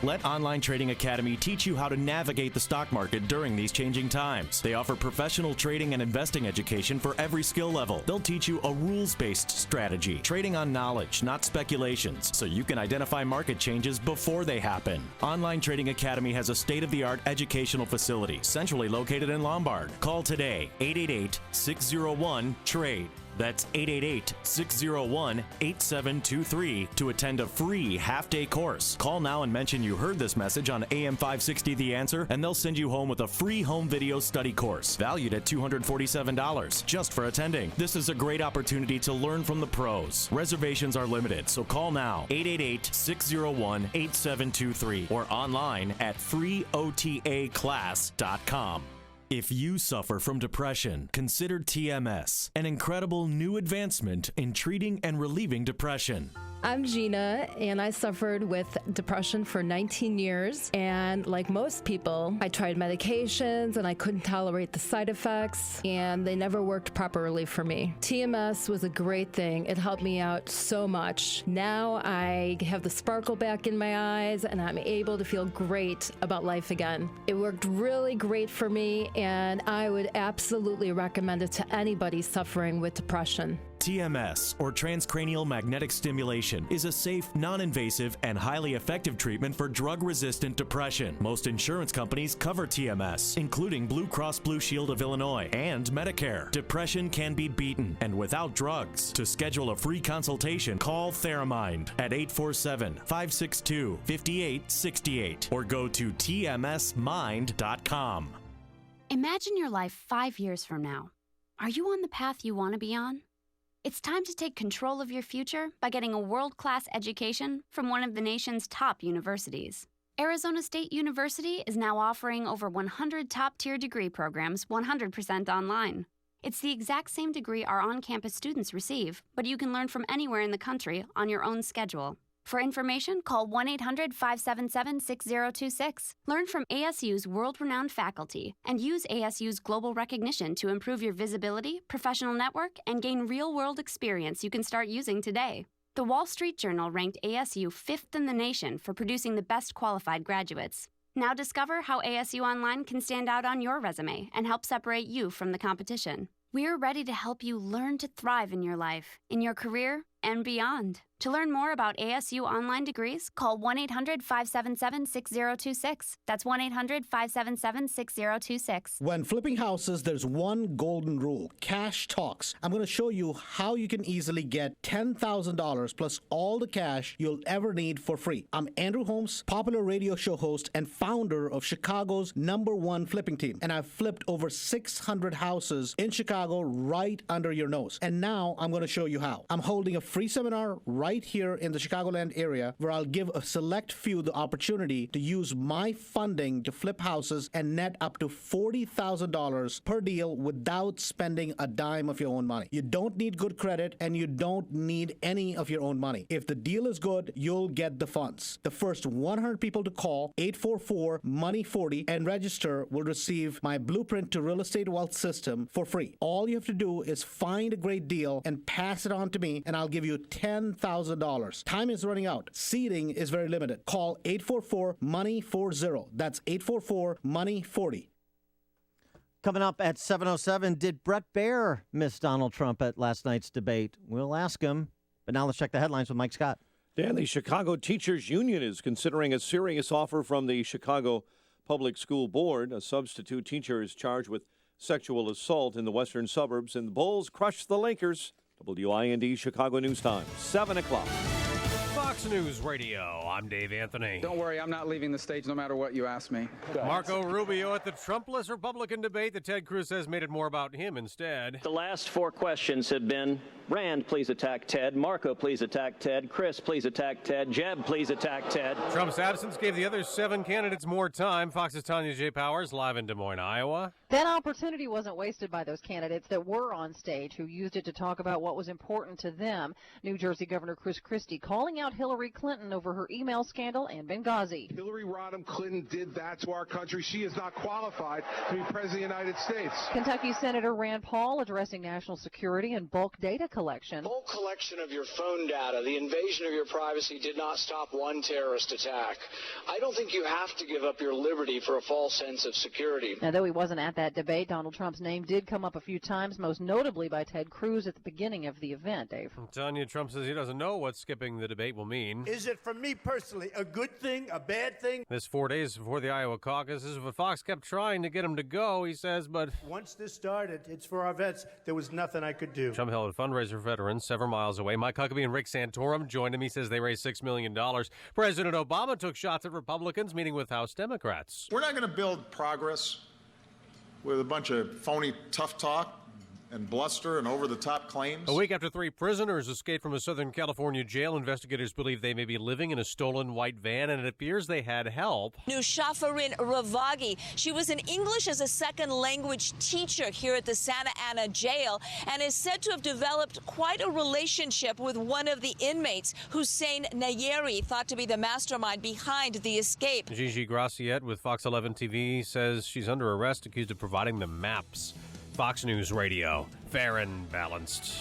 Let Online Trading Academy teach you how to navigate the stock market during these changing times. They offer professional trading and investing education for every skill level. They'll teach you a rules-based strategy, trading on knowledge, not speculations, so you can identify market changes before they happen. Online Trading Academy has a state-of-the-art educational facility centrally located in Lombard. Call today, 888-601-TRADE. That's 888-601-8723 to attend a free half-day course. Call now and mention you heard this message on AM 560 The Answer, and they'll send you home with a free home video study course valued at $247 just for attending. This is a great opportunity to learn from the pros. Reservations are limited, so call now, 888-601-8723 or online at freeotaclass.com. If you suffer from depression, consider TMS, an incredible new advancement in treating and relieving depression. I'm Gina, and I suffered with depression for 19 years. And like most people, I tried medications and I couldn't tolerate the side effects, and they never worked properly for me. TMS was a great thing. It helped me out so much. Now I have the sparkle back in my eyes, and I'm able to feel great about life again. It worked really great for me, and I would absolutely recommend it to anybody suffering with depression. TMS, or transcranial magnetic stimulation, is a safe, non-invasive, and highly effective treatment for drug-resistant depression. Most insurance companies cover TMS, including Blue Cross Blue Shield of Illinois and Medicare. Depression can be beaten, and without drugs. To schedule a free consultation, call Theramind at 847-562-5868 or go to tmsmind.com. Imagine your life 5 years from now. Are you on the path you want to be on? It's time to take control of your future by getting a world-class education from one of the nation's top universities. Arizona State University is now offering over 100 top-tier degree programs 100% online. It's the exact same degree our on-campus students receive, but you can learn from anywhere in the country on your own schedule. For information, call 1-800-577-6026. Learn from ASU's world-renowned faculty and use ASU's global recognition to improve your visibility, professional network, and gain real-world experience you can start using today. The Wall Street Journal ranked ASU 5th in the nation for producing the best qualified graduates. Now discover how ASU Online can stand out on your resume and help separate you from the competition. We're ready to help you learn to thrive in your life, in your career, and beyond. To learn more about ASU online degrees, call 1-800-577-6026. That's 1-800-577-6026. When flipping houses, there's one golden rule: cash talks. I'm going to show you how you can easily get $10,000 plus all the cash you'll ever need for free. I'm Andrew Holmes, popular radio show host and founder of Chicago's #1 flipping team. And I've flipped over 600 houses in Chicago right under your nose. And now I'm going to show you how. I'm holding a free seminar right here in the Chicagoland area where I'll give a select few the opportunity to use my funding to flip houses and net up to $40,000 per deal without spending a dime of your own money. You don't need good credit and you don't need any of your own money. If the deal is good, you'll get the funds. The first 100 people to call 844-MONEY40 and register will receive my Blueprint to Real Estate Wealth System for free. All you have to do is find a great deal and pass it on to me, and I'll give you $10,000. Time is running out. Seating is very limited. Call 844-MONEY40. That's 844-MONEY40. Coming up at 7:07, did Brett Baer miss Donald Trump at last night's debate? We'll ask him. But now let's check the headlines with Mike Scott. Dan, the Chicago Teachers Union is considering a serious offer from the Chicago Public School Board. A substitute teacher is charged with sexual assault in the western suburbs, and the Bulls crushed the Lakers. WIND Chicago News Time, 7 o'clock. Fox News Radio, I'm Dave Anthony. Don't worry, I'm not leaving the stage no matter what you ask me. Marco Rubio at the Trumpless Republican debate that Ted Cruz says made it more about him instead. The last 4 questions have been: Rand, please attack Ted. Marco, please attack Ted. Chris, please attack Ted. Jeb, please attack Ted. Trump's absence gave the other 7 candidates more time. Fox's Tanya J. Powers live in Des Moines, Iowa. That opportunity wasn't wasted by those candidates that were on stage who used it to talk about what was important to them. New Jersey Governor Chris Christie calling out Hillary Clinton over her email scandal and Benghazi. Hillary Rodham Clinton did that to our country. She is not qualified to be president of the United States. Kentucky Senator Rand Paul addressing national security and bulk data collection. Bulk collection of your phone data, the invasion of your privacy did not stop one terrorist attack. I don't think you have to give up your liberty for a false sense of security. Now, though he wasn't at that debate, Donald Trump's name did come up a few times, most notably by Ted Cruz at the beginning of the event, Dave. Tanya, Trump says he doesn't know what skipping the debate will mean. Is it, for me personally, a good thing, a bad thing? This 4 days before the Iowa caucuses, but Fox kept trying to get him to go, he says, but once this started, it's for our vets. There was nothing I could do. Trump held a fundraiser for veterans several miles away. Mike Huckabee and Rick Santorum joined him. He says they raised $6 million. President Obama took shots at Republicans, meeting with House Democrats. We're not going to build progress with a bunch of phony tough talk and bluster and over-the-top claims. A week after 3 prisoners escaped from a Southern California jail, investigators believe they may be living in a stolen white van, and it appears they had help. Nushafarin Ravagi. She was an English as a second language teacher here at the Santa Ana jail and is said to have developed quite a relationship with one of the inmates, Hussein Nayeri, thought to be the mastermind behind the escape. Gigi Graciette with Fox 11 TV says she's under arrest, accused of providing the maps. Fox News Radio, fair and balanced.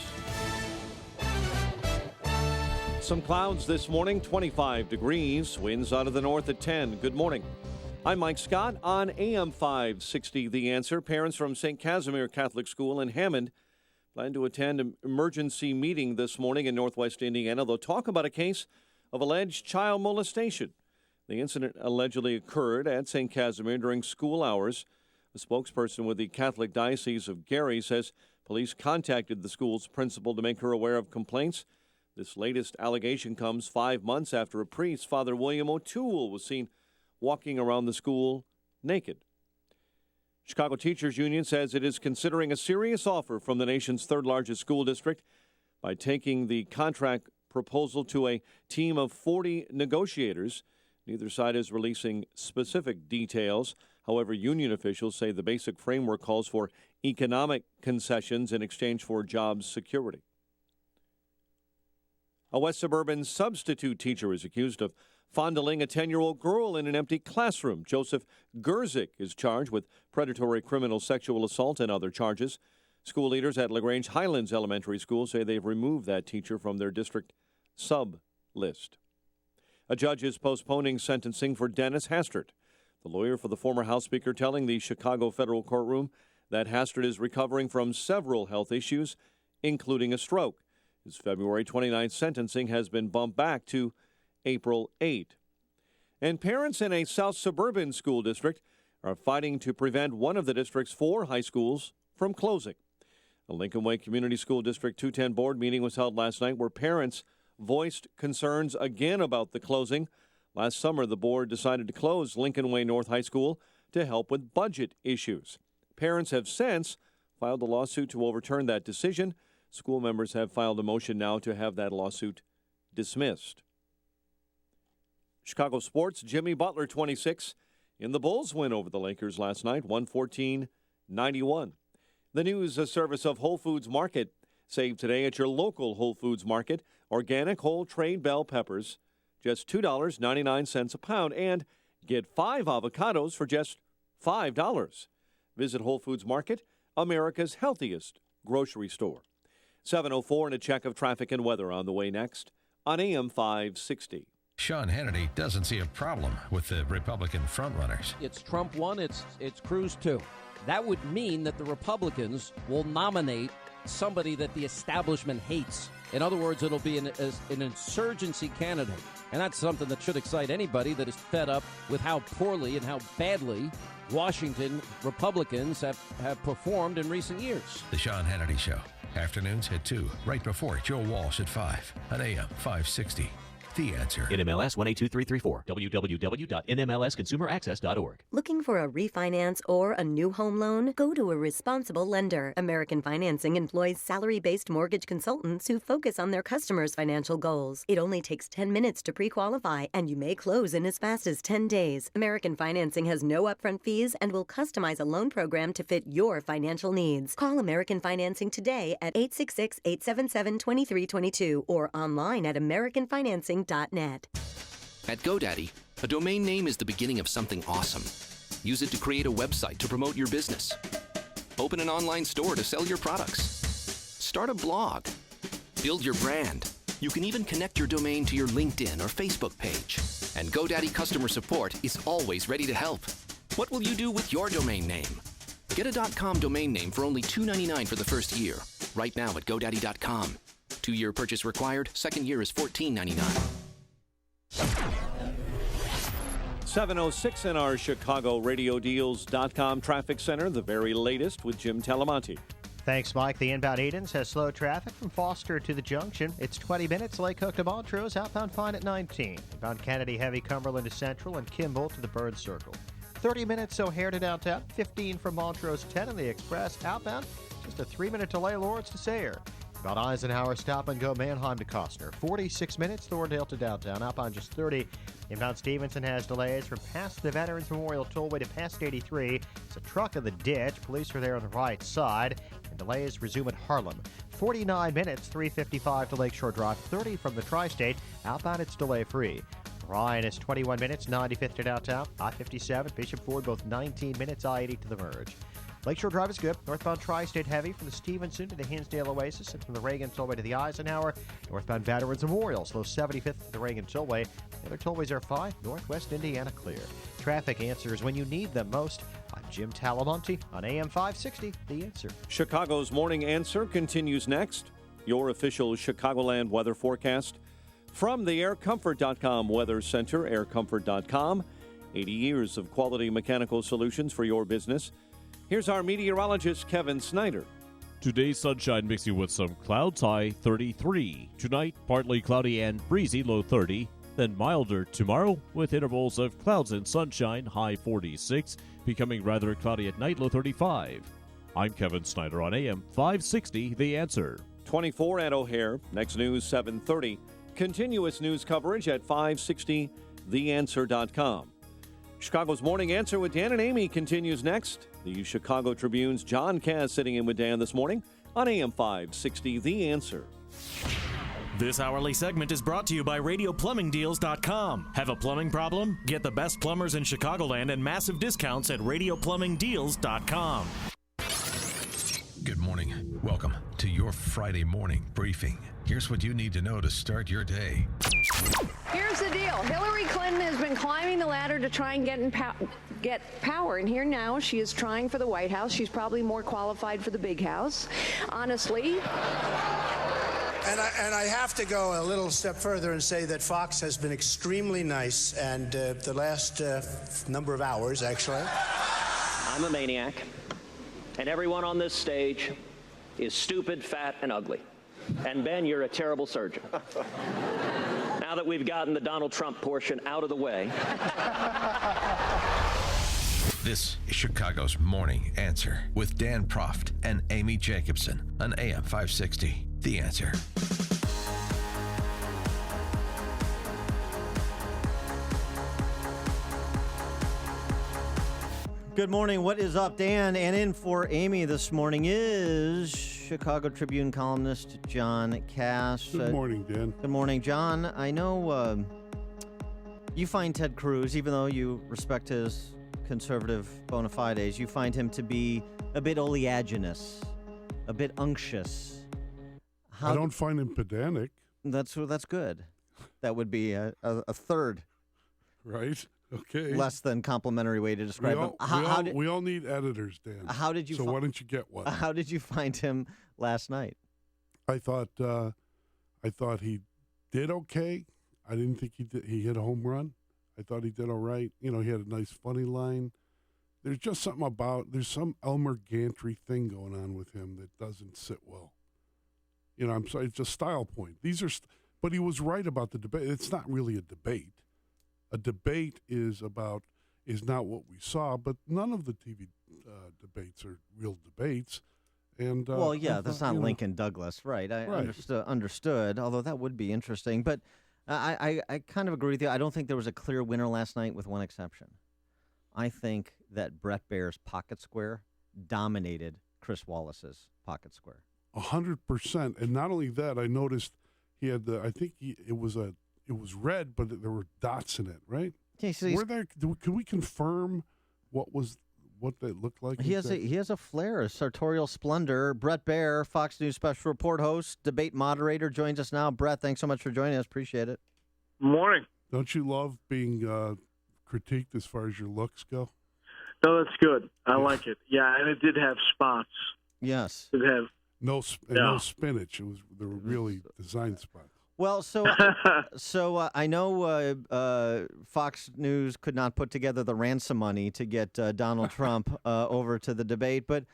Some clouds this morning, 25 degrees, winds out of the north at 10. Good morning. I'm Mike Scott on AM 560 The Answer. Parents from St. Casimir Catholic School in Hammond plan to attend an emergency meeting this morning in Northwest Indiana. They'll talk about a case of alleged child molestation. The incident allegedly occurred at St. Casimir during school hours. A spokesperson with the Catholic Diocese of Gary says police contacted the school's principal to make her aware of complaints. This latest allegation comes 5 months after a priest, Father William O'Toole, was seen walking around the school naked. Chicago Teachers Union says it is considering a serious offer from the nation's third largest school district by taking the contract proposal to a team of 40 negotiators. Neither side is releasing specific details. However, union officials say the basic framework calls for economic concessions in exchange for job security. A West Suburban substitute teacher is accused of fondling a 10-year-old girl in an empty classroom. Joseph Gerzik is charged with predatory criminal sexual assault and other charges. School leaders at LaGrange Highlands Elementary School say they've removed that teacher from their district sub list. A judge is postponing sentencing for Dennis Hastert, the lawyer for the former House Speaker, telling the Chicago federal courtroom that Hastert is recovering from several health issues, including a stroke. His February 29th sentencing has been bumped back to April 8. And parents in a South Suburban school district are fighting to prevent one of the district's 4 high schools from closing. A Lincoln Way Community School District 210 board meeting was held last night where parents voiced concerns again about the closing. Last summer, the board decided to close Lincoln Way North High School to help with budget issues. Parents have since filed a lawsuit to overturn that decision. School members have filed a motion now to have that lawsuit dismissed. Chicago sports, Jimmy Butler, 26, in the Bulls win over the Lakers last night, 114-91. The news, a service of Whole Foods Market. Save today at your local Whole Foods Market. Organic whole trade bell peppers, just $2.99 a pound, and get 5 avocados for just $5. Visit Whole Foods Market, America's healthiest grocery store. 7:04 and a check of traffic and weather on the way next on AM 560. Sean Hannity doesn't see a problem with the Republican frontrunners. It's Trump 1, it's Cruz 2. That would mean that the Republicans will nominate somebody that the establishment hates. In other words, it'll be an insurgency candidate. And that's something that should excite anybody that is fed up with how poorly and how badly Washington Republicans have performed in recent years. The Sean Hannity Show. Afternoons at 2, right before Joe Walsh at 5 on AM 560. The Answer. NMLS 182334. www.nmlsconsumeraccess.org. Looking for a refinance or a new home loan? Go to a responsible lender. American Financing employs salary-based mortgage consultants who focus on their customers' financial goals. It only takes 10 minutes to pre-qualify, and you may close in as fast as 10 days. American Financing has no upfront fees and will customize a loan program to fit your financial needs. Call American Financing today at 866-877-2322 or online at americanfinancing.net. At GoDaddy, a domain name is the beginning of something awesome. Use it to create a website to promote your business. Open an online store to sell your products. Start a blog. Build your brand. You can even connect your domain to your LinkedIn or Facebook page. And GoDaddy customer support is always ready to help. What will you do with your domain name? Get a .com domain name for only $2.99 for the first year. Right now at GoDaddy.com. 2-year purchase required. Second year is $14.99. 7:06 in our Chicago RadioDeals.com traffic center, the very latest with Jim Talamonte. Thanks, Mike. The inbound Edens has slow traffic from Foster to the junction. It's 20 minutes. Lake Hook to Montrose, outbound fine at 19. Inbound Kennedy, heavy Cumberland to Central, and Kimball to the Bird Circle. 30 minutes O'Hare to downtown, 15 from Montrose, 10 in the Express. Outbound, just a 3-minute delay, Lawrence to Sayre. About Eisenhower, stop and go Manheim to Costner. 46 minutes, Thorndale to downtown. Outbound just 30. Inbound Stevenson has delays from past the Veterans Memorial Tollway to past 83. It's a truck in the ditch. Police are there on the right side. And delays resume at Harlem. 49 minutes, 3:55 to Lakeshore Drive. 30 from the Tri-State. Outbound, it's delay-free. Ryan is 21 minutes, 95th to downtown. I-57, Bishop Ford, both 19 minutes. I-80 to the merge. Lakeshore Drive is good. Northbound Tri-State heavy from the Stevenson to the Hinsdale Oasis and from the Reagan Tollway to the Eisenhower. Northbound Veterans Memorial, slow 75th to the Reagan Tollway. The other tollways are fine. Northwest Indiana clear. Traffic answers when you need them most. I'm Jim Talamonte on AM 560, The Answer. Chicago's Morning Answer continues next. Your official Chicagoland weather forecast from the AirComfort.com Weather Center, aircomfort.com. 80 years of quality mechanical solutions for your business. Here's our meteorologist, Kevin Snyder. Today's sunshine mixing with some clouds, high 33. Tonight, partly cloudy and breezy, low 30. Then milder tomorrow with intervals of clouds and sunshine, high 46. Becoming rather cloudy at night, low 35. I'm Kevin Snyder on AM 560, The Answer. 24 at O'Hare. Next news, 7:30. Continuous news coverage at 560theanswer.com. Chicago's Morning Answer with Dan and Amy continues next. The Chicago Tribune's John Cass sitting in with Dan this morning on AM 560, The Answer. This hourly segment is brought to you by RadioPlumbingDeals.com. Have a plumbing problem? Get the best plumbers in Chicagoland and massive discounts at RadioPlumbingDeals.com. Good morning. Welcome to your Friday morning briefing. Here's what you need to know to start your day. Here's the deal. Hillary Clinton has been climbing the ladder to try and get power. And here now she is trying for the White House. She's probably more qualified for the big house, honestly. And I have to go a little step further and say that Fox has been extremely nice, and the last number of hours, actually. I'm a maniac, and everyone on this stage is stupid, fat, and ugly. And Ben, you're a terrible surgeon. Now that we've gotten the Donald Trump portion out of the way. This is Chicago's Morning Answer with Dan Proft and Amy Jacobson on AM 560. The Answer. Good morning. What is up, Dan? And in for Amy this morning is Chicago Tribune columnist John Cass. Good morning, Dan. Good morning, John. I know you find Ted Cruz, even though you respect his conservative bona fides, you find him to be a bit oleaginous, a bit unctuous. I don't find him pedantic. That's good. That would be a third. Right? Okay. Less than complimentary way to describe him. We all need editors, Dan. How did you? So why don't you get one? How did you find him last night? I thought he did okay. I didn't think he hit a home run. I thought he did all right. You know, he had a nice funny line. There's just something there's some Elmer Gantry thing going on with him that doesn't sit well. You know, I'm sorry, it's a style point. But he was right about the debate. It's not really a debate. A debate is not what we saw, but none of the TV debates are real debates. And well, yeah, that's not Lincoln Douglas, right? I understood, although that would be interesting. But I kind of agree with you. I don't think there was a clear winner last night, with one exception. I think that Brett Baer's pocket square dominated Chris Wallace's pocket square. 100%. And not only that, I noticed he had it was red, but there were dots in it, right? Okay, so can we confirm what they looked like? He has a flair, a sartorial splendor. Brett Baer, Fox News special report host, debate moderator, joins us now. Brett, thanks so much for joining us. Appreciate it. Morning. Don't you love being critiqued as far as your looks go? No, that's good. I like it. Yeah, and it did have spots. Yes. It have no spinach. There were really design spots. Well, so I know Fox News could not put together the ransom money to get Donald Trump over to the debate, but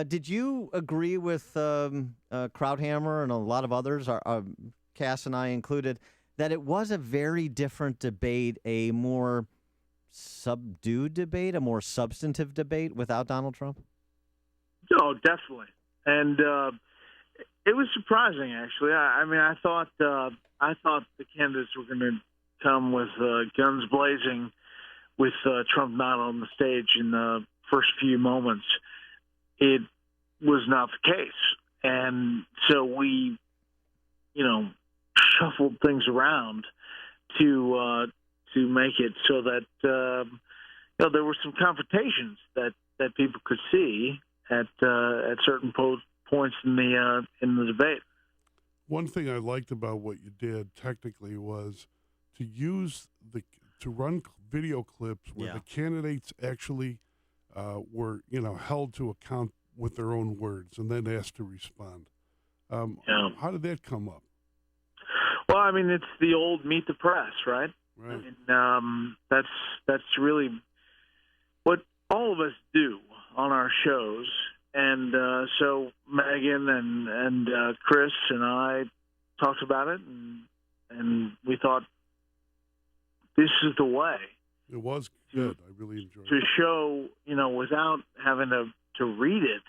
did you agree with Krauthammer and a lot of others, Cass and I included, that it was a very different debate, a more subdued debate, a more substantive debate without Donald Trump? No, definitely. And it was surprising, actually. I thought the candidates were going to come with guns blazing, with Trump not on the stage in the first few moments. It was not the case, and so we, shuffled things around to make it so that there were some confrontations that people could see at certain points in the debate. One thing I liked about what you did technically was to run video clips where the candidates actually were held to account with their own words and then asked to respond. How did that come up? Well, it's the old meet the press, right? Right. That's really what all of us do on our shows. And so Megan and Chris and I talked about it, and we thought this is the way. It was good. I really enjoyed it. To show, without having to read it.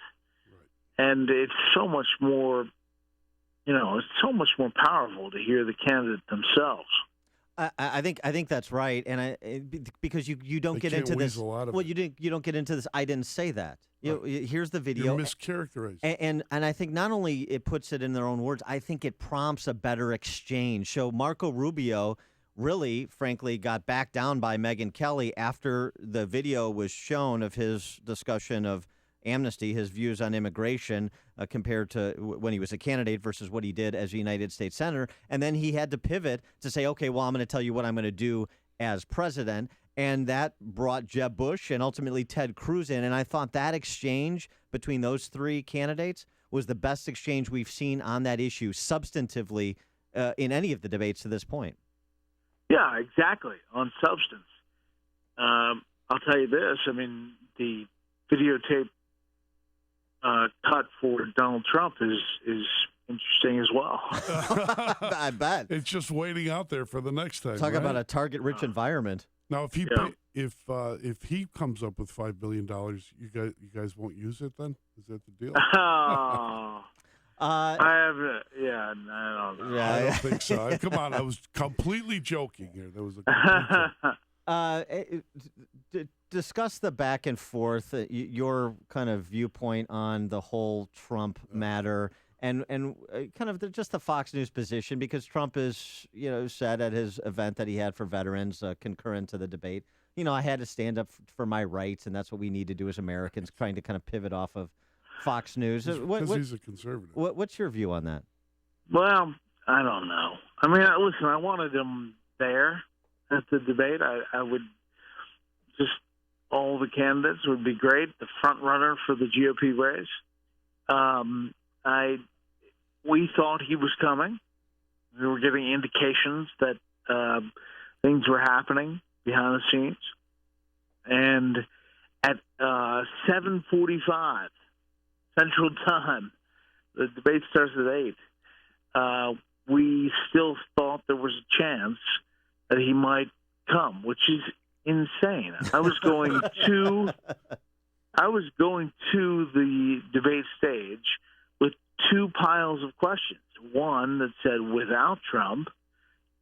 Right. And it's so much more, it's so much more powerful to hear the candidate themselves. I think that's right, and because you don't get into this. Well, you don't get into this. I didn't say that. Here's the video. You're mischaracterized. And I think not only it puts it in their own words, I think it prompts a better exchange. So Marco Rubio really, frankly, got backed down by Megyn Kelly after the video was shown of his discussion of amnesty, his views on immigration compared to when he was a candidate versus what he did as a United States Senator. And then he had to pivot to say, okay, well, I'm going to tell you what I'm going to do as president. And that brought Jeb Bush and ultimately Ted Cruz in. And I thought that exchange between those three candidates was the best exchange we've seen on that issue substantively in any of the debates to this point. Yeah, exactly, on substance. I'll tell you this. I mean, the videotape cut for Donald Trump is interesting as well. I bet. It's just waiting out there for the next time. Talk right? about a target-rich environment. Now, if he comes up with $5 billion, you guys won't use it then? Is that the deal? I don't know. I don't think so. Come on, I was completely joking here. There was a discuss the back and forth, your kind of viewpoint on the whole Trump matter, and kind of just the Fox News position, because Trump is, said at his event that he had for veterans concurrent to the debate, I had to stand up for my rights, and that's what we need to do as Americans, trying to kind of pivot off of Fox News. Because he's a conservative. What's your view on that? Well, I don't know. I mean, listen, I wanted him there at the debate. I would just, all the candidates would be great. The front runner for the GOP race. We thought he was coming. We were getting indications that things were happening behind the scenes. And at 7:45 Central Time, the debate starts at 8. We still thought there was a chance that he might come, which is insane. I was going to the debate stage with two piles of questions. One that said without Trump,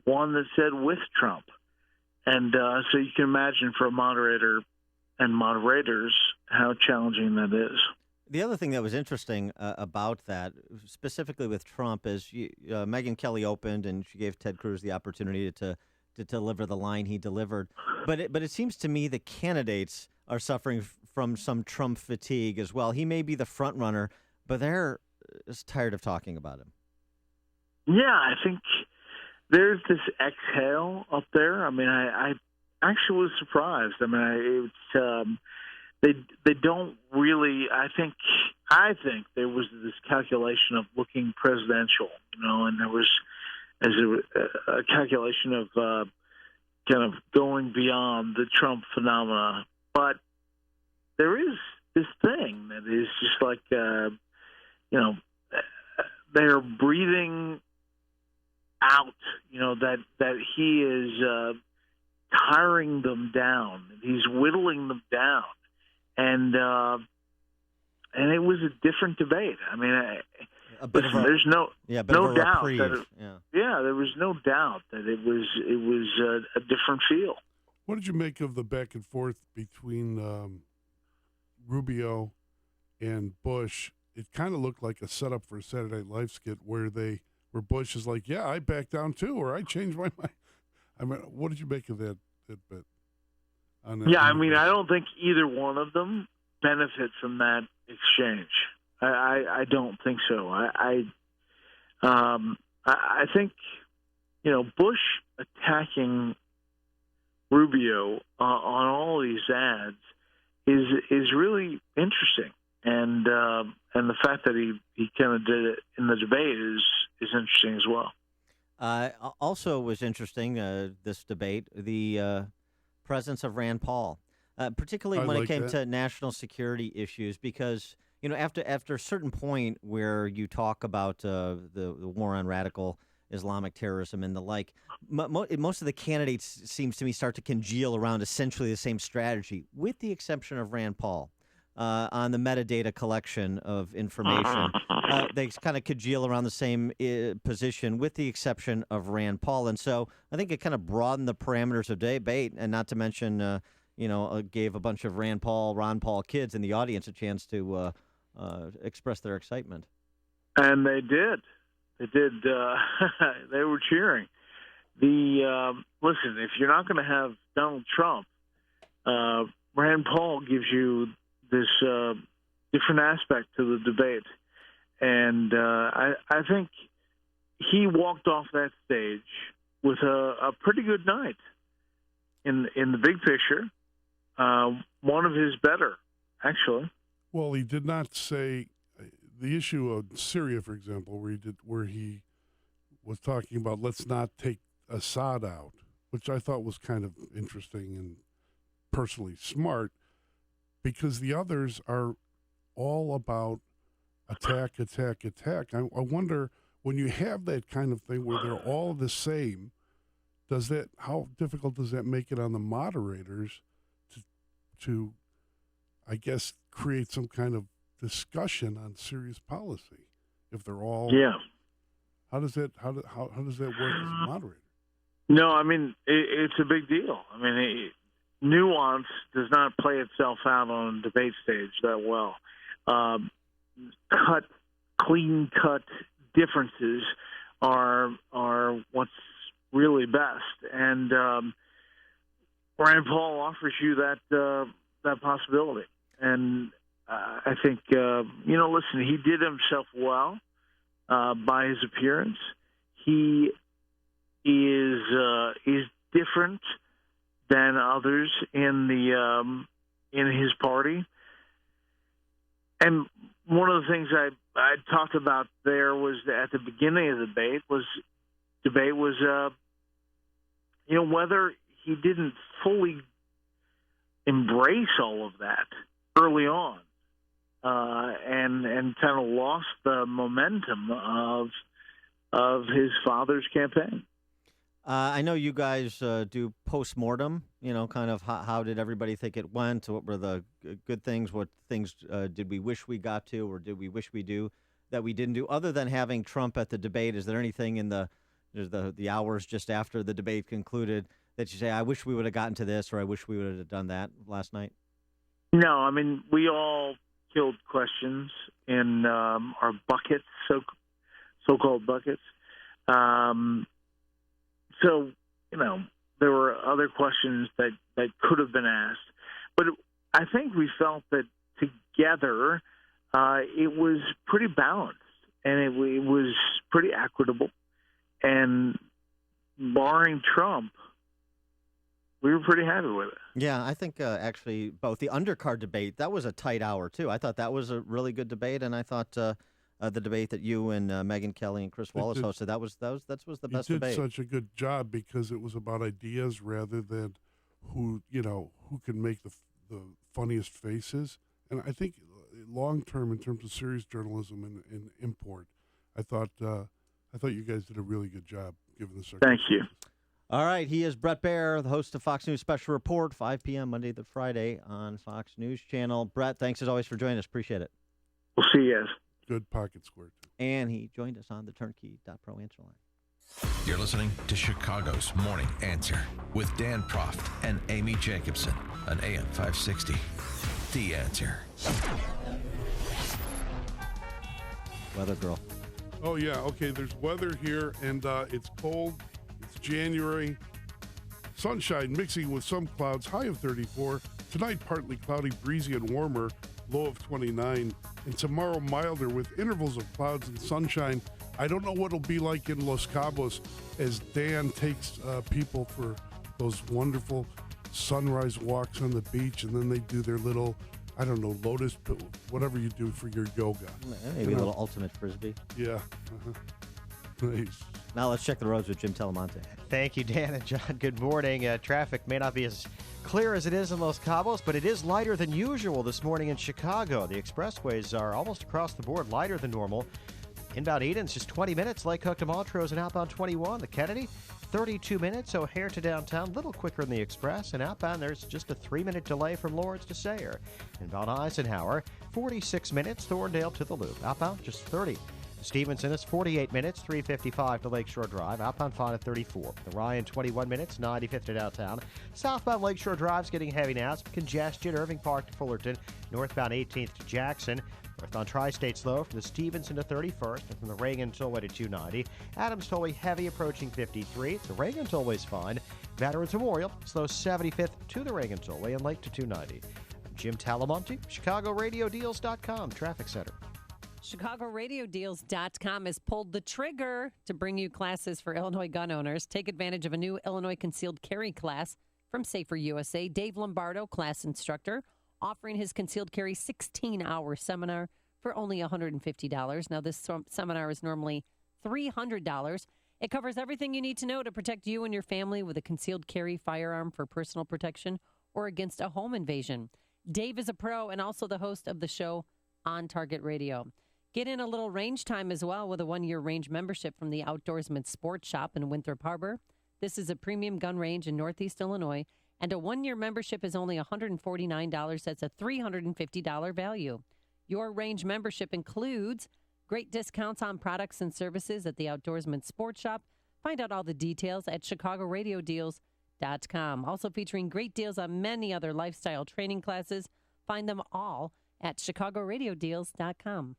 one that said with Trump. And so you can imagine for a moderator and moderators how challenging that is. The other thing that was interesting about that, specifically with Trump, is Megyn Kelly opened and she gave Ted Cruz the opportunity to deliver the line he delivered. But it seems to me the candidates are suffering from some Trump fatigue as well. He may be the front runner, but they're just tired of talking about him. Yeah, I think there's this exhale up there. I mean, I actually was surprised. I mean, they don't really. I think there was this calculation of looking presidential, and there was a calculation of kind of going beyond the Trump phenomena. But there is this thing that is just like, they're breathing out, that he is tiring them down. He's whittling them down. And it was a different debate. I mean, there's no doubt that there was no doubt that it was a different feel. What did you make of the back and forth between Rubio and Bush? It kind of looked like a setup for a Saturday Night Live skit where Bush is like, "Yeah, I backed down too," or "I changed my mind." I mean, what did you make of that bit? I mean, I don't think either one of them benefit from that exchange. I don't think so. I think, Bush attacking Rubio on all these ads is really interesting, and the fact that he kind of did it in the debate is interesting as well. Also was interesting, this debate, the presence of Rand Paul, particularly when it came to national security issues, because after a certain point where you talk about the war on radical Islamic terrorism and the like, most of the candidates seems to me start to congeal around essentially the same strategy, with the exception of Rand Paul. on the metadata collection of information. They kind of congeal around the same position, with the exception of Rand Paul. And so I think it kind of broadened the parameters of debate, and not to mention, gave a bunch of Ron Paul kids in the audience a chance to express their excitement. And they did. They did. They were cheering. Listen, if you're not going to have Donald Trump, Rand Paul gives you this different aspect to the debate. And I think he walked off that stage with a pretty good night in the big picture. One of his better, actually. Well, he did not say the issue of Syria, for example, where he was talking about let's not take Assad out, which I thought was kind of interesting and personally smart, because the others are all about attack. I wonder, when you have that kind of thing where they're all the same, how difficult does that make it on the moderators to I guess, create some kind of discussion on serious policy if they're all? Yeah. How does that work as a moderator? No, I mean it's a big deal. I mean, nuance does not play itself out on a debate stage that well. Clean cut differences are what's really best, and Rand Paul offers you that possibility. And I think listen, he did himself well by his appearance. He is different than others in his party. And one of the things I talked about there was at the beginning of the debate was whether he didn't fully embrace all of that early on, and kind of lost the momentum of his father's campaign. I know you guys do postmortem, kind of how did everybody think it went? What were the good things? What things did we wish we got to, or did we wish we do that we didn't do? Other than having Trump at the debate, is there anything in the hours just after the debate concluded that you say, I wish we would have gotten to this, or I wish we would have done that last night? No, I mean, we all killed questions in our buckets, so-called buckets. So, there were other questions that could have been asked. But I think we felt that together it was pretty balanced, and it was pretty equitable. And barring Trump, we were pretty happy with it. Yeah, I think actually both. The undercard debate, that was a tight hour, too. I thought that was a really good debate, and I thought the debate that you and Megyn Kelly and Chris Wallace hosted, that was the best debate. You did such a good job because it was about ideas rather than who can make the funniest faces. And I think long term, in terms of serious journalism and import, I thought you guys did a really good job given the circumstances. Thank you. All right, he is Bret Baier, the host of Fox News Special Report, 5 p.m. Monday to Friday on Fox News Channel. Bret, thanks as always for joining us. Appreciate it. We'll see you guys. Good pocket square, too. And he joined us on the Turnkey.pro answer line. You're listening to Chicago's Morning Answer with Dan Proft and Amy Jacobson on AM 560. The Answer. Weather girl. Oh, yeah. Okay, there's weather here, and it's cold. It's January. Sunshine mixing with some clouds, high of 34. Tonight, partly cloudy, breezy, and warmer, low of 29. And tomorrow, milder with intervals of clouds and sunshine. I don't know what it'll be like in Los Cabos as Dan takes people for those wonderful sunrise walks on the beach, and then they do their little, I don't know, lotus, but whatever you do for your yoga. Maybe a little ultimate frisbee. Yeah. Nice. Now let's check the roads with Jim Telemonte. Thank you, Dan and John. Good morning. Traffic may not be as clear as it is in Los Cabos, but it is lighter than usual this morning in Chicago. The expressways are almost across the board lighter than normal. Inbound Eden's just 20 minutes. Lake Hook to Montrose and outbound 21. The Kennedy, 32 minutes. O'Hare to downtown, a little quicker than the Express. And outbound, there's just a 3-minute delay from Lawrence to Sayre. Inbound Eisenhower, 46 minutes. Thorndale to the Loop. Outbound, just 30. Stevenson is 48 minutes, 3:55 to Lakeshore Drive. Outbound fine at 34. The Ryan, 21 minutes, 95 to downtown. Southbound Lakeshore Drive's getting heavy now. Some congestion. Irving Park to Fullerton. Northbound 18th to Jackson. Northbound Tri-State slow from the Stevenson to 31st and from the Reagan Tollway to 290. Adams Tollway heavy approaching 53. The Reagan Tollway's fine. Veterans Memorial slow 75th to the Reagan Tollway and Lake to 290. I'm Jim Talamonte, ChicagoRadioDeals.com Traffic Center. ChicagoRadioDeals.com has pulled the trigger to bring you classes for Illinois gun owners. Take advantage of a new Illinois concealed carry class from Safer USA. Dave Lombardo, class instructor, offering his concealed carry 16-hour seminar for only $150. Now, this seminar is normally $300. It covers everything you need to know to protect you and your family with a concealed carry firearm for personal protection or against a home invasion. Dave is a pro and also the host of the show On Target Radio. Get in a little range time as well with a 1-year range membership from the Outdoorsman Sports Shop in Winthrop Harbor. This is a premium gun range in Northeast Illinois, and a 1-year membership is only $149. That's a $350 value. Your range membership includes great discounts on products and services at the Outdoorsman Sports Shop. Find out all the details at ChicagoRadioDeals.com. Also featuring great deals on many other lifestyle training classes. Find them all at ChicagoRadioDeals.com.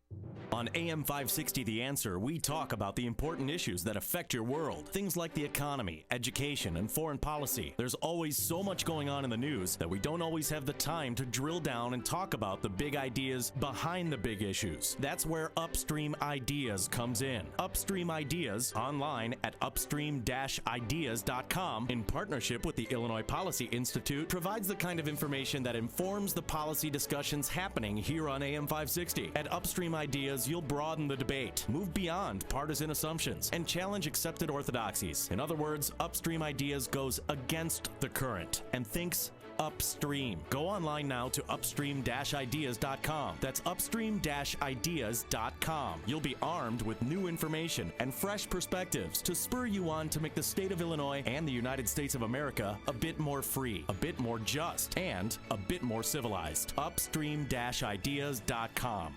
On AM 560 The Answer, we talk about the important issues that affect your world. Things like the economy, education, and foreign policy. There's always so much going on in the news that we don't always have the time to drill down and talk about the big ideas behind the big issues. That's where Upstream Ideas comes in. Upstream Ideas, online at upstream-ideas.com, in partnership with the Illinois Policy Institute, provides the kind of information that informs the policy discussions happening here on AM 560. At Upstream Ideas, you'll broaden the debate, move beyond partisan assumptions, and challenge accepted orthodoxies. In other words, Upstream Ideas goes against the current and thinks upstream. Go online now to upstream-ideas.com. That's upstream-ideas.com. You'll be armed with new information and fresh perspectives to spur you on to make the state of Illinois and the United States of America a bit more free, a bit more just, and a bit more civilized. Upstream-ideas.com.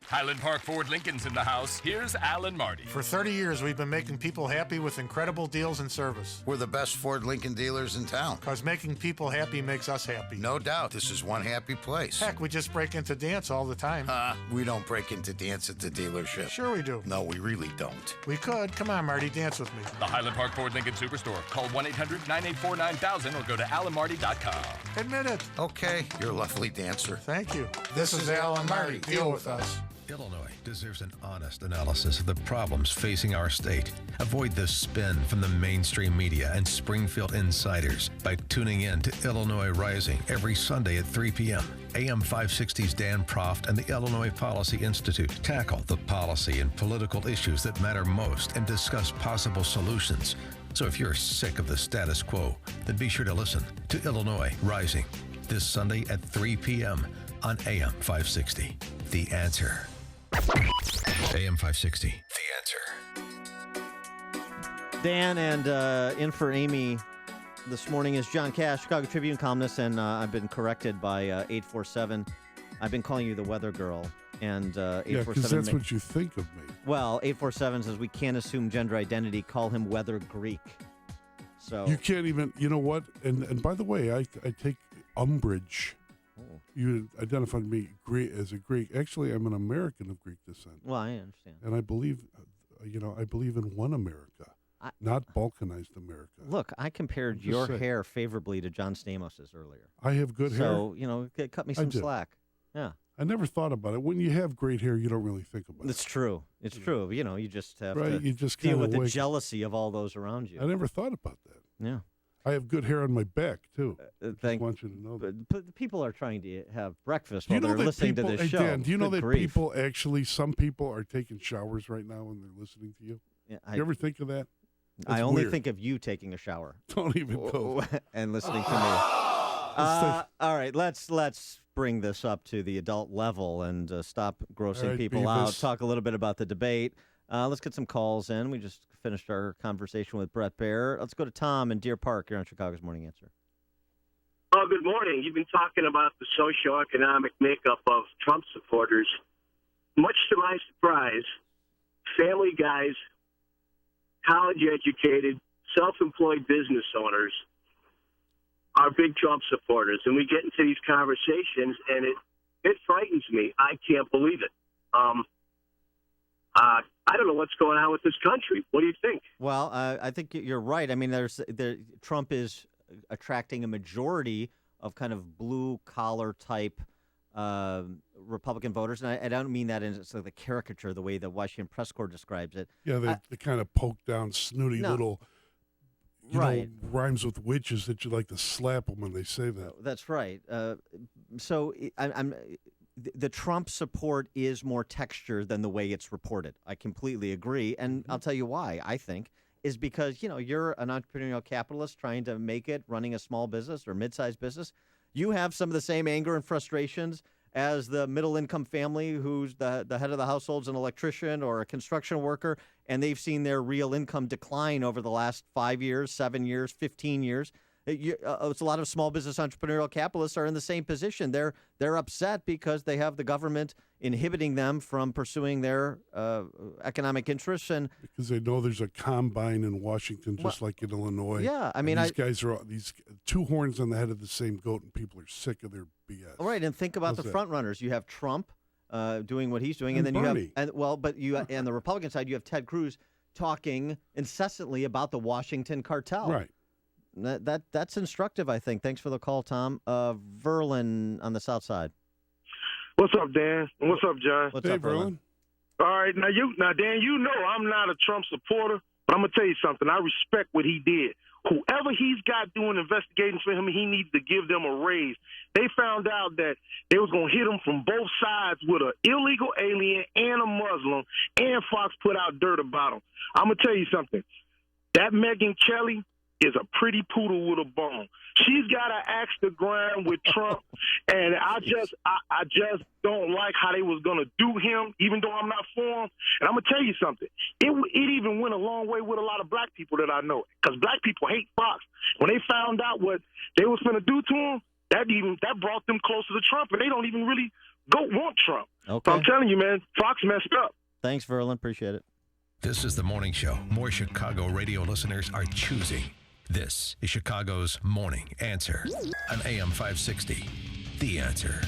Highland Park Ford Lincoln's in the house. Here's Alan Marty. For 30 years, we've been making people happy with incredible deals and service. We're the best Ford Lincoln dealers in town. Because making people happy makes us happy. No doubt. This is one happy place. Heck, we just break into dance all the time. We don't break into dance at the dealership. Sure we do. No, we really don't. We could. Come on, Marty, dance with me. The Highland Park Ford Lincoln Superstore. Call 1-800-984-9000 or go to alanmarty.com. Admit it. Okay, you're a lovely dancer. Thank you. This is Alan Marty. Deal with us. Illinois deserves an honest analysis of the problems facing our state. Avoid the spin from the mainstream media and Springfield insiders by tuning in to Illinois Rising every Sunday at 3 p.m. AM 560's Dan Proft and the Illinois Policy Institute tackle the policy and political issues that matter most and discuss possible solutions. So if you're sick of the status quo, then be sure to listen to Illinois Rising this Sunday at 3 p.m. on AM 560. The Answer. AM 560. The Answer. Dan, and in for Amy this morning is John Cash, Chicago Tribune columnist, and I've been corrected by 847. I've been calling you the weather girl, and 847. Yeah, because that's what you think of me. Well, 847 says we can't assume gender identity. Call him Weather Greek. So you can't even. You know what? And by the way, I take umbrage. You identified me as a Greek. Actually, I'm an American of Greek descent. Well, I understand. And I believe, I believe in one America, not balkanized America. Look, I compared your hair favorably to John Stamos's earlier. I have good hair. So, cut me some slack. Yeah. I never thought about it. When you have great hair, you don't really think about it. It's true. It's true. You just have to you just deal with the jealousy of all those around you. I never thought about that. Yeah. I have good hair on my back, too. I want you to know that. But people are trying to have breakfast while they're listening to this show. Dan, do you know that people actually, some people are taking showers right now when they're listening to you? Yeah, you ever think of that? I only think of you taking a shower. Don't even go. And listening to me. All right, let's bring this up to the adult level and stop grossing All right, people out. Beavis. Talk a little bit about the debate. Let's get some calls in. We just finished our conversation with Brett Baer. Let's go to Tom in Deer Park. You're on Chicago's Morning Answer. Oh, good morning. You've been talking about the socioeconomic makeup of Trump supporters. Much to my surprise, family guys, college-educated, self-employed business owners are big Trump supporters. And we get into these conversations, and it frightens me. I can't believe it. I don't know what's going on with this country. What do you think? Well, I think you're right. I mean, Trump is attracting a majority of kind of blue-collar type Republican voters. And I don't mean that in sort of the caricature, the way the Washington Press Corps describes it. Yeah, they kind of poke down, snooty little, you know, rhymes with witches that you like to slap them when they say that. That's right. So the Trump support is more texture than the way it's reported. I completely agree. And I'll tell you why, I think, is because, you're an entrepreneurial capitalist trying to make it, running a small business or mid-sized business. You have some of the same anger and frustrations as the middle-income family who's the head of the household's an electrician or a construction worker, and they've seen their real income decline over the last 5 years, 7 years, 15 years. It's a lot of small business entrepreneurial capitalists are in the same position. They're upset because they have the government inhibiting them from pursuing their economic interests, and because they know there's a combine in Washington, just like in Illinois. Yeah, I mean, these guys are these two horns on the head of the same goat, and people are sick of their BS. All right, and think about the front runners. You have Trump doing what he's doing, and then Bernie. you have and the Republican side, you have Ted Cruz talking incessantly about the Washington cartel. Right. That's instructive, I think. Thanks for the call, Tom. Verlin on the south side. What's up, Dan? What's up, John? What's up, Verlin? All right, now Dan, you know I'm not a Trump supporter, but I'm gonna tell you something. I respect what he did. Whoever he's got doing investigating for him, he needs to give them a raise. They found out that they was gonna hit him from both sides with an illegal alien and a Muslim, and Fox put out dirt about him. I'm gonna tell you something. That Megyn Kelly is a pretty poodle with a bone. She's got to axe the ground with Trump, and I just don't like how they was going to do him, even though I'm not for him. And I'm going to tell you something. It even went a long way with a lot of black people that I know, because black people hate Fox. When they found out what they was going to do to him, that brought them closer to Trump, and they don't even really want Trump. Okay. So I'm telling you, man, Fox messed up. Thanks, Verlin. Appreciate it. This is the morning show more Chicago radio listeners are choosing. This is Chicago's Morning Answer on AM 560. The Answer.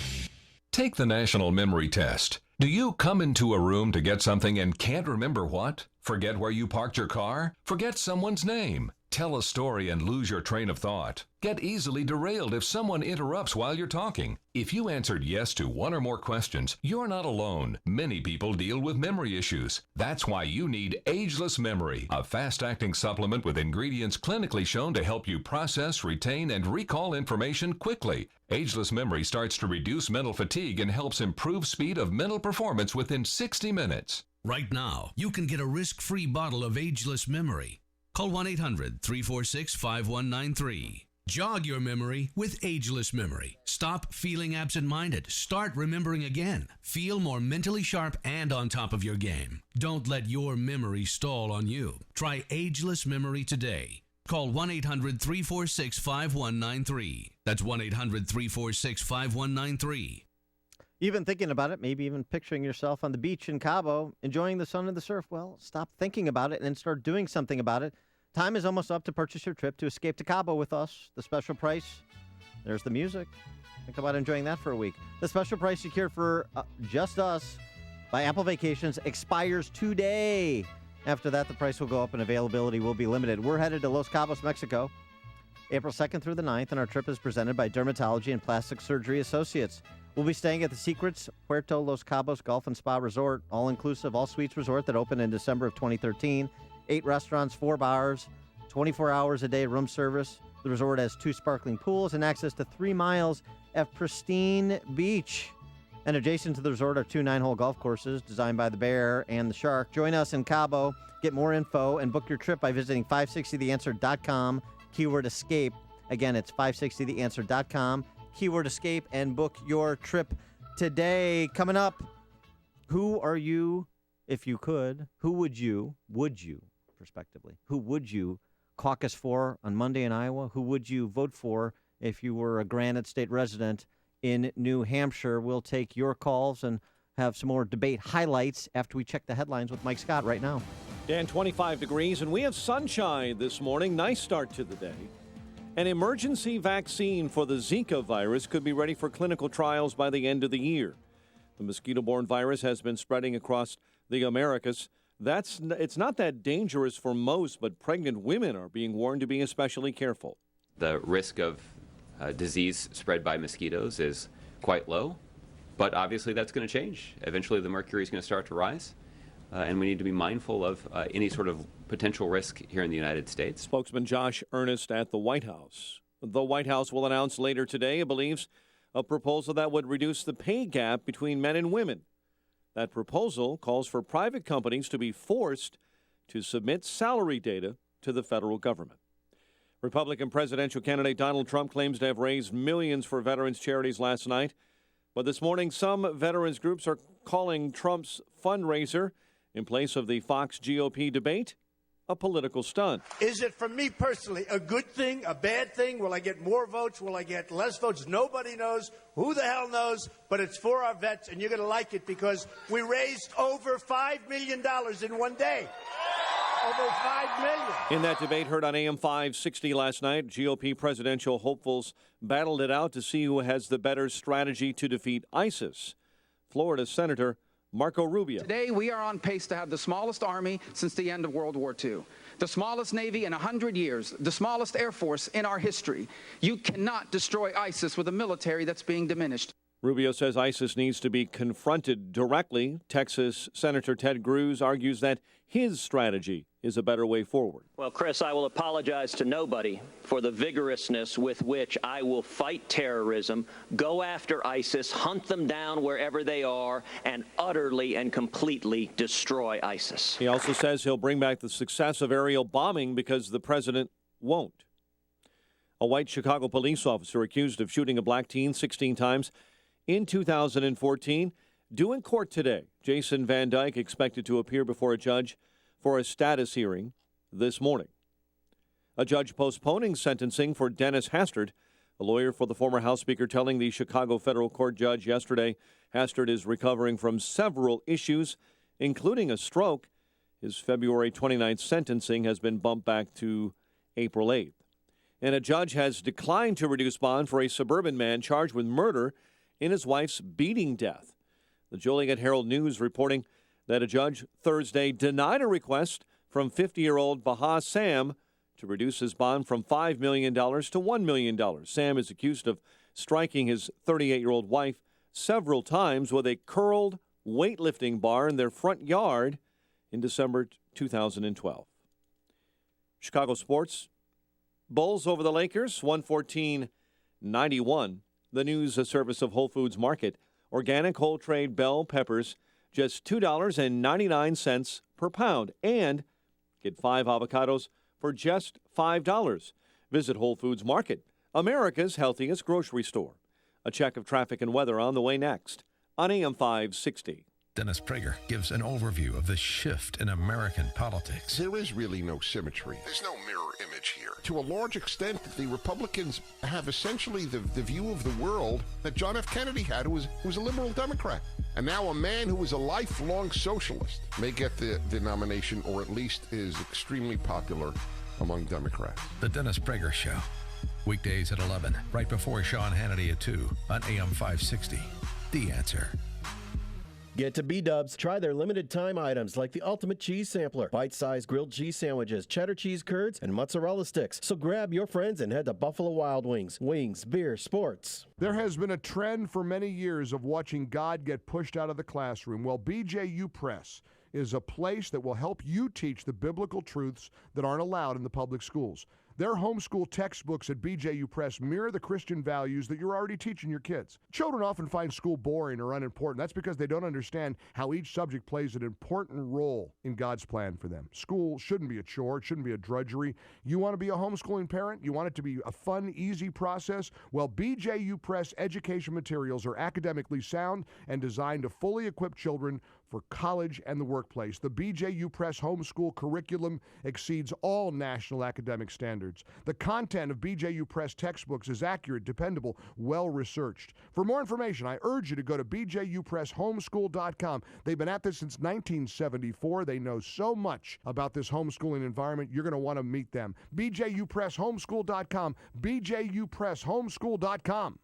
Take the National Memory Test. Do you come into a room to get something and can't remember what? Forget where you parked your car? Forget someone's name? Tell a story and lose your train of thought. Get easily derailed if someone interrupts while you're talking. If you answered yes to one or more questions, you're not alone. Many people deal with memory issues. That's why you need Ageless Memory, a fast-acting supplement with ingredients clinically shown to help you process, retain, and recall information quickly. Ageless Memory starts to reduce mental fatigue and helps improve speed of mental performance within 60 minutes. Right now, you can get a risk-free bottle of Ageless Memory. Call 1-800-346-5193. Jog your memory with Ageless Memory. Stop feeling absent-minded. Start remembering again. Feel more mentally sharp and on top of your game. Don't let your memory stall on you. Try Ageless Memory today. Call 1-800-346-5193. That's 1-800-346-5193. You've been thinking about it, maybe even picturing yourself on the beach in Cabo, enjoying the sun and the surf. Well, stop thinking about it and start doing something about it. Time is almost up to purchase your trip to Escape to Cabo with us. The special price, there's the music. Think about enjoying that for a week. The special price secured for just us by Apple Vacations expires today. After that, the price will go up and availability will be limited. We're headed to Los Cabos, Mexico, April 2nd through the 9th, and our trip is presented by Dermatology and Plastic Surgery Associates. We'll be staying at the Secrets Puerto Los Cabos Golf and Spa Resort, all-inclusive, all-suites resort that opened in December of 2013. 8 restaurants, 4 bars, 24 hours a day room service. The resort has 2 sparkling pools and access to 3 miles of pristine beach. And adjacent to the resort are 2 9-hole golf courses designed by the Bear and the Shark. Join us in Cabo. Get more info and book your trip by visiting 560theanswer.com, keyword escape. Again, it's 560theanswer.com, keyword escape, and book your trip today. Coming up, who are you, if you could, who would you, prospectively, who would you caucus for on Monday in Iowa? Who would you vote for if you were a Granite State resident in New Hampshire? We'll take your calls and have some more debate highlights after we check the headlines with Mike Scott right now. Dan, 25 degrees, and we have sunshine this morning. Nice start to the day. An emergency vaccine for the Zika virus could be ready for clinical trials by the end of the year. The mosquito-borne virus has been spreading across the Americas. It's not that dangerous for most, but pregnant women are being warned to be especially careful. The risk of disease spread by mosquitoes is quite low, but obviously that's going to change. Eventually the mercury is going to start to rise, and we need to be mindful of any sort of potential risk here in the United States. Spokesman Josh Earnest at the White House. The White House will announce later today, it believes, a proposal that would reduce the pay gap between men and women. That proposal calls for private companies to be forced to submit salary data to the federal government. Republican presidential candidate Donald Trump claims to have raised millions for veterans charities last night. But this morning, some veterans groups are calling Trump's fundraiser, in place of the Fox GOP debate, a political stunt. Is it, for me personally, a good thing, a bad thing? Will I get more votes? Will I get less votes? Nobody knows. Who the hell knows? But it's for our vets, and you're going to like it because we raised over $5 million in one day. Over $5 million. In that debate heard on AM 560 last night, GOP presidential hopefuls battled it out to see who has the better strategy to defeat ISIS. Florida Senator Marco Rubio. Today, we are on pace to have the smallest army since the end of World War II, the smallest Navy in 100 years, the smallest Air Force in our history. You cannot destroy ISIS with a military that's being diminished. Rubio says ISIS needs to be confronted directly. Texas Senator Ted Cruz argues that his strategy is a better way forward. Well, Chris, I will apologize to nobody for the vigorousness with which I will fight terrorism, go after ISIS, hunt them down wherever they are, and utterly and completely destroy ISIS. He also says he'll bring back the success of aerial bombing because the president won't. A white Chicago police officer accused of shooting a black teen 16 times in 2014 due in court today. Jason Van Dyke expected to appear before a judge for a status hearing this morning. A judge postponing sentencing for Dennis Hastert, a lawyer for the former House Speaker, telling the Chicago federal court judge yesterday Hastert is recovering from several issues, including a stroke. His February 29th sentencing has been bumped back to April 8th. And a judge has declined to reduce bond for a suburban man charged with murder in his wife's beating death. The Joliet Herald-News reporting that a judge Thursday denied a request from 50-year-old Baha Sam to reduce his bond from $5 million to $1 million. Sam is accused of striking his 38-year-old wife several times with a curled weightlifting bar in their front yard in December 2012. Chicago sports. Bulls over the Lakers, 114-91. The news service of Whole Foods Market. Organic whole trade bell peppers, just $2.99 per pound. And get 5 avocados for just $5. Visit Whole Foods Market, America's healthiest grocery store. A check of traffic and weather on the way next on AM 560. Dennis Prager gives an overview of the shift in American politics. There is really no symmetry. There's no mirror image here. To a large extent, the Republicans have essentially the view of the world that John F. Kennedy had, who was a liberal Democrat. And now a man who was a lifelong socialist may get the nomination, or at least is extremely popular among Democrats. The Dennis Prager Show. Weekdays at 11, right before Sean Hannity at 2 on AM 560. The Answer. Get to B-Dubs. Try their limited time items like the Ultimate Cheese Sampler, bite-sized grilled cheese sandwiches, cheddar cheese curds, and mozzarella sticks. So grab your friends and head to Buffalo Wild Wings. Wings, beer, sports. There has been a trend for many years of watching God get pushed out of the classroom. Well, BJU Press is a place that will help you teach the biblical truths that aren't allowed in the public schools. Their homeschool textbooks at BJU Press mirror the Christian values that you're already teaching your kids. Children often find school boring or unimportant. That's because they don't understand how each subject plays an important role in God's plan for them. School shouldn't be a chore. It shouldn't be a drudgery. You want to be a homeschooling parent? You want it to be a fun, easy process? Well, BJU Press education materials are academically sound and designed to fully equip children for college and the workplace. The BJU Press homeschool curriculum exceeds all national academic standards. The content of BJU Press textbooks is accurate, dependable, well-researched. For more information, I urge you to go to bjupresshomeschool.com. They've been at this since 1974. They know so much about this homeschooling environment. You're going to want to meet them. bjupresshomeschool.com, bjupresshomeschool.com.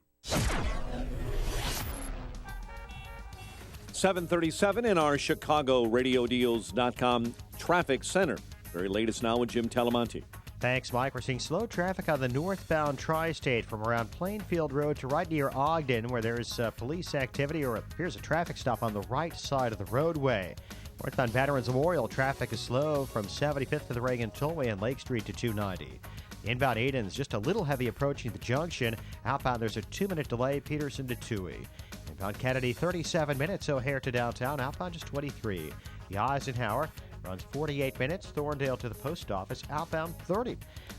7:37 in our ChicagoRadioDeals.com traffic center. Very latest now with Jim Talamonte. Thanks, Mike. We're seeing slow traffic on the northbound tri-state from around Plainfield Road to right near Ogden, where there's police activity, or here's a traffic stop on the right side of the roadway. Northbound Veterans Memorial traffic is slow from 75th to the Reagan Tollway and Lake Street to 290. Inbound Aiden's just a little heavy approaching the junction. Outbound, there's a 2-minute delay, Peterson to Toohey. Inbound Kennedy, 37 minutes, O'Hare to downtown. Outbound just 23. The Eisenhower runs 48 minutes. Thorndale to the post office. Outbound 30.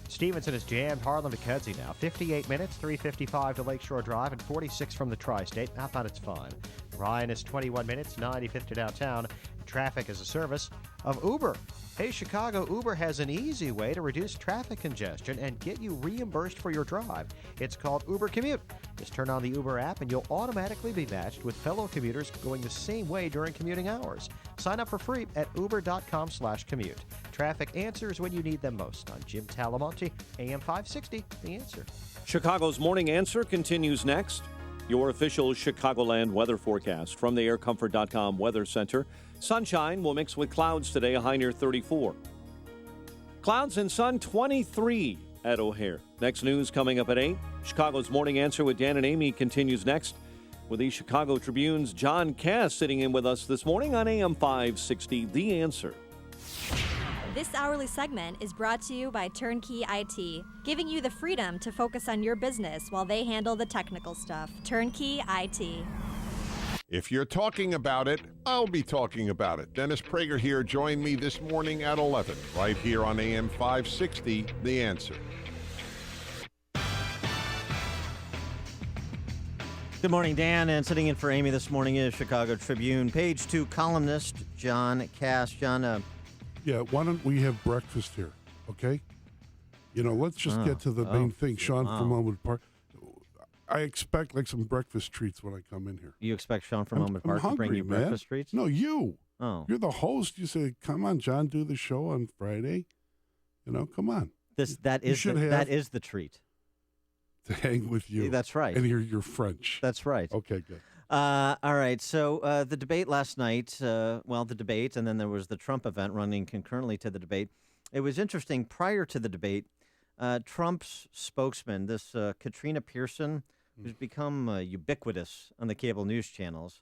Stevenson is jammed. Harlem to Kedzie now. 58 minutes, 3:55 to Lakeshore Drive, and 46 from the tri-state. Outbound it's fine. Ryan is 21 minutes, 95th to downtown. Traffic is a service of Uber. Hey, Chicago, Uber has an easy way to reduce traffic congestion and get you reimbursed for your drive. It's called Uber Commute. Just turn on the Uber app and you'll automatically be matched with fellow commuters going the same way during commuting hours. Sign up for free at uber.com/commute. Traffic answers when you need them most. I'm Jim Talamonte, AM 560, The Answer. Chicago's Morning Answer continues next. Your official Chicagoland weather forecast from the aircomfort.com Weather Center. Sunshine will mix with clouds today, a high near 34. Clouds and sun, 23 at O'Hare. Next news coming up at 8. Chicago's Morning Answer with Dan and Amy continues next with the Chicago Tribune's John Cass sitting in with us this morning on AM 560, The Answer. This hourly segment is brought to you by Turnkey IT, giving you the freedom to focus on your business while they handle the technical stuff. Turnkey IT. If you're talking about it, I'll be talking about it. Dennis Prager here. Join me this morning at 11, right here on AM 560, The Answer. Good morning, Dan. And sitting in for Amy this morning is Chicago Tribune Page 2 columnist John Cass. John, yeah, why don't we have breakfast here, okay? You know, let's just get to the main thing. Sean from Elmwood Park. I expect like some breakfast treats when I come in here. You expect Sean from Elmwood Park to bring you breakfast treats? No, you. Oh. You're the host. You say, come on, John, do the show on Friday. You know, come on. That is the treat. To hang with you. That's right. And you're French. That's right. Okay, good. All right, so the debate last night, the debate, and then there was the Trump event running concurrently to the debate. It was interesting. Prior to the debate, Trump's spokesman, this Katrina Pearson, who's become ubiquitous on the cable news channels,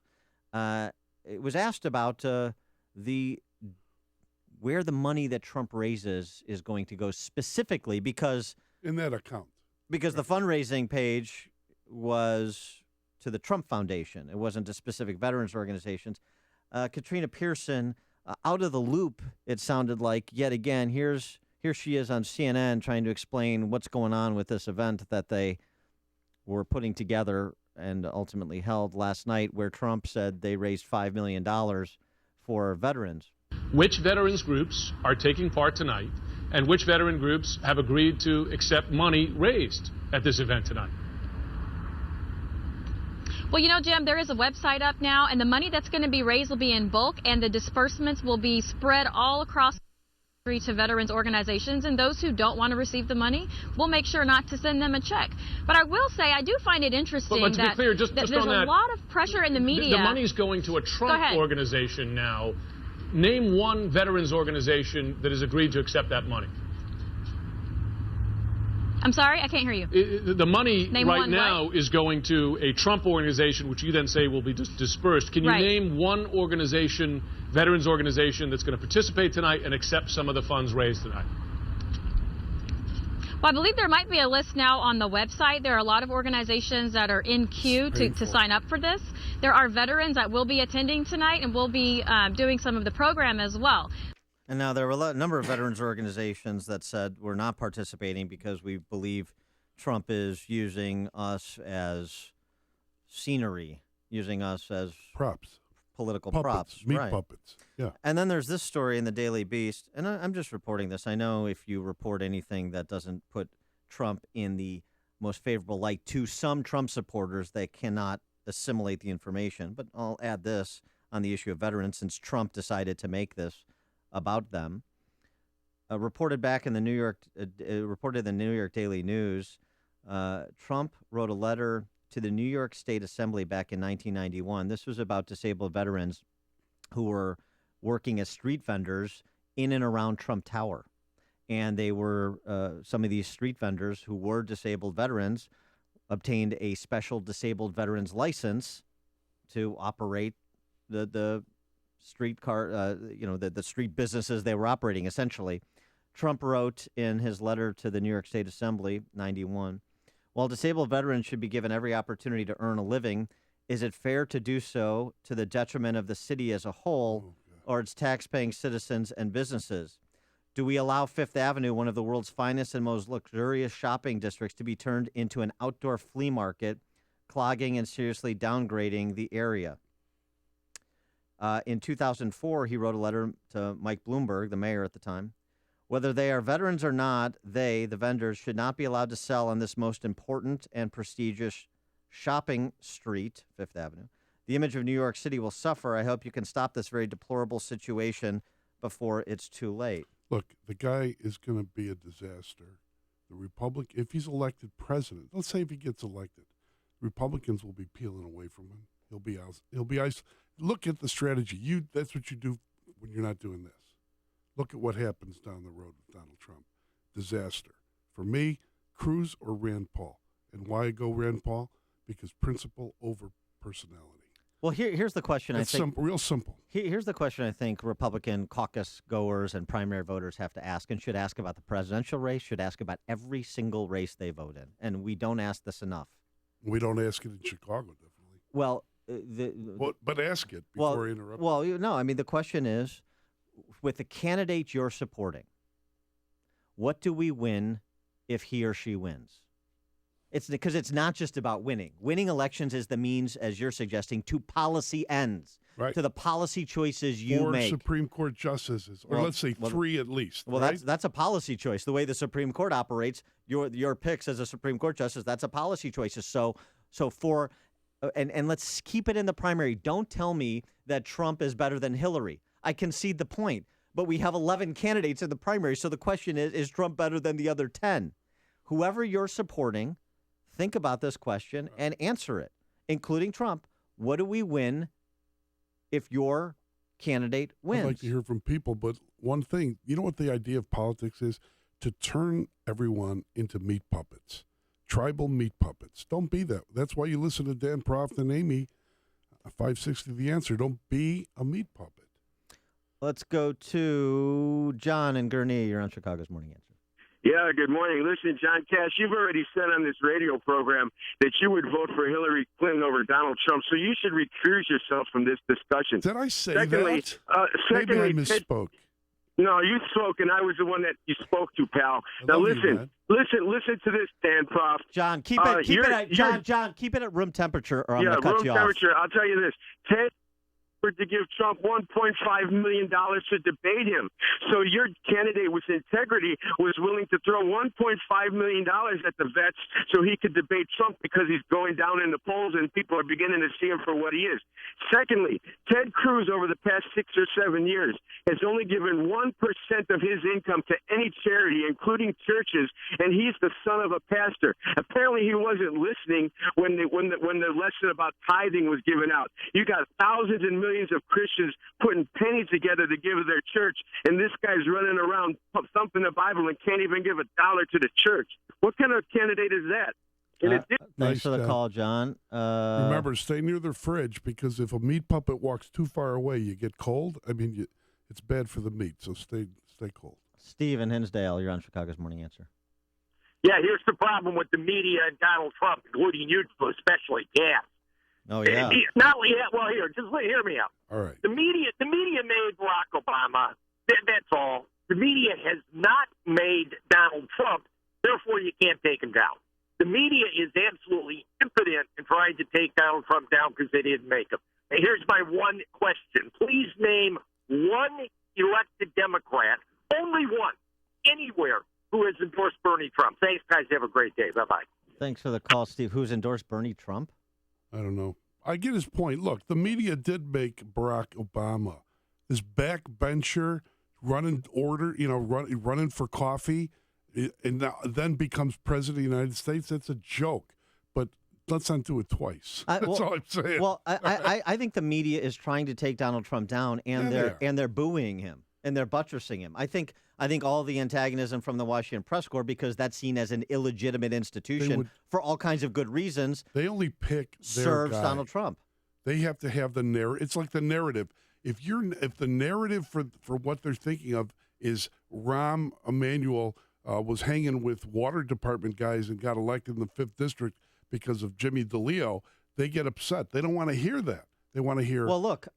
it was asked about where the money that Trump raises is going to go specifically because... In that account. Because the fundraising page was to the Trump Foundation. It wasn't to specific veterans organizations. Katrina Pearson, out of the loop, it sounded like, yet again, here she is on CNN trying to explain what's going on with this event that they were putting together and ultimately held last night, where Trump said they raised $5 million for veterans. Which veterans groups are taking part tonight, and which veteran groups have agreed to accept money raised at this event tonight? Well, you know, Jim, there is a website up now, and the money that's going to be raised will be in bulk, and the disbursements will be spread all across the country to veterans organizations, and those who don't want to receive the money, we'll make sure not to send them a check. But I will say, I do find it interesting but to be clear, just there's on a that, lot of pressure in the media. The money's going to a Trump organization now. Name one veterans organization that has agreed to accept that money. I'm sorry, I can't hear you. The money name right one, now is going to a Trump organization, which you then say will be dispersed. Can you name one organization, veterans organization, that's going to participate tonight and accept some of the funds raised tonight? Well, I believe there might be a list now on the website. There are a lot of organizations that are in queue to sign up for this. There are veterans that will be attending tonight and will be doing some of the program as well. And now there were a number of veterans organizations that said we're not participating because we believe Trump is using us as scenery, using us as props, political puppets, props, meat right. puppets. Yeah. And then there's this story in the Daily Beast, and I'm just reporting this. I know if you report anything that doesn't put Trump in the most favorable light to some Trump supporters, they cannot assimilate the information. But I'll add this on the issue of veterans, since Trump decided to make this about them. Reported back in the New York Daily News, Trump wrote a letter to the New York State Assembly back in 1991. This was about disabled veterans who were working as street vendors in and around Trump Tower. And they were, some of these street vendors who were disabled veterans obtained a special disabled veterans license to operate the streetcar, the street businesses they were operating, essentially. Trump wrote in his letter to the New York State Assembly, 91, while disabled veterans should be given every opportunity to earn a living, is it fair to do so to the detriment of the city as a whole or its tax-paying citizens and businesses? Do we allow Fifth Avenue, one of the world's finest and most luxurious shopping districts, to be turned into an outdoor flea market, clogging and seriously downgrading the area? In 2004, he wrote a letter to Mike Bloomberg, the mayor at the time. Whether they are veterans or not, the vendors, should not be allowed to sell on this most important and prestigious shopping street, Fifth Avenue. The image of New York City will suffer. I hope you can stop this very deplorable situation before it's too late. Look, the guy is going to be a disaster. The if he's elected president, let's say if he gets elected, Republicans will be peeling away from him. He'll be out. Look at the strategy. That's what you do when you're not doing this. Look at what happens down the road with Donald Trump. Disaster. For me, Cruz or Rand Paul. And why I go Rand Paul? Because principle over personality. Well, here's the question. It's real simple. Here's the question I think Republican caucus goers and primary voters have to ask, and should ask about the presidential race, should ask about every single race they vote in. And we don't ask this enough. We don't ask it in Chicago, definitely. Well, but ask it before I interrupt. Well, no, I mean, the question is, with the candidate you're supporting, what do we win if he or she wins? It's because it's not just about winning. Winning elections is the means, as you're suggesting, to policy ends, right, to the policy choices you make. Supreme Court justices, or let's say three at least. Well, right? that's a policy choice. The way the Supreme Court operates, your picks as a Supreme Court justice, that's a policy choice. So for and let's keep it in the primary. Don't tell me that Trump is better than Hillary. I concede the point, but we have 11 candidates in the primary. So the question is Trump better than the other 10? Whoever you're supporting, think about this question and answer it, including Trump. What do we win if your candidate wins? I'd like to hear from people, but one thing, you know what the idea of politics is? To turn everyone into meat puppets, tribal meat puppets. Don't be that. That's why you listen to Dan Proft and Amy, 560 The Answer. Don't be a meat puppet. Let's go to John in Gurnee. You're on Chicago's Morning Answer. Yeah, good morning. Listen, John Cash, you've already said on this radio program that you would vote for Hillary Clinton over Donald Trump, so you should recuse yourself from this discussion. Did I say that? Maybe I misspoke. No, you spoke, and I was the one that you spoke to, pal. Now listen to this, Dan Proft. John, keep it at room temperature, or I'm going to cut you off. Yeah, room temperature. I'll tell you this. Ted to give Trump $1.5 million to debate him. So your candidate with integrity was willing to throw $1.5 million at the vets so he could debate Trump because he's going down in the polls and people are beginning to see him for what he is. Secondly, Ted Cruz over the past 6 or 7 years has only given 1% of his income to any charity, including churches, and he's the son of a pastor. Apparently he wasn't listening when the lesson about tithing was given out. You got thousands and millions of Christians putting pennies together to give to their church, and this guy's running around thumping the Bible and can't even give $1 to the church. What kind of candidate is that? Thanks for the call, John. Remember, stay near the fridge, because if a meat puppet walks too far away, you get cold. I mean, it's bad for the meat, so stay cold. Steve in Hinsdale, you're on Chicago's Morning Answer. Yeah, here's the problem with the media and Donald Trump, including you two, especially Gas. Oh, yeah. Well, here, just hear me out. All right. The media made Barack Obama. That's all. The media has not made Donald Trump. Therefore, you can't take him down. The media is absolutely impotent in trying to take Donald Trump down because they didn't make him. And here's my one question. Please name one elected Democrat, only one, anywhere, who has endorsed Bernie Trump. Thanks, guys. Have a great day. Bye-bye. Thanks for the call, Steve. Who's endorsed Bernie Trump? I don't know. I get his point. Look, the media did make Barack Obama this backbencher running for coffee, and then becomes president of the United States. That's a joke. But let's not do it twice. That's all I'm saying. Well, I think the media is trying to take Donald Trump down, and they're booing him and they're buttressing him. I think all the antagonism from the Washington Press Corps, because that's seen as an illegitimate institution for all kinds of good reasons. They only pick their serves guy. Donald Trump. They have to have the narrative. It's like the narrative. If the narrative for what they're thinking of is Rahm Emanuel was hanging with water department guys and got elected in the 5th district because of Jimmy DeLeo, they get upset. They don't want to hear that. They want to hear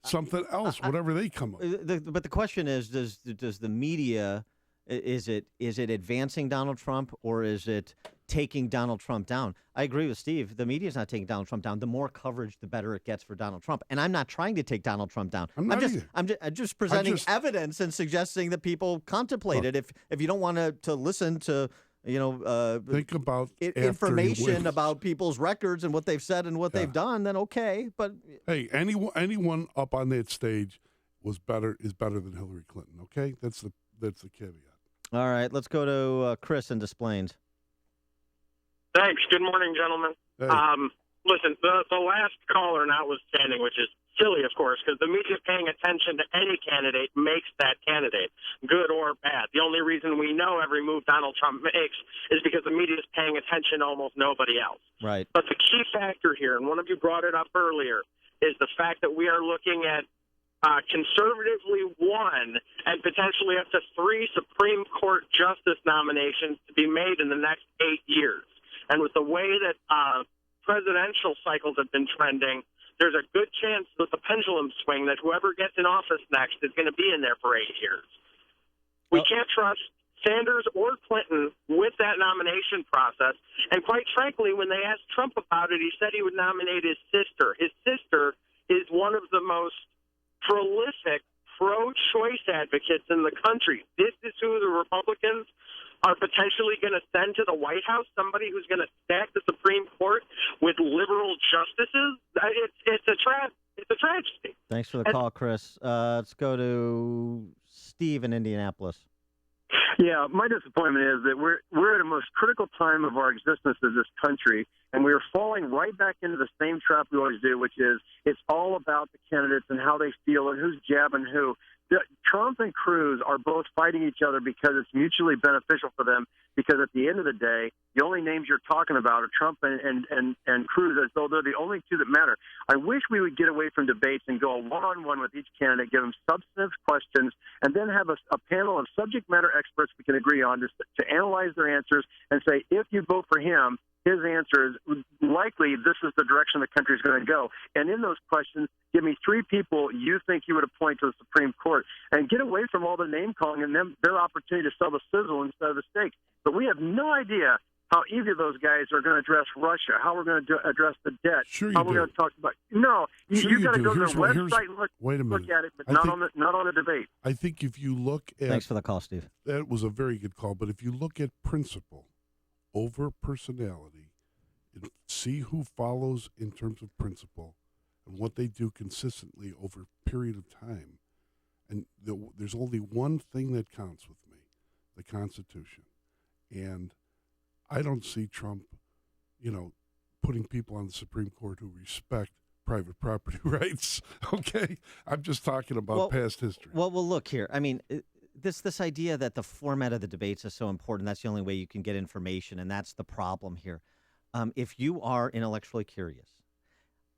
something else, whatever they come up with. But the question is, does the media, is it advancing Donald Trump, or is it taking Donald Trump down? I agree with Steve. The media is not taking Donald Trump down. The more coverage, the better it gets for Donald Trump. And I'm not trying to take Donald Trump down. I'm just presenting evidence and suggesting that people contemplate it. If you don't want to listen to think about information about people's records and what they've said and what they've done, then okay. But hey, anyone up on that stage is better than Hillary Clinton. Okay, that's the caveat. All right, let's go to Chris in Des Plaines. Thanks. Good morning, gentlemen. Hey. Listen, the last caller notwithstanding, which is silly, of course, because the media paying attention to any candidate makes that candidate, good or bad. The only reason we know every move Donald Trump makes is because the media is paying attention to almost nobody else. Right. But the key factor here, and one of you brought it up earlier, is the fact that we are looking at conservatively 1 and potentially up to 3 Supreme Court justice nominations to be made in the next 8 years. And with the way that presidential cycles have been trending, there's a good chance with the pendulum swing that whoever gets in office next is going to be in there for 8 years. We can't trust Sanders or Clinton with that nomination process. And quite frankly, when they asked Trump about it, he said he would nominate his sister. His sister is one of the most prolific pro-choice advocates in the country. This is who the Republicans are potentially going to send to the White House, somebody who's going to stack the Supreme Court with liberal justices. It's a tragedy. Thanks for the call, Chris. Let's go to Steve in Indianapolis. Yeah, my disappointment is that we're at the most critical time of our existence as this country, and we are falling right back into the same trap we always do, which is it's all about the candidates and how they feel and who's jabbing who. Trump and Cruz are both fighting each other because it's mutually beneficial for them, because at the end of the day, the only names you're talking about are Trump and Cruz, as though they're the only two that matter. I wish we would get away from debates and go one-on-one with each candidate, give them substantive questions, and then have a panel of subject matter experts we can agree on to analyze their answers and say, if you vote for him, his answer is likely this is the direction the country is going to go. And in those questions, give me 3 people you think you would appoint to the Supreme Court, and get away from all the name calling and their opportunity to sell the sizzle instead of the steak. But we have no idea how either of those guys are going to address Russia, how we're going to address the debt, how we're going to talk about. No, you've got to go to their website and look at it, but not on the debate. I think if you look at. Thanks for the call, Steve. That was a very good call. But if you look at principle over personality and see who follows in terms of principle and what they do consistently over a period of time, and there's only one thing that counts with me, the Constitution. And I don't see Trump, putting people on the Supreme Court who respect private property rights. Okay? I'm just talking about past history. Well, look here. I mean, this idea that the format of the debates is so important, that's the only way you can get information, and that's the problem here. If you are intellectually curious,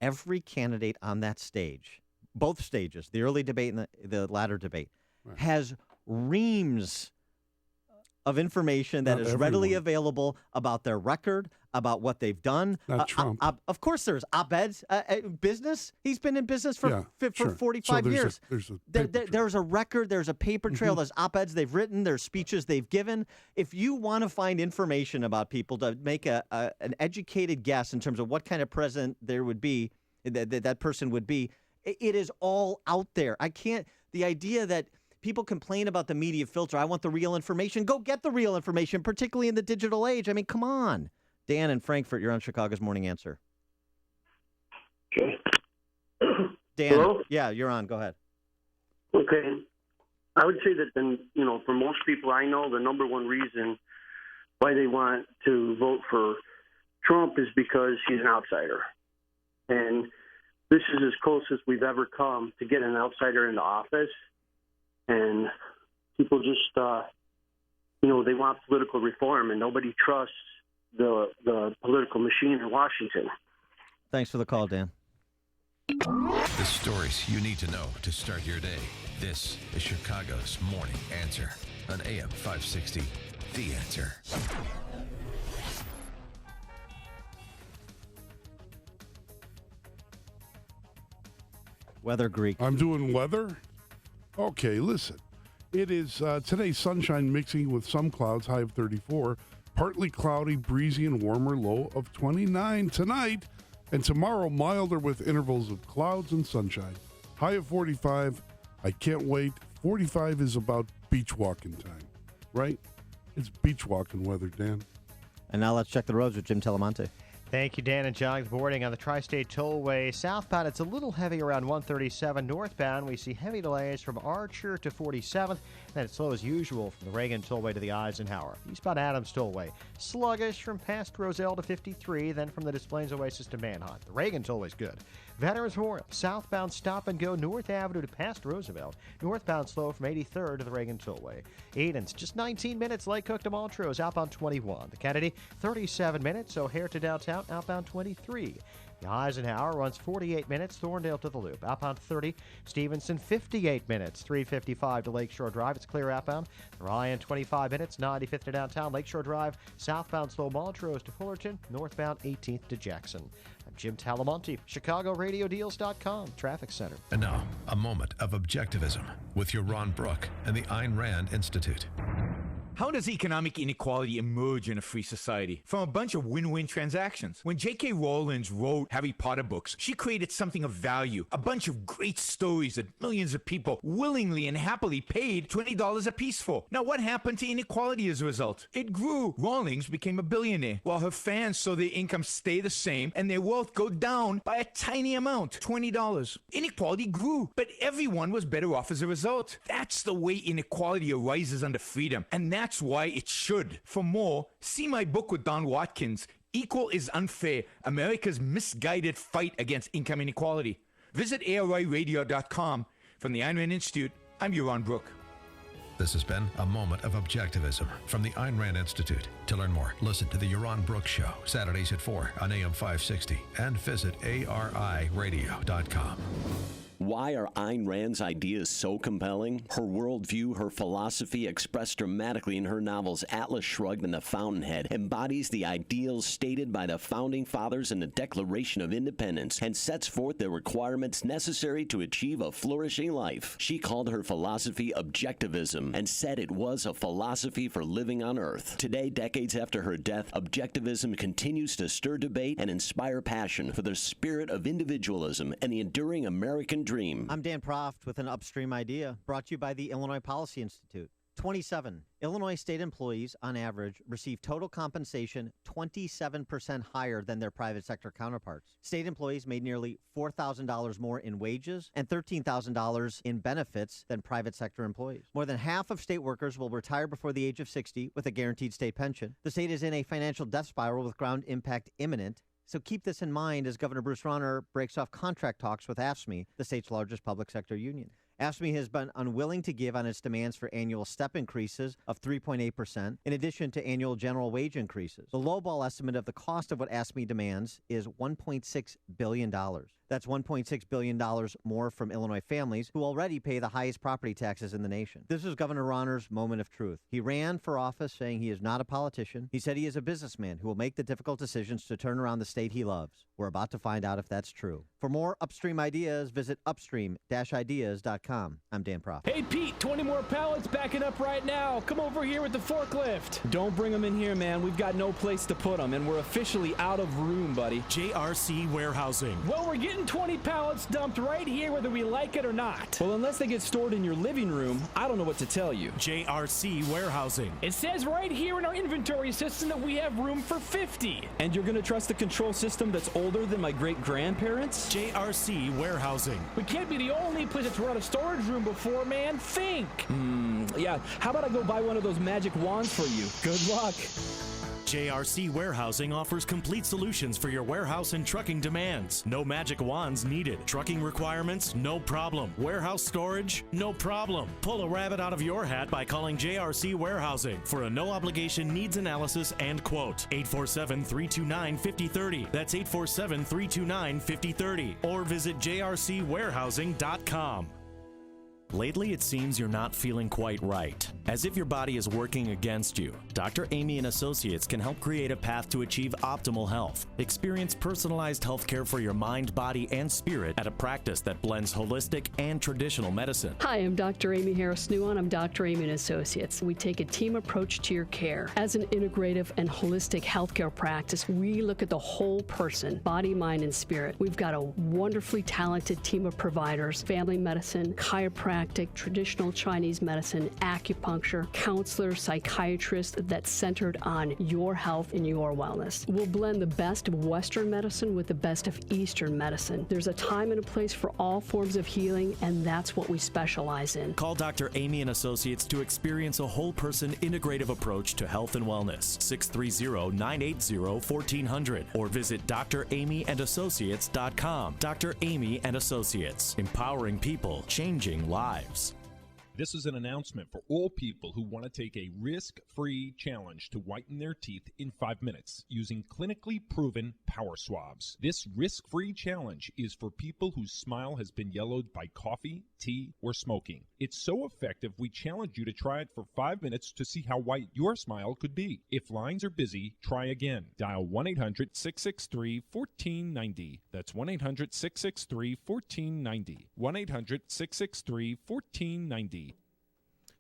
every candidate on that stage, both stages, the early debate and the latter debate, has reams of information that Not is readily everyone. available about their record, about what they've done. Not Trump. Of course, there's op-eds. Business. He's been in business for Yeah, for sure. 45 So years. there's a There's a record. There's a paper trail. Mhm. There's op-eds they've written. There's speeches they've given. If you want to find information about people to make an educated guess in terms of what kind of president there would be, that person would be, it is all out there. I can't. The idea that people complain about the media filter. I want the real information. Go get the real information, particularly in the digital age. I mean, come on. Dan in Frankfurt, you're on Chicago's Morning Answer. Okay. Dan, Hello? yeah, you're on. Go ahead. Okay. I would say that, then, for most people I know, the number one reason why they want to vote for Trump is because he's an outsider. And this is as close as we've ever come to getting an outsider into office. And people just, they want political reform, and nobody trusts the political machine in Washington. Thanks for the call, Dan. The stories you need to know to start your day. This is Chicago's Morning Answer on AM 560. The Answer. Weather Greek. I'm doing weather? Okay, listen. It is today sunshine mixing with some clouds, high of 34. Partly cloudy, breezy, and warmer, low of 29 tonight. And tomorrow, milder with intervals of clouds and sunshine. High of 45. I can't wait. 45 is about beach walking time, right? It's beach walking weather, Dan. And now let's check the roads with Jim Telemonte. Thank you, Dan. And John, good morning. On the Tri-State Tollway, southbound, it's a little heavy around 137. Northbound, we see heavy delays from Archer to 47th. Then it's slow as usual from the Reagan Tollway to the Eisenhower. Eastbound Adams Tollway, sluggish from past Roselle to 53, then from the Des Plaines Oasis to Manhunt. The Reagan Tollway's good. Veterans Memorial, southbound stop and go North Avenue to past Roosevelt. Northbound slow from 83rd to the Reagan Tollway. Eden's just 19 minutes. Lake Cook to Montrose, outbound 21. The Kennedy, 37 minutes. O'Hare to downtown, outbound 23. The Eisenhower runs 48 minutes. Thorndale to the Loop, outbound 30. Stevenson, 58 minutes. 355 to Lakeshore Drive. It's clear outbound. The Ryan, 25 minutes. 95th to downtown. Lakeshore Drive, southbound slow Montrose to Fullerton. Northbound 18th to Jackson. I'm Jim Talamonte, ChicagoRadioDeals.com, Traffic Center. And now, a moment of objectivism with your Ron Brook and the Ayn Rand Institute. How does economic inequality emerge in a free society? From a bunch of win-win transactions. When J.K. Rowling wrote Harry Potter books, she created something of value. A bunch of great stories that millions of people willingly and happily paid $20 a piece for. Now, what happened to inequality as a result? It grew. Rowling became a billionaire, while her fans saw their income stay the same and their wealth go down by a tiny amount, $20. Inequality grew, but everyone was better off as a result. That's the way inequality arises under freedom, and that's why it should. For more, see my book with Don Watkins, Equal is Unfair, America's Misguided Fight Against Income Inequality. Visit ARIRadio.com. From the Ayn Rand Institute, I'm Yaron Brook. This has been a moment of objectivism from the Ayn Rand Institute. To learn more, listen to the Yaron Brook Show, Saturdays at 4 on AM 560, and visit ARIRadio.com. Why are Ayn Rand's ideas so compelling? Her worldview, her philosophy, expressed dramatically in her novels Atlas Shrugged and The Fountainhead, embodies the ideals stated by the Founding Fathers in the Declaration of Independence and sets forth the requirements necessary to achieve a flourishing life. She called her philosophy objectivism and said it was a philosophy for living on Earth. Today, decades after her death, objectivism continues to stir debate and inspire passion for the spirit of individualism and the enduring American dream. I'm Dan Proft with an upstream idea brought to you by the Illinois Policy Institute. 27. Illinois state employees, on average, receive total compensation 27% higher than their private sector counterparts. State employees made nearly $4,000 more in wages and $13,000 in benefits than private sector employees. More than half of state workers will retire before the age of 60 with a guaranteed state pension. The state is in a financial death spiral with ground impact imminent. So keep this in mind as Governor Bruce Rauner breaks off contract talks with AFSCME, the state's largest public sector union. AFSCME has been unwilling to give on its demands for annual step increases of 3.8%, in addition to annual general wage increases. The lowball estimate of the cost of what AFSCME demands is $1.6 billion. That's $1.6 billion more from Illinois families who already pay the highest property taxes in the nation. This is Governor Rauner's moment of truth. He ran for office saying he is not a politician. He said he is a businessman who will make the difficult decisions to turn around the state he loves. We're about to find out if that's true. For more Upstream ideas, visit upstream-ideas.com. I'm Dan Proft. Hey, Pete, 20 more pallets backing up right now. Come over here with the forklift. Don't bring them in here, man. We've got no place to put them, and we're officially out of room, buddy. JRC Warehousing. Well, we're getting 20 pallets dumped right here whether we like it or not. Well, unless they get stored in your living room, I don't know what to tell you. JRC Warehousing. It says right here in our inventory system that we have room for 50. And you're going to trust the control system that's older than my great-grandparents? JRC Warehousing. We can't be the only place that's run a storage room before, man. Think. Yeah, how about I go buy one of those magic wands for you? Good luck. JRC Warehousing offers complete solutions for your warehouse and trucking demands. No magic wands needed. Trucking requirements? No problem. Warehouse storage? No problem. Pull a rabbit out of your hat by calling JRC Warehousing for a no-obligation needs analysis and quote. 847-329-5030. That's 847-329-5030. Or visit jrcwarehousing.com. Lately, it seems you're not feeling quite right, as if your body is working against you. Dr. Amy and Associates can help create a path to achieve optimal health. Experience personalized health care for your mind, body, and spirit at a practice that blends holistic and traditional medicine. Hi, I'm Dr. Amy Harris-Nuon. I'm Dr. Amy and Associates. We take a team approach to your care. As an integrative and holistic healthcare practice, we look at the whole person, body, mind, and spirit. We've got a wonderfully talented team of providers, family medicine, chiropractic, traditional Chinese medicine, acupuncture, counselors, psychiatrists that's centered on your health and your wellness. We'll blend the best of Western medicine with the best of Eastern medicine. There's a time and a place for all forms of healing, and that's what we specialize in. Call Dr. Amy and Associates to experience a whole person integrative approach to health and wellness. 630-980-1400 or visit dramyandassociates.com. Dr. Amy and Associates, empowering people, changing lives. This is an announcement for all people who want to take a risk-free challenge to whiten their teeth in 5 minutes using clinically proven power swabs. This risk-free challenge is for people whose smile has been yellowed by coffee, tea, or smoking. It's so effective, we challenge you to try it for 5 minutes to see how white your smile could be. If lines are busy, try again. Dial 1-800-663-1490. That's 1-800-663-1490. 1-800-663-1490.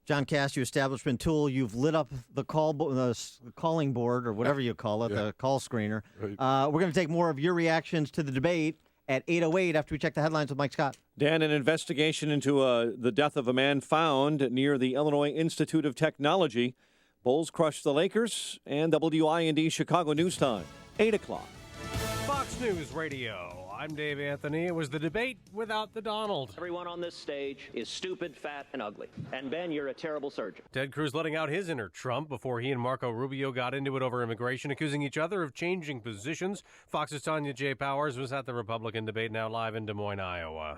John Cass, your establishment tool, you've lit up the calling board, or whatever you call it, the call screener. Right. We're going to take more of your reactions to the debate at 8:08 after we check the headlines with Mike Scott. Dan, an investigation into the death of a man found near the Illinois Institute of Technology. Bulls crush the Lakers, and WIND Chicago News Time, 8 o'clock. Fox News Radio. I'm Dave Anthony. It was the debate without the Donald. Everyone on this stage is stupid, fat, and ugly. And Ben, you're a terrible surgeon. Ted Cruz letting out his inner Trump before he and Marco Rubio got into it over immigration, accusing each other of changing positions. Fox's Tanya J. Powers was at the Republican debate, now live in Des Moines, Iowa.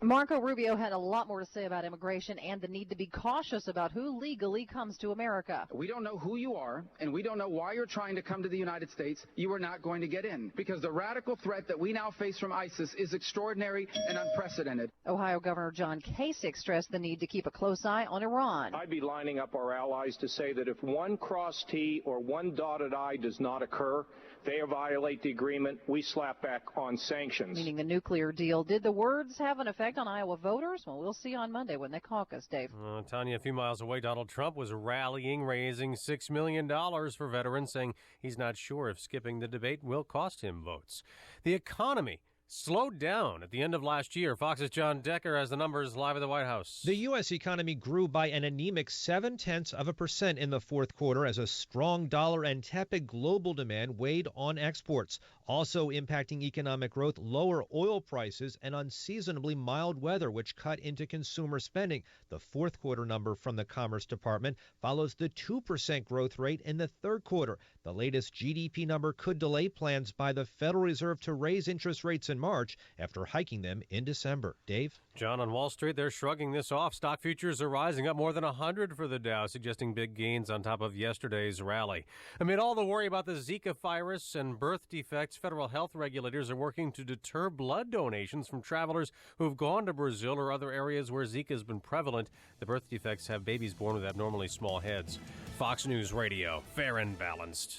Marco Rubio had a lot more to say about immigration and the need to be cautious about who legally comes to America. We don't know who you are, and we don't know why you're trying to come to the United States. You are not going to get in, because the radical threat that we now face from ISIS is extraordinary and unprecedented. Ohio Governor John Kasich stressed the need to keep a close eye on Iran. I'd be lining up our allies to say that if one crossed T or one dotted I does not occur, they violate the agreement, we slap back on sanctions. Meaning the nuclear deal. Did the words have an effect on Iowa voters? Well, we'll see on Monday when they caucus, Dave. Tanya, a few miles away, Donald Trump was rallying, raising $6 million for veterans, saying he's not sure if skipping the debate will cost him votes. The economy slowed down at the end of last year. Fox's John Decker has the numbers live at the White House. The U.S. economy grew by an anemic 0.7% in the fourth quarter as a strong dollar and tepid global demand weighed on exports. Also impacting economic growth, lower oil prices and unseasonably mild weather, which cut into consumer spending. The fourth quarter number from the Commerce Department follows the 2% growth rate in the third quarter. The latest GDP number could delay plans by the Federal Reserve to raise interest rates in March after hiking them in December. Dave? John, on Wall Street, they're shrugging this off. Stock futures are rising up more than 100 for the Dow, suggesting big gains on top of yesterday's rally. Amid all the worry about the Zika virus and birth defects, federal health regulators are working to deter blood donations from travelers who have gone to Brazil or other areas where Zika has been prevalent. The birth defects have babies born with abnormally small heads. Fox News Radio, fair and balanced.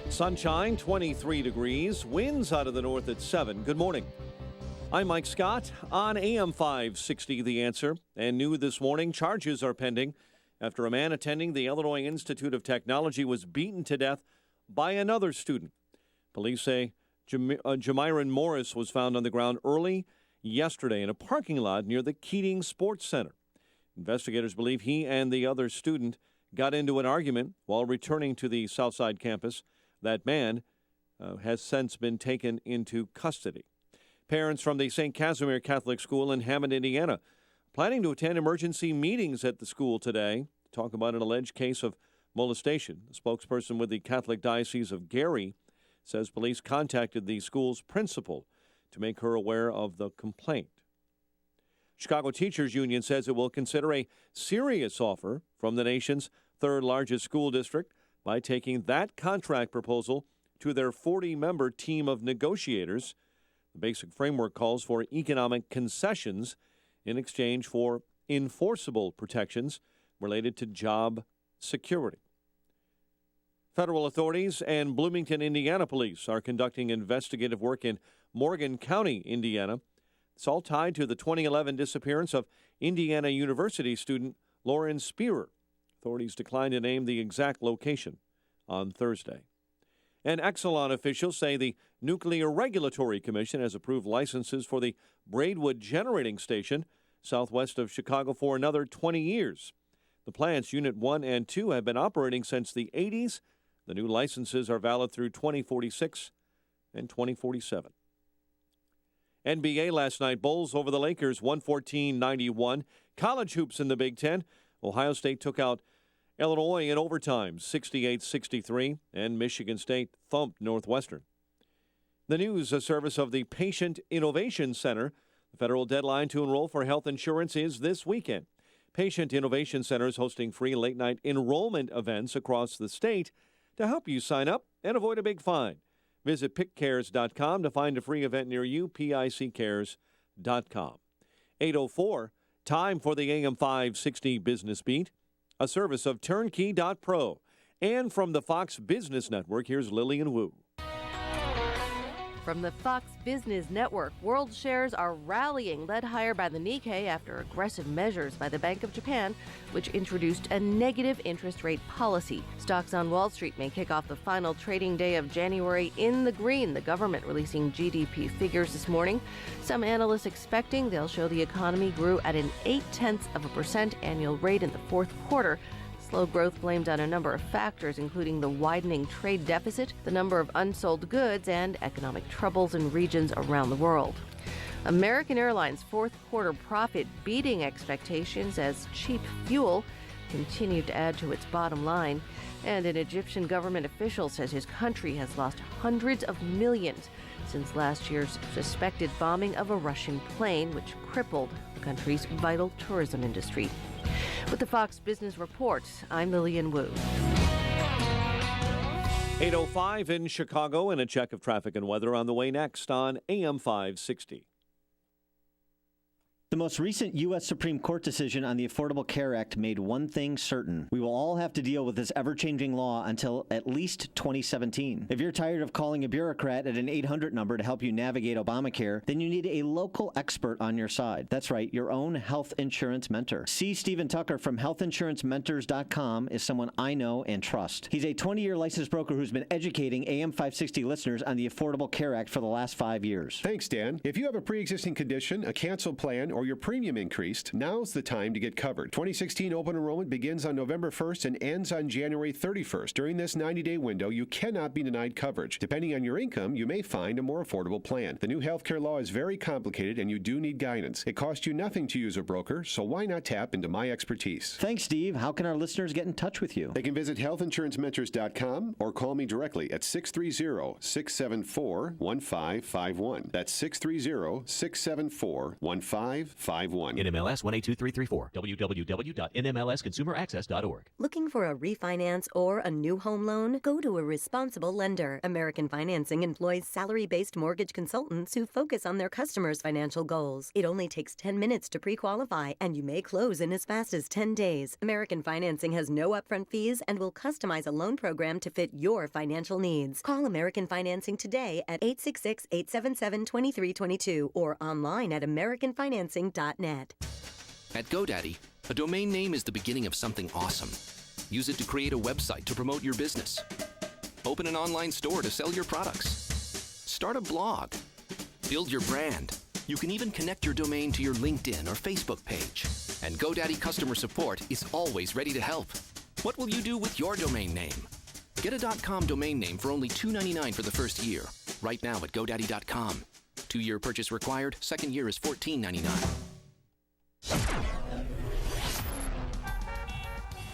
Sunshine, 23 degrees, winds out of the north at 7. Good morning. I'm Mike Scott on AM 560, The Answer. And new this morning, charges are pending after a man attending the Illinois Institute of Technology was beaten to death by another student. Police say Jamiron Morris was found on the ground early yesterday in a parking lot near the Keating Sports Center. Investigators believe he and the other student got into an argument while returning to the Southside campus. That man has since been taken into custody. Parents from the St. Casimir Catholic School in Hammond, Indiana, planning to attend emergency meetings at the school today to talk about an alleged case of molestation. The spokesperson with the Catholic Diocese of Gary says police contacted the school's principal to make her aware of the complaint. Chicago Teachers Union says it will consider a serious offer from the nation's third largest school district by taking that contract proposal to their 40-member team of negotiators. The basic framework calls for economic concessions in exchange for enforceable protections related to job security. Federal authorities and Bloomington, Indiana police are conducting investigative work in Morgan County, Indiana. It's all tied to the 2011 disappearance of Indiana University student Lauren Spearer. Authorities declined to name the exact location on Thursday. And Exelon officials say the Nuclear Regulatory Commission has approved licenses for the Braidwood Generating Station southwest of Chicago for another 20 years. The plant's Unit 1 and 2 have been operating since the 80s. The new licenses are valid through 2046 and 2047. NBA last night, Bulls over the Lakers 114-91. College hoops in the Big Ten. Ohio State took out Illinois in overtime, 68-63, and Michigan State thumped Northwestern. The news, a service of the Patient Innovation Center. The federal deadline to enroll for health insurance is this weekend. Patient Innovation Center is hosting free late-night enrollment events across the state to help you sign up and avoid a big fine. Visit pickcares.com to find a free event near you, pickcares.com. 8:04, time for the AM 560 Business Beat. A service of Turnkey.pro. And from the Fox Business Network, here's Lillian Wu. From the Fox Business Network, world shares are rallying, led higher by the Nikkei after aggressive measures by the Bank of Japan, which introduced a negative interest rate policy. Stocks on Wall Street may kick off the final trading day of January in the green, the government releasing GDP figures this morning. Some analysts expecting they'll show the economy grew at an 0.8% annual rate in the fourth quarter. Slow growth blamed on a number of factors, including the widening trade deficit, the number of unsold goods, and economic troubles in regions around the world. American Airlines' fourth quarter profit beating expectations as cheap fuel continued to add to its bottom line. And an Egyptian government official says his country has lost hundreds of millions since last year's suspected bombing of a Russian plane, which crippled the country's vital tourism industry. With the Fox Business Report, I'm Lillian Wu. 8:05 in Chicago, and a check of traffic and weather on the way next on AM 560. The most recent U.S. Supreme Court decision on the Affordable Care Act made one thing certain. We will all have to deal with this ever-changing law until at least 2017. If you're tired of calling a bureaucrat at an 800 number to help you navigate Obamacare, then you need a local expert on your side. That's right, your own health insurance mentor. C. Stephen Tucker from healthinsurancementors.com is someone I know and trust. He's a 20-year licensed broker who's been educating AM 560 listeners on the Affordable Care Act for the last 5 years. Thanks, Dan. If you have a pre-existing condition, a canceled plan, or your premium increased, now's the time to get covered. 2016 open enrollment begins on November 1st and ends on January 31st. During this 90-day window, you cannot be denied coverage. Depending on your income, you may find a more affordable plan. The new healthcare law is very complicated and you do need guidance. It costs you nothing to use a broker, so why not tap into my expertise? Thanks, Steve. How can our listeners get in touch with you? They can visit healthinsurancementors.com or call me directly at 630-674-1551. That's 630-674-1551. 8551. NMLS 182334. www.nmlsconsumeraccess.org. Looking for a refinance or a new home loan? Go to a responsible lender. American Financing employs salary-based mortgage consultants who focus on their customers' financial goals. It only takes 10 minutes to pre-qualify, and you may close in as fast as 10 days. American Financing has no upfront fees and will customize a loan program to fit your financial needs. Call American Financing today at 866-877-2322 or online at americanfinancing.net. At GoDaddy, a domain name is the beginning of something awesome. Use it to create a website to promote your business. Open an online store to sell your products. Start a blog. Build your brand. You can even connect your domain to your LinkedIn or Facebook page. And GoDaddy customer support is always ready to help. What will you do with your domain name? Get a .com domain name for only $2.99 for the first year. Right now at GoDaddy.com. 2-year purchase required. Second year is $14.99.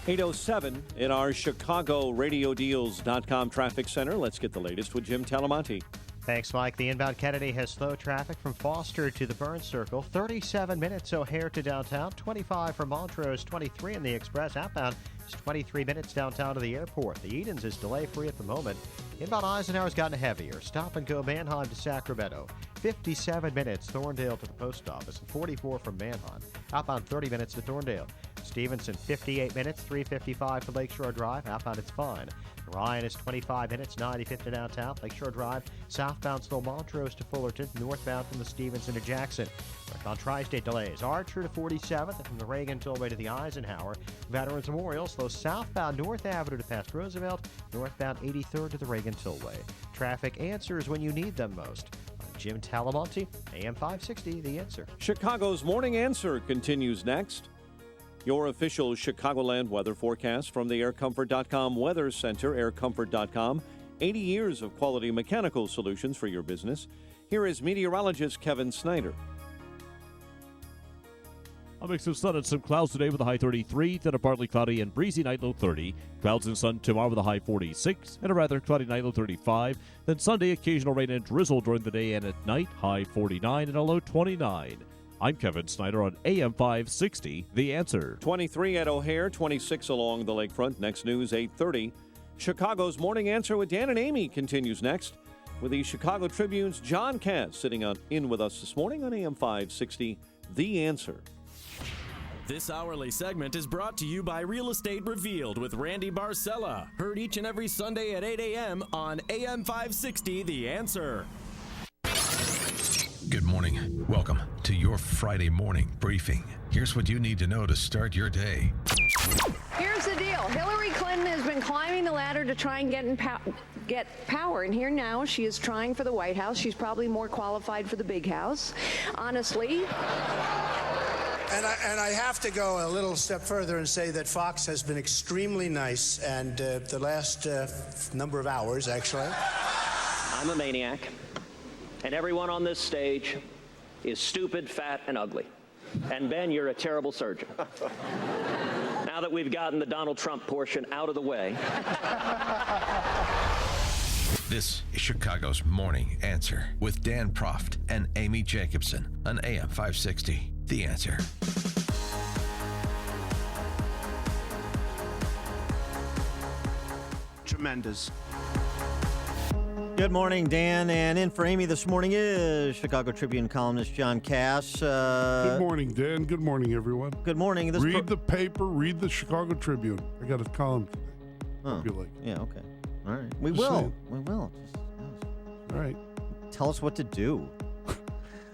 8:07 in our Chicago RadioDeals.com traffic center. Let's get the latest with Jim Talamonte. Thanks, Mike. The inbound Kennedy has slow traffic from Foster to the Burns Circle. 37 minutes O'Hare to downtown. 25 from Montrose. 23 in the Express. Outbound is 23 minutes downtown to the airport. The Edens is delay-free at the moment. Inbound Eisenhower's gotten heavier. Stop and go Manheim to Sacramento. 57 minutes Thorndale to the post office. And 44 from Manheim. Outbound 30 minutes to Thorndale. Stevenson, 58 minutes, 3:55 to Lakeshore Drive. Outbound, it's fine. Ryan is 25 minutes, 95th to downtown. Lakeshore Drive, southbound still Montrose to Fullerton, northbound from the Stevenson to Jackson. On Tri-State delays, Archer to 47th, and from the Reagan Tollway to the Eisenhower. Veterans Memorial slow southbound North Avenue to past Roosevelt, northbound 83rd to the Reagan Tollway. Traffic answers when you need them most. I'm Jim Talamonte, AM 560, The Answer. Chicago's Morning Answer continues next. Your official Chicagoland weather forecast from the AirComfort.com Weather Center, aircomfort.com. 80 years of quality mechanical solutions for your business. Here is meteorologist Kevin Snyder. A mix of sun and some clouds today with a high 33, then a partly cloudy and breezy night, low 30. Clouds and sun tomorrow with a high 46, and a rather cloudy night, low 35. Then Sunday, occasional rain and drizzle during the day and at night, high 49 and a low 29. I'm Kevin Snyder on AM 560, The Answer. 23 at O'Hare, 26 along the lakefront. Next news, 8:30. Chicago's Morning Answer with Dan and Amy continues next with the Chicago Tribune's John Cass sitting in with us this morning on AM 560, The Answer. This hourly segment is brought to you by Real Estate Revealed with Randy Barcella. Heard each and every Sunday at 8 a.m. on AM 560, The Answer. Good morning. Welcome to your Friday morning briefing. Here's what you need to know to start your day. Here's the deal. Hillary Clinton has been climbing the ladder to try and get power. And here now she is trying for the White House. She's probably more qualified for the big house, honestly. And I have to go a little step further and say that Fox has been extremely nice, and the last number of hours, actually. I'm a maniac, and everyone on this stage is stupid, fat, and ugly. And Ben, you're a terrible surgeon. Now that we've gotten the Donald Trump portion out of the way. This is Chicago's Morning Answer with Dan Proft and Amy Jacobson on AM 560. The Answer. Tremendous. Good morning, Dan. And in for Amy this morning is Chicago Tribune columnist John Cass. Good morning, Dan. Good morning, everyone. Good morning. Read the paper. Read the Chicago Tribune. I got a column today. Hope you like it. Yeah, okay. All right. We Just will. saying. We will. All right. Tell us what to do.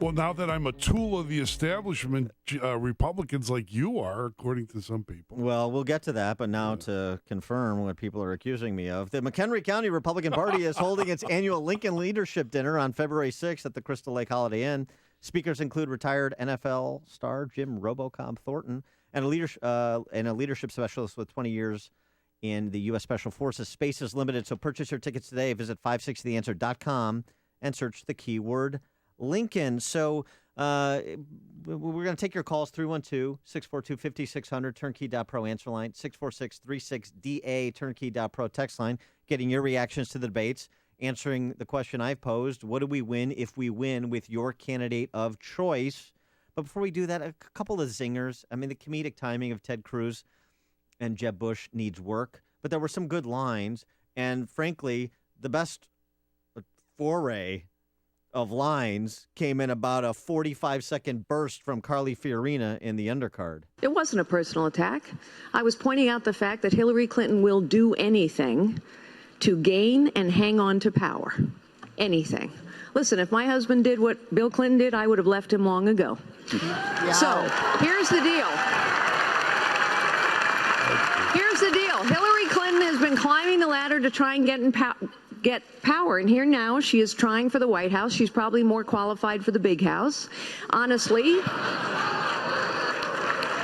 Well, now that I'm a tool of the establishment, Republicans like you are, according to some people. Well, we'll get to that, but now to confirm what people are accusing me of. The McHenry County Republican Party is holding its annual Lincoln Leadership Dinner on February 6th at the Crystal Lake Holiday Inn. Speakers include retired NFL star Jim RoboCop Thornton and a leadership specialist with 20 years in the U.S. Special Forces. Space is limited, so purchase your tickets today. Visit 560theanswer.com and search the keyword Lincoln. So we're going to take your calls, 312-642-5600, turnkey.pro answer line, 646-36DA, turnkey.pro text line, getting your reactions to the debates, answering the question I've posed, what do we win if we win with your candidate of choice? But before we do that, a couple of zingers. I mean, the comedic timing of Ted Cruz and Jeb Bush needs work, but there were some good lines. And frankly, the best foray of lines came in about a 45-second burst from Carly Fiorina in the undercard. It wasn't a personal attack. I was pointing out the fact that Hillary Clinton will do anything to gain and hang on to power. Anything. Listen, if my husband did what Bill Clinton did, I would have left him long ago. Yeah. So, here's the deal. Here's the deal. Hillary Clinton has been climbing the ladder to try and get power. And here now, she is trying for the White House. She's probably more qualified for the big house. Honestly,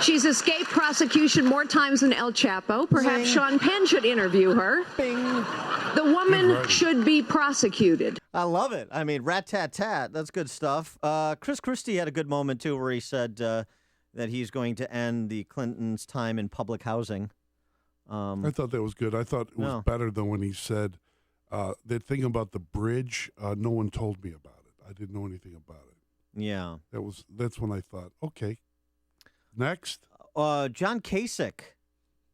she's escaped prosecution more times than El Chapo. Perhaps Sean Penn should interview her. Bing. The woman should be prosecuted. I love it. I mean, rat-tat-tat. That's good stuff. Chris Christie had a good moment, too, where he said that he's going to end the Clintons' time in public housing. I thought that was good. I thought it was better than when he said that thing about the bridge. No one told me about it. I didn't know anything about it. Yeah. That's when I thought, okay. Next. John Kasich,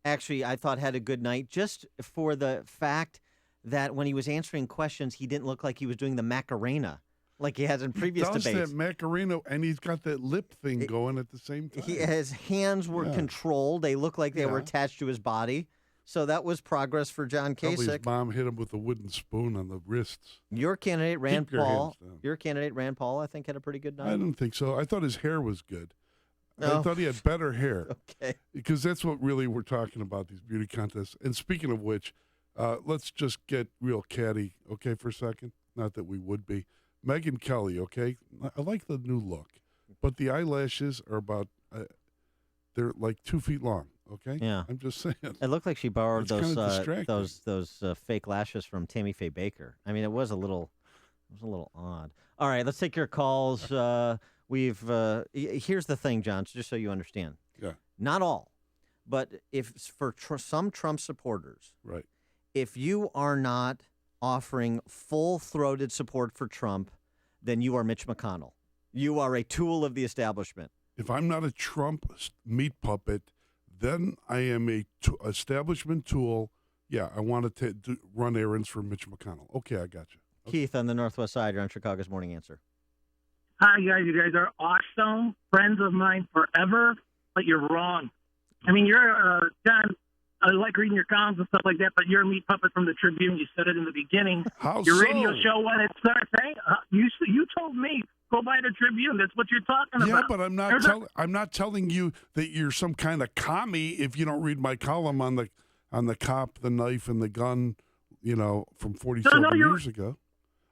actually, I thought had a good night just for the fact that when he was answering questions, he didn't look like he was doing the Macarena like he has in previous debates. He does that Macarena, and he's got that lip thing going at the same time. His hands were controlled. They looked like they were attached to his body. So that was progress for John Probably Kasich. His mom hit him with a wooden spoon on the wrists. Your candidate, Rand Paul, I think, had a pretty good night. I don't think so. I thought his hair was good. I thought he had better hair. Okay. Because that's what really we're talking about, these beauty contests. And speaking of which, let's just get real catty, okay, for a second? Not that we would be. Megyn Kelly, okay? I like the new look. But the eyelashes are about, they're like 2 feet long, okay? Yeah. I'm just saying. It looked like she borrowed those those fake lashes from Tammy Faye Baker. I mean, it was a little odd. All right, let's take your calls. Here's the thing, John, just so you understand. Yeah. Not all, but if for some Trump supporters, right? If you are not offering full-throated support for Trump, then you are Mitch McConnell. You are a tool of the establishment. If I'm not a Trump meat puppet, then I am a establishment tool. Yeah, I want to run errands for Mitch McConnell. Okay, I got you. Okay. Keith on the Northwest Side, you're on Chicago's Morning Answer. Hi, guys. You guys are awesome. Friends of mine forever, but you're wrong. I mean, you're, John, I like reading your columns and stuff like that, but you're a meat puppet from the Tribune. You said it in the beginning. How your so? radio show, when it starts, hey, you told me, go buy the Tribune. That's what you're talking about. Yeah, but I'm not telling you that you're some kind of commie if you don't read my column on the cop, the knife, and the gun, from 47 years ago.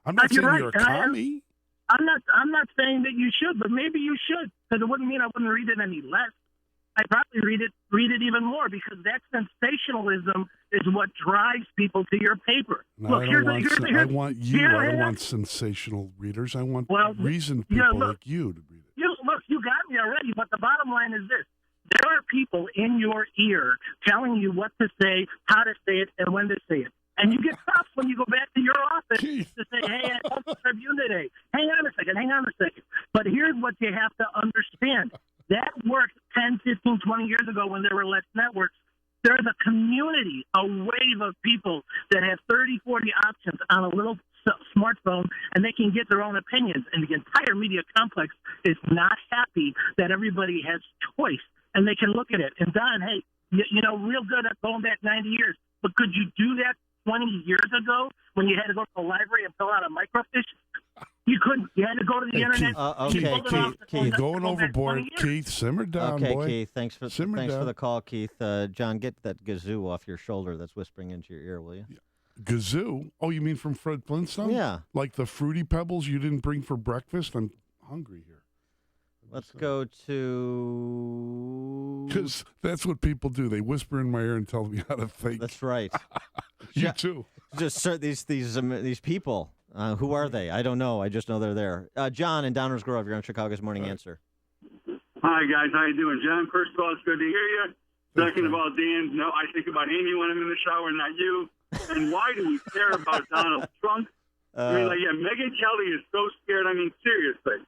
I'm not saying you're a commie. I'm not saying that you should, but maybe you should, because it wouldn't mean I wouldn't read it any less. I'd probably read it even more, because that sensationalism is what drives people to your paper. No, Look, I don't want sensational readers. I want reasoned people like you to read it. Look, you got me already, but the bottom line is this. There are people in your ear telling you what to say, how to say it, and when to say it. And you get stopped when you go back to your office to say, hey, I called the Tribune today. Hang on a second. But here's what you have to understand. That worked 10, 15, 20 years ago when there were less networks. There's a community, a wave of people that have 30, 40 options on a little smartphone, and they can get their own opinions. And the entire media complex is not happy that everybody has choice, and they can look at it. And Don, hey, real good at going back 90 years. But could you do that 20 years ago when you had to go to the library and fill out a microfiche? You couldn't. You had to go to the internet. Keith, going overboard. Keith, simmer down, boy. Okay, Keith, thanks for the call, Keith. John, get that gazoo off your shoulder that's whispering into your ear, will you? Gazoo? Oh, you mean from Fred Flintstone? Yeah. Like the Fruity Pebbles you didn't bring for breakfast? I'm hungry here. Let's go to... Because that's what people do. They whisper in my ear and tell me how to think. That's right. You too. Just these people. Who are they? I don't know. I just know they're there. John in Downers Grove, you're on Chicago's Morning Answer. Hi, guys. How you doing? John, first of all, it's good to hear you. Second of all, Dan, no, I think about Amy when I'm in the shower, not you. And why do we care about Donald Trump? Megyn Kelly is so scared. I mean, seriously.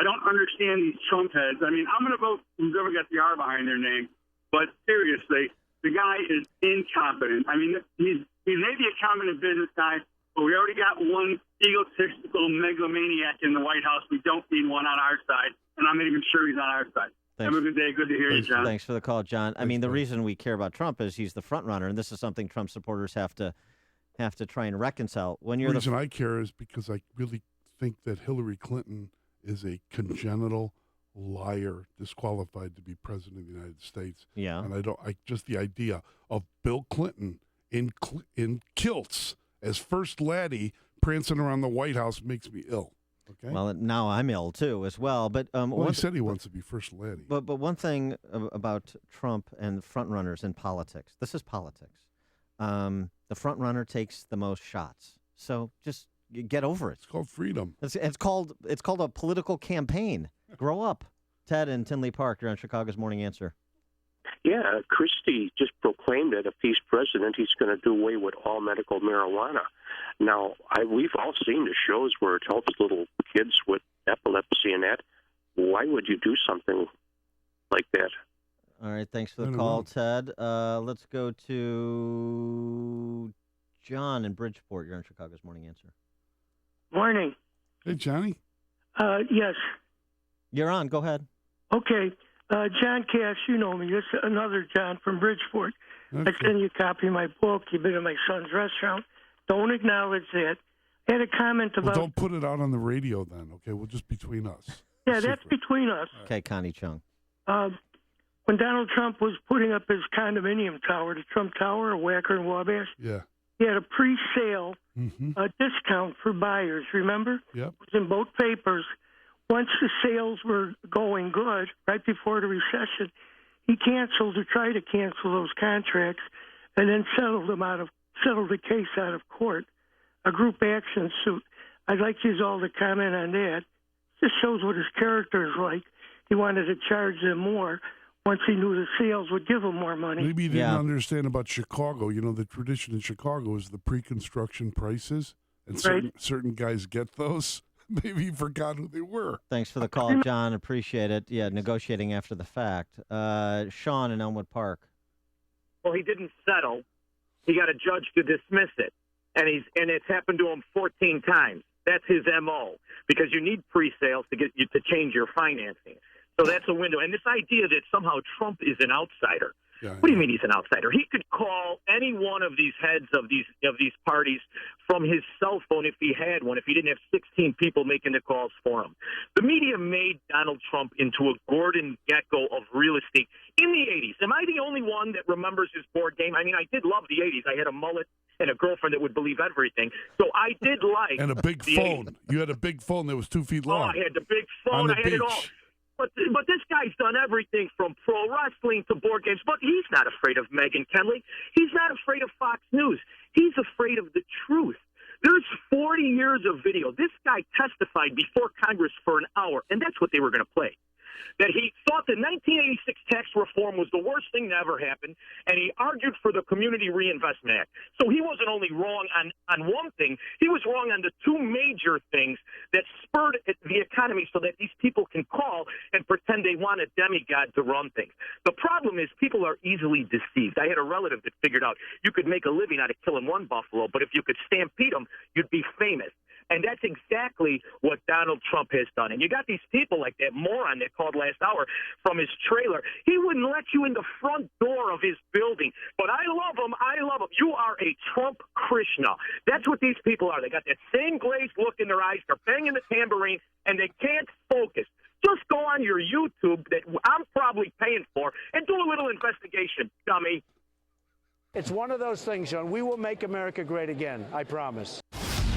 I don't understand these Trump heads. I mean, I'm going to vote whoever got the R behind their name. But seriously, the guy is incompetent. I mean, he's maybe a competent business guy, but we already got one egotistical megalomaniac in the White House. We don't need one on our side, and I'm not even sure he's on our side. Thanks. Have a good day. Good to hear you, John. Thanks for the call, John. I mean, the reason we care about Trump is he's the front runner, and this is something Trump supporters have to try and reconcile. When you're the reason I care is because I really think that Hillary Clinton is a congenital liar, disqualified to be president of the United States. Yeah. And just the idea of Bill Clinton in kilts as first laddie prancing around the White House makes me ill. Okay. Well, now I'm ill too, as well. But he said he wants to be first laddie. But one thing about Trump and front runners in politics, this is politics. The front runner takes the most shots. So just get over it. It's called freedom. It's called a political campaign. Grow up. Ted in Tinley Park, you're on Chicago's Morning Answer. Yeah, Christie just proclaimed that if he's president, he's going to do away with all medical marijuana. Now, we've all seen the shows where it helps little kids with epilepsy and that. Why would you do something like that? All right, thanks for the call, Ted. Let's go to John in Bridgeport. You're on Chicago's Morning Answer. Morning. Hey, Johnny. Yes. You're on. Go ahead. Okay. John Cash, you know me. This is another John from Bridgeport. Okay. I sent you a copy of my book. You've been at my son's restaurant. Don't acknowledge that. I had a comment about... Well, don't put it out on the radio then, okay? We'll just between us. Yeah, that's between us. Okay, Connie Chung. When Donald Trump was putting up his condominium tower, the Trump Tower, Wacker and Wabash, yeah, he had a pre-sale discount for buyers, remember? Yep. It was in both papers. Once the sales were going good, right before the recession, he canceled or tried to cancel those contracts and then settled the case out of court, a group action suit. I'd like you all to comment on that. Just shows what his character is like. He wanted to charge them more once he knew the sales would give him more money. Maybe you didn't understand about Chicago. You know, the tradition in Chicago is the pre-construction prices, and certain guys get those. Maybe you forgot who they were. Thanks for the call, John. Appreciate it. Yeah, negotiating after the fact. Sean in Elmwood Park. Well, he didn't settle. He got a judge to dismiss it, and it's happened to him 14 times. That's his MO, because you need pre-sales to get you to change your financing. So that's a window. And this idea that somehow Trump is an outsider. Yeah, what do you mean he's an outsider? He could call any one of these heads of these parties from his cell phone if he had one, if he didn't have 16 people making the calls for him. The media made Donald Trump into a Gordon Gekko of real estate in the 80s. Am I the only one that remembers his board game? I mean, I did love the 80s. I had a mullet and a girlfriend that would believe everything. So I did like and a big phone. 80s. You had a big phone that was 2 feet long. Oh, I had the big phone. I had it all. But this guy's done everything from pro wrestling to board games. But he's not afraid of Megyn Kelly. He's not afraid of Fox News. He's afraid of the truth. There's 40 years of video. This guy testified before Congress for an hour, and that's what they were going to play. That he thought the 1986 tax reform was the worst thing that ever happened, and he argued for the Community Reinvestment Act. So he wasn't only wrong on one thing, he was wrong on the two major things that spurred the economy so that these people can call and pretend they want a demigod to run things. The problem is people are easily deceived. I had a relative that figured out you could make a living out of killing one buffalo, but if you could stampede them, you'd be famous. And that's exactly what Donald Trump has done. And you got these people like that moron that called last hour from his trailer. He wouldn't let you in the front door of his building. But I love him. I love him. You are a Trump Krishna. That's what these people are. They got that same glazed look in their eyes. They're banging the tambourine, and they can't focus. Just go on your YouTube that I'm probably paying for and do a little investigation, dummy. It's one of those things, John. We will make America great again. I promise.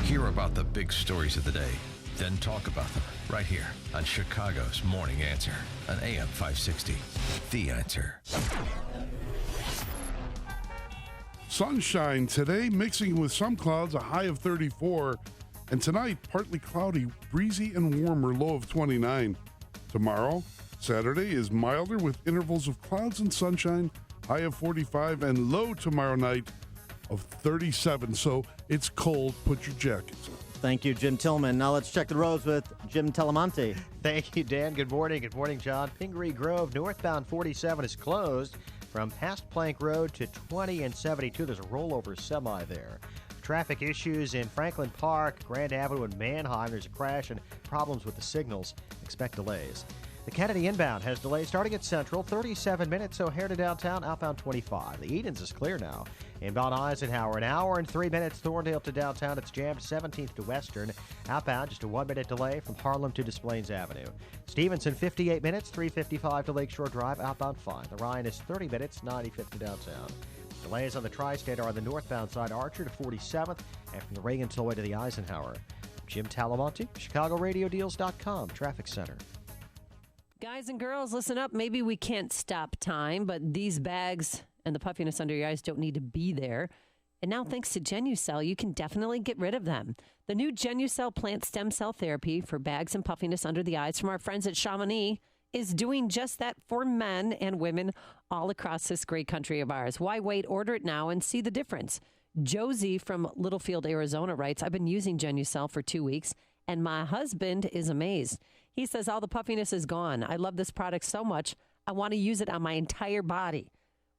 Hear about the big stories of the day, then talk about them right here on Chicago's Morning Answer on AM 560. The Answer. Sunshine today, mixing with some clouds, a high of 34. And tonight, partly cloudy, breezy and warmer, low of 29. Tomorrow, Saturday, is milder with intervals of clouds and sunshine, high of 45, and low tomorrow night of 37. So it's cold. Put your jackets on. Thank you, Jim Tillman. Now let's check the roads with Jim Telemonte. Thank you, Dan. Good morning. Good morning, John. Pingree Grove, northbound 47 is closed from past Plank Road to 20 and 72. There's a rollover semi there. Traffic issues in Franklin Park, Grand Avenue, and Manheim. There's a crash and problems with the signals. Expect delays. The Kennedy inbound has delays starting at Central, 37 minutes, O'Hare to downtown, outbound 25. The Edens is clear now. Inbound Eisenhower, an hour and 3 minutes. Thorndale to downtown, it's jammed 17th to Western. Outbound, just a 1 minute delay from Harlem to Des Plaines Avenue. Stevenson, 58 minutes, 355 to Lakeshore Drive, outbound 5. The Ryan is 30 minutes, 95th to downtown. Delays on the Tri-State are on the northbound side, Archer to 47th, and from the Reagan Tollway to the Eisenhower. Jim Talamonte, ChicagoRadioDeals.com, Traffic Center. Guys and girls, listen up. Maybe we can't stop time, but these bags and the puffiness under your eyes don't need to be there. And now, thanks to Genucell, you can definitely get rid of them. The new Genucell plant stem cell therapy for bags and puffiness under the eyes from our friends at Chamonix is doing just that for men and women all across this great country of ours. Why wait? Order it now and see the difference. Josie from Littlefield, Arizona writes, I've been using Genucell for 2 weeks, and my husband is amazed. He says all the puffiness is gone. I love this product so much, I want to use it on my entire body.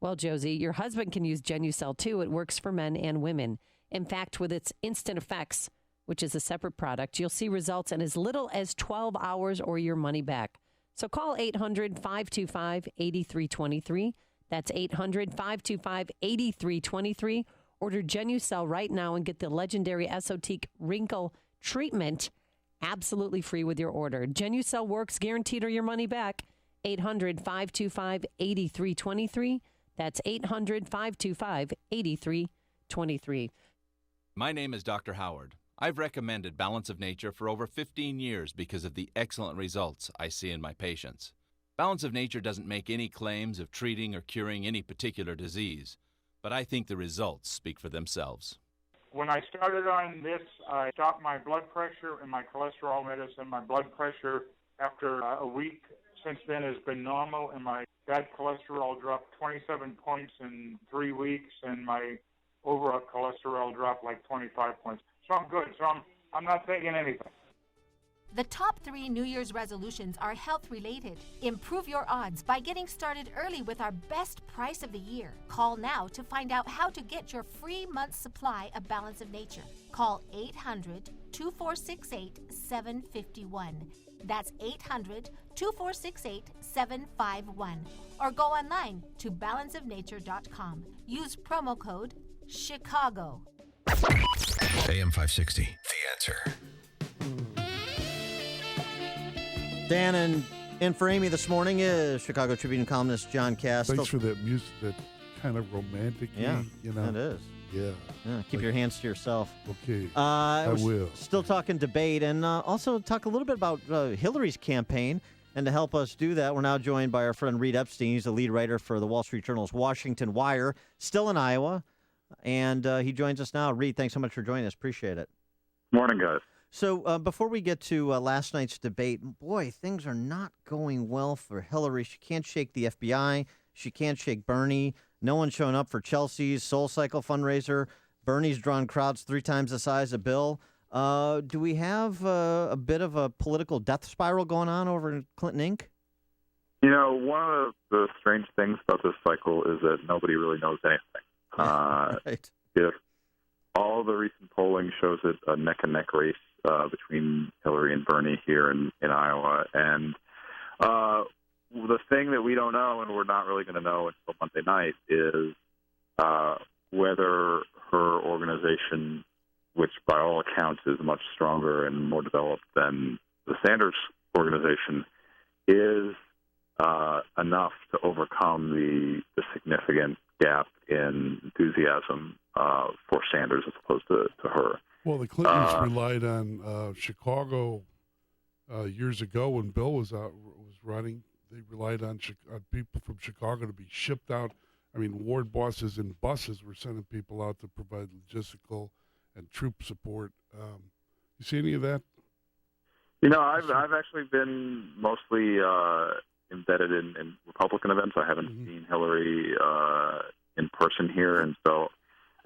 Well, Josie, your husband can use Genucell too. It works for men and women. In fact, with its Instant Effects, which is a separate product, you'll see results in as little as 12 hours or your money back. So call 800-525-8323. That's 800-525-8323. Order Genucell right now and get the legendary Esotique wrinkle treatment absolutely free with your order. Genucell works, guaranteed or your money back. 800-525-8323. That's 800-525-8323. My name is Dr. Howard. I've recommended Balance of Nature for over 15 years because of the excellent results I see in my patients. Balance of Nature doesn't make any claims of treating or curing any particular disease, but I think the results speak for themselves. When I started on this, I stopped my blood pressure and my cholesterol medicine. My blood pressure after a week since then has been normal, and my bad cholesterol dropped 27 points in 3 weeks, and my overall cholesterol dropped like 25 points. So I'm good. So I'm not taking anything. The top 3 New Year's resolutions are health-related. Improve your odds by getting started early with our best price of the year. Call now to find out how to get your free month's supply of Balance of Nature. Call 800-2468-751. That's 800-2468-751. Or go online to balanceofnature.com. Use promo code CHICAGO. AM 560, The Answer. Dan, and in for Amy this morning is Chicago Tribune columnist John Castle. Thanks for that music, that kind of romantic. Yeah, you know. it is. Yeah. Keep your hands to yourself. Okay. I will. Still talking debate, and also talk a little bit about Hillary's campaign. And to help us do that, we're now joined by our friend Reed Epstein. He's the lead writer for the Wall Street Journal's Washington Wire, still in Iowa. And he joins us now. Reed, thanks so much for joining us. Appreciate it. Morning, guys. So before we get to last night's debate, boy, things are not going well for Hillary. She can't shake the FBI. She can't shake Bernie. No one's showing up for Chelsea's Soul Cycle fundraiser. Bernie's drawn crowds 3 times the size of Bill. Do we have a bit of a political death spiral going on over in Clinton Inc.? You know, one of the strange things about this cycle is that nobody really knows anything. Right. If all the recent polling shows it a neck-and-neck race between Hillary and Bernie here in Iowa. And the thing that we don't know, and we're not really going to know until Monday night, is whether her organization, which by all accounts is much stronger and more developed than the Sanders organization, is enough to overcome the significant gap in enthusiasm for Sanders as opposed to her. Well, the Clintons relied on Chicago years ago when Bill was running. They relied on people from Chicago to be shipped out. I mean, ward bosses and buses were sending people out to provide logistical and troop support. You see any of that? You know, I've actually been mostly embedded in Republican events. I haven't seen Hillary in person here, and so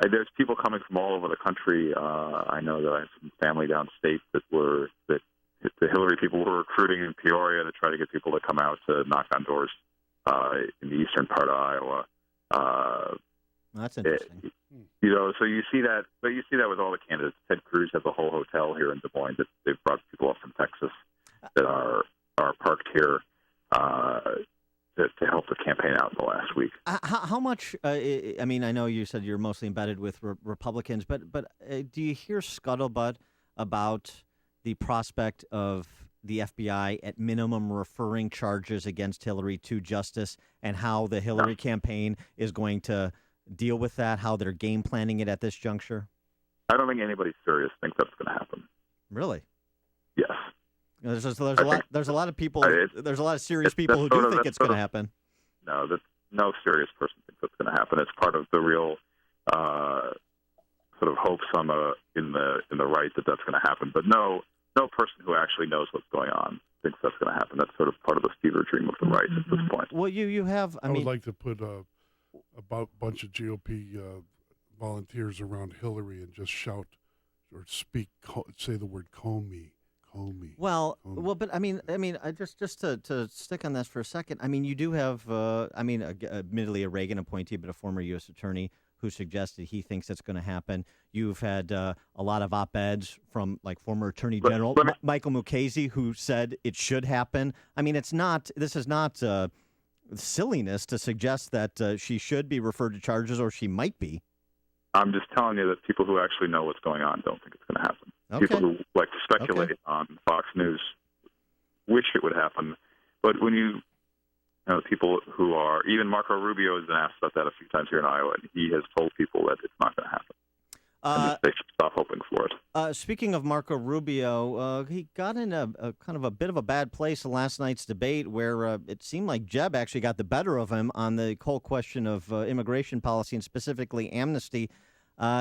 there's people coming from all over the country. I know that I have some family downstate that the Hillary people were recruiting in Peoria to try to get people to come out to knock on doors in the eastern part of Iowa. That's interesting. So you see that, but you see that with all the candidates. Ted Cruz has a whole hotel here in Des Moines that they've brought people up from Texas that are parked here to help the campaign out in the last week. How much? I mean, I know you said you're mostly embedded with Republicans, but do you hear scuttlebutt about the prospect of the FBI at minimum referring charges against Hillary to justice, and how the Hillary campaign is going to deal with that, how they're game planning it at this juncture? I don't think anybody serious thinks that's going to happen. Really? Yes. There's a lot of people. There's a lot of serious people who do think it's going to happen. No, no serious person thinks that's going to happen. It's part of the real sort of hopes in the right that that's going to happen. But no person who actually knows what's going on thinks that's going to happen. That's sort of part of the fever dream of the right at this point. Well, you have. I would like to put a bunch of GOP volunteers around Hillary and just shout or say the word Comey. Well, but I mean, just to stick on this for a second. I mean, you do have, admittedly a Reagan appointee, but a former U.S. attorney who suggested he thinks it's going to happen. You've had a lot of op-eds from former Attorney General Michael Mukasey, who said it should happen. I mean, this is not silliness to suggest that she should be referred to charges, or she might be. I'm just telling you that people who actually know what's going on don't think it's going to happen. Okay. People who like to speculate on Fox News wish it would happen. But when you know, people who are, even Marco Rubio has been asked about that a few times here in Iowa, and he has told people that it's not going to happen. And they should stop hoping for it. Speaking of Marco Rubio, he got in a kind of a bit of a bad place in last night's debate, where it seemed like Jeb actually got the better of him on the whole question of immigration policy, and specifically amnesty.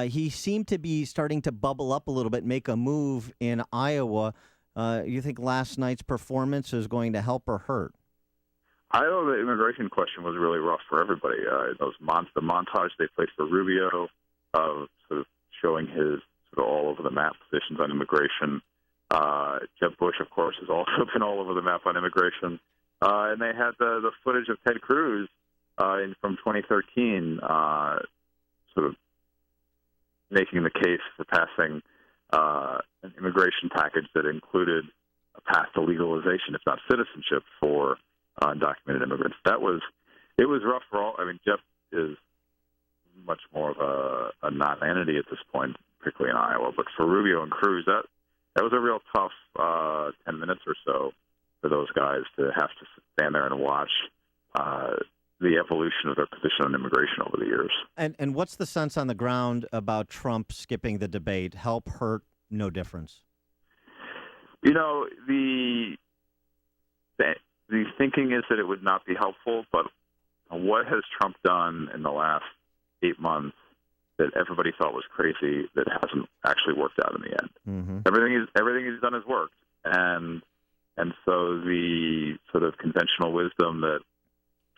He seemed to be starting to bubble up a little bit, make a move in Iowa. You think last night's performance is going to help or hurt? Iowa, the immigration question was really rough for everybody. The montage they played for Rubio of sort of showing his sort of all over the map positions on immigration. Jeb Bush, of course, has also been all over the map on immigration. And they had the footage of Ted Cruz from 2013 sort of making the case for passing an immigration package that included a path to legalization, if not citizenship, for undocumented immigrants. It was rough for all. I mean, Jeff is much more of a non-entity at this point, particularly in Iowa. But for Rubio and Cruz, that was a real tough 10 minutes or so for those guys to have to stand there and watch the evolution of their position on immigration over the years. And what's the sense on the ground about Trump skipping the debate? Help, hurt, no difference? You know, the thinking is that it would not be helpful, but what has Trump done in the last 8 months that everybody thought was crazy that hasn't actually worked out in the end? Mm-hmm. Everything he's done has worked, and so the sort of conventional wisdom that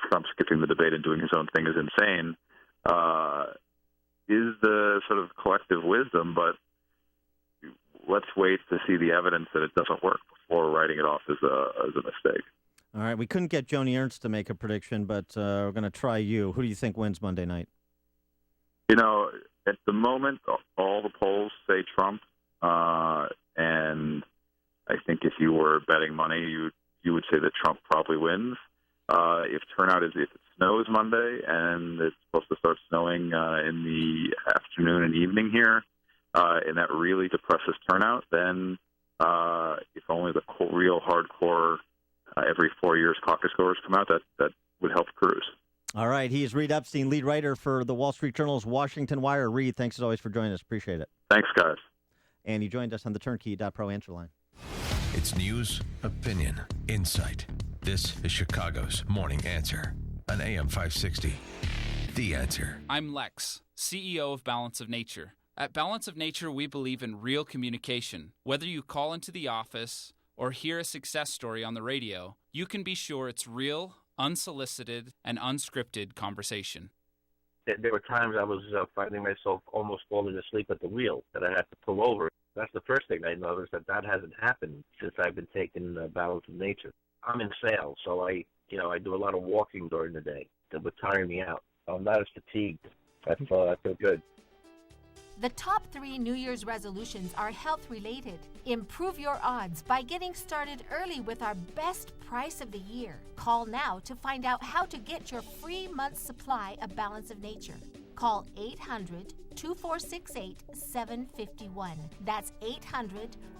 Trump skipping the debate and doing his own thing is insane is the sort of collective wisdom, but let's wait to see the evidence that it doesn't work before writing it off as a mistake. All right, we couldn't get Joni Ernst to make a prediction, but we're going to try you. Who do you think wins Monday night? You know, at the moment, all the polls say Trump, and I think if you were betting money, you would say that Trump probably wins. If it snows Monday, and it's supposed to start snowing in the afternoon and evening here, and that really depresses turnout, then if only the real hardcore every 4 years caucus goers come out, that would help Cruz. All right. He is Reed Epstein, lead writer for the Wall Street Journal's Washington Wire. Reed, thanks as always for joining us. Appreciate it. Thanks, guys. And he joined us on the Turnkey.pro answer line. It's news, opinion, insight. This is Chicago's Morning Answer on AM 560. The Answer. I'm Lex, CEO of Balance of Nature. At Balance of Nature, we believe in real communication. Whether you call into the office or hear a success story on the radio, you can be sure it's real, unsolicited, and unscripted conversation. there were times I was finding myself almost falling asleep at the wheel, that I had to pull over. That's the first thing I noticed, that hasn't happened since I've been taking Balance of Nature. I'm in sales, so I do a lot of walking during the day that would tire me out. I'm not as fatigued. I feel good. The top 3 New Year's resolutions are health-related. Improve your odds by getting started early with our best price of the year. Call now to find out how to get your free month's supply of Balance of Nature. Call 800-2468-751. That's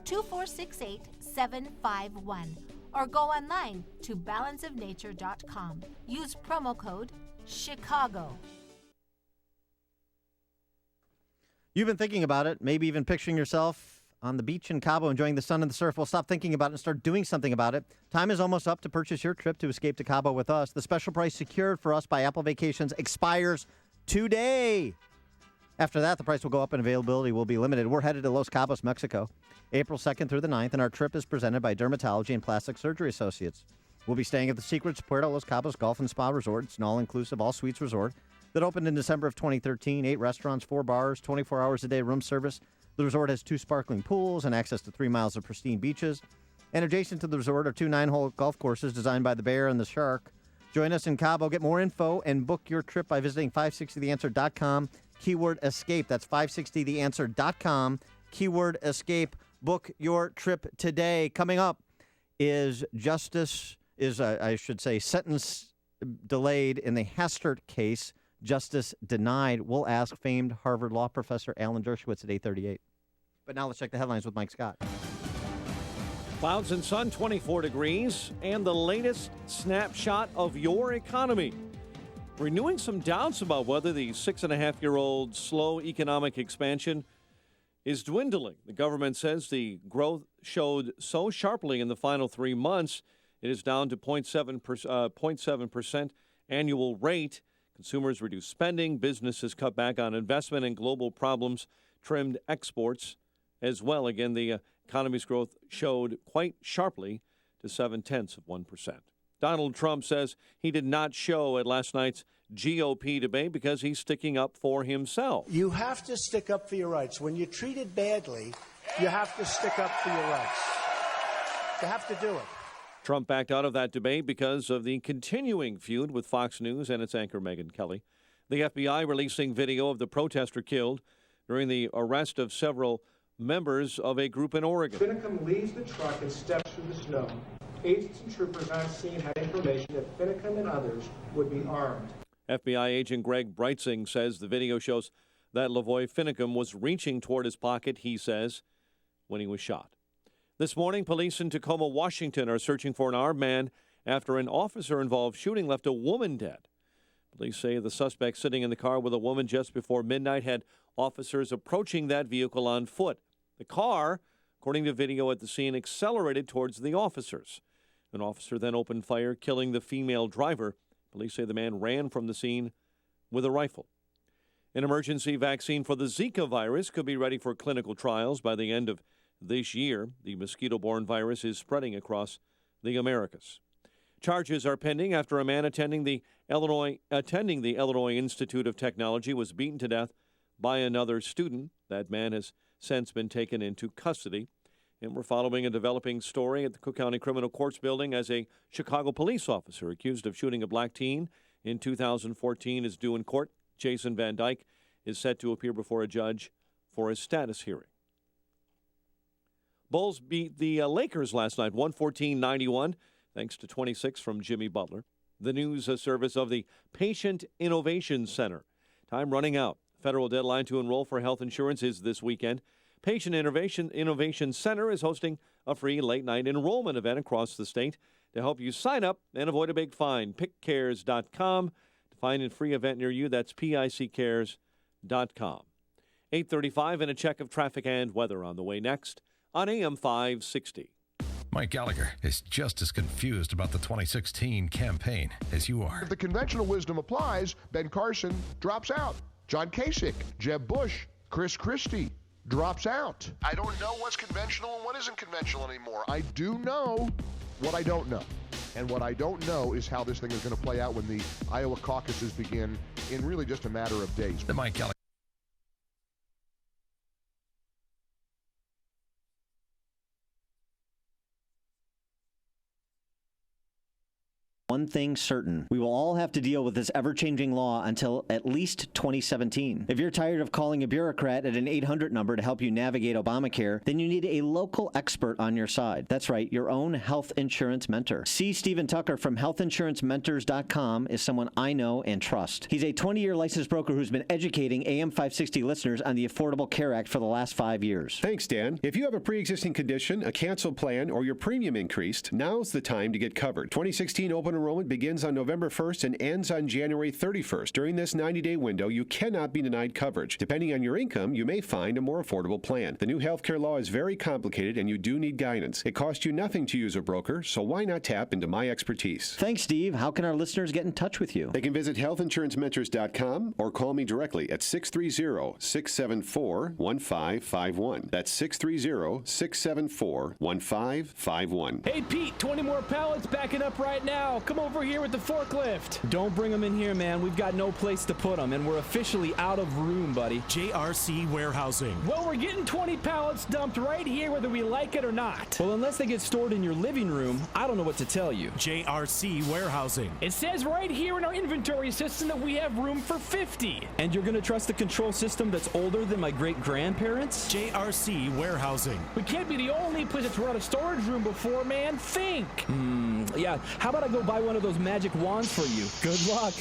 800-2468-751. Or go online to balanceofnature.com. Use promo code CHICAGO. You've been thinking about it, maybe even picturing yourself on the beach in Cabo enjoying the sun and the surf. Well, stop thinking about it and start doing something about it. Time is almost up to purchase your trip to Escape to Cabo with us. The special price secured for us by Apple Vacations expires today. After that, the price will go up and availability will be limited. We're headed to Los Cabos, Mexico, April 2nd through the 9th, and our trip is presented by Dermatology and Plastic Surgery Associates. We'll be staying at the Secrets Puerto Los Cabos Golf and Spa Resort. It's an all-inclusive, all-suites resort that opened in December of 2013. 8 restaurants, 4 bars, 24 hours a day room service. The resort has 2 sparkling pools and access to 3 miles of pristine beaches. And adjacent to the resort are 2 9-hole golf courses designed by the Bear and the Shark. Join us in Cabo. Get more info and book your trip by visiting 560theanswer.com. Keyword escape. That's 560theanswer.com. Keyword escape. Book your trip today. Coming up is sentence delayed in the Hastert case. Justice denied. We'll ask famed Harvard law professor Alan Dershowitz at 8:38. But now let's check the headlines with Mike Scott. Clouds and sun, 24 degrees, and the latest snapshot of your economy. Renewing some doubts about whether the 6.5-year-old slow economic expansion is dwindling. The government says the growth showed so sharply in the final 3 months, it is down to 0.7% annual rate. Consumers reduced spending, businesses cut back on investment, and global problems trimmed exports as well. Again, the economy's growth showed quite sharply to 0.7%. Donald Trump says he did not show at last night's GOP debate because he's sticking up for himself. You have to stick up for your rights. When you're treated badly, you have to stick up for your rights. You have to do it. Trump backed out of that debate because of the continuing feud with Fox News and its anchor Megyn Kelly. The FBI releasing video of the protester killed during the arrest of several members of a group in Oregon. Finicum leaves the truck and steps through the snow. Agents and troopers on scene had information that Finicum and others would be armed. FBI agent Greg Breitzing says the video shows that Lavoy Finicum was reaching toward his pocket, he says, when he was shot. This morning, police in Tacoma, Washington are searching for an armed man after an officer-involved shooting left a woman dead. Police say the suspect sitting in the car with a woman just before midnight had officers approaching that vehicle on foot. The car, according to video at the scene, accelerated towards the officers. An officer then opened fire, killing the female driver. Police say the man ran from the scene with a rifle. An emergency vaccine for the Zika virus could be ready for clinical trials by the end of this year. The mosquito-borne virus is spreading across the Americas. Charges are pending after a man attending the Illinois Institute of Technology was beaten to death by another student. That man has since been taken into custody. And we're following a developing story at the Cook County Criminal Courts building as a Chicago police officer accused of shooting a black teen in 2014 is due in court. Jason Van Dyke is set to appear before a judge for a status hearing. Bulls beat the Lakers last night, 114-91, thanks to 26 from Jimmy Butler. The news service of the Patient Innovation Center. Time running out. Federal deadline to enroll for health insurance is this weekend. Patient Innovation Center is hosting a free late-night enrollment event across the state to help you sign up and avoid a big fine. PickCares.com to find a free event near you. That's PICCares.com. 8:35 and a check of traffic and weather on the way next on AM 560. Mike Gallagher is just as confused about the 2016 campaign as you are. If the conventional wisdom applies, Ben Carson drops out. John Kasich, Jeb Bush, Chris Christie drops out. I don't know what's conventional and what isn't conventional anymore. I do know what I don't know. And what I don't know is how this thing is going to play out when the Iowa caucuses begin in really just a matter of days. The Mike Kelly. One thing certain, we will all have to deal with this ever-changing law until at least 2017. If you're tired of calling a bureaucrat at an 800 number to help you navigate Obamacare, then you need a local expert on your side. That's right, your own health insurance mentor. C. Stephen Tucker from healthinsurancementors.com is someone I know and trust. He's a 20-year licensed broker who's been educating AM 560 listeners on the Affordable Care Act for the last 5 years. Thanks, Dan. If you have a pre-existing condition, a canceled plan, or your premium increased, now's the time to get covered. 2016 open enrollment begins on November 1st and ends on January 31st. During this 90-day window, you cannot be denied coverage. Depending on your income, you may find a more affordable plan. The new healthcare law is very complicated, and you do need guidance. It costs you nothing to use a broker, so why not tap into my expertise? Thanks, Steve. How can our listeners get in touch with you? They can visit healthinsurancementors.com or call me directly at 630-674-1551. That's 630-674-1551. Hey, Pete, 20 more pallets backing up right now. Come over here with the forklift. Don't bring them in here, man. We've got no place to put them, and we're officially out of room, buddy. JRC Warehousing. Well, we're getting 20 pallets dumped right here whether we like it or not. Well, unless they get stored in your living room, I don't know what to tell you. JRC Warehousing. It says right here in our inventory system that we have room for 50. And you're going to trust the control system that's older than my great-grandparents? JRC Warehousing. We can't be the only place that's run a storage room before, man. Think. Yeah, how about I go buy one of those magic wands for you? Good luck.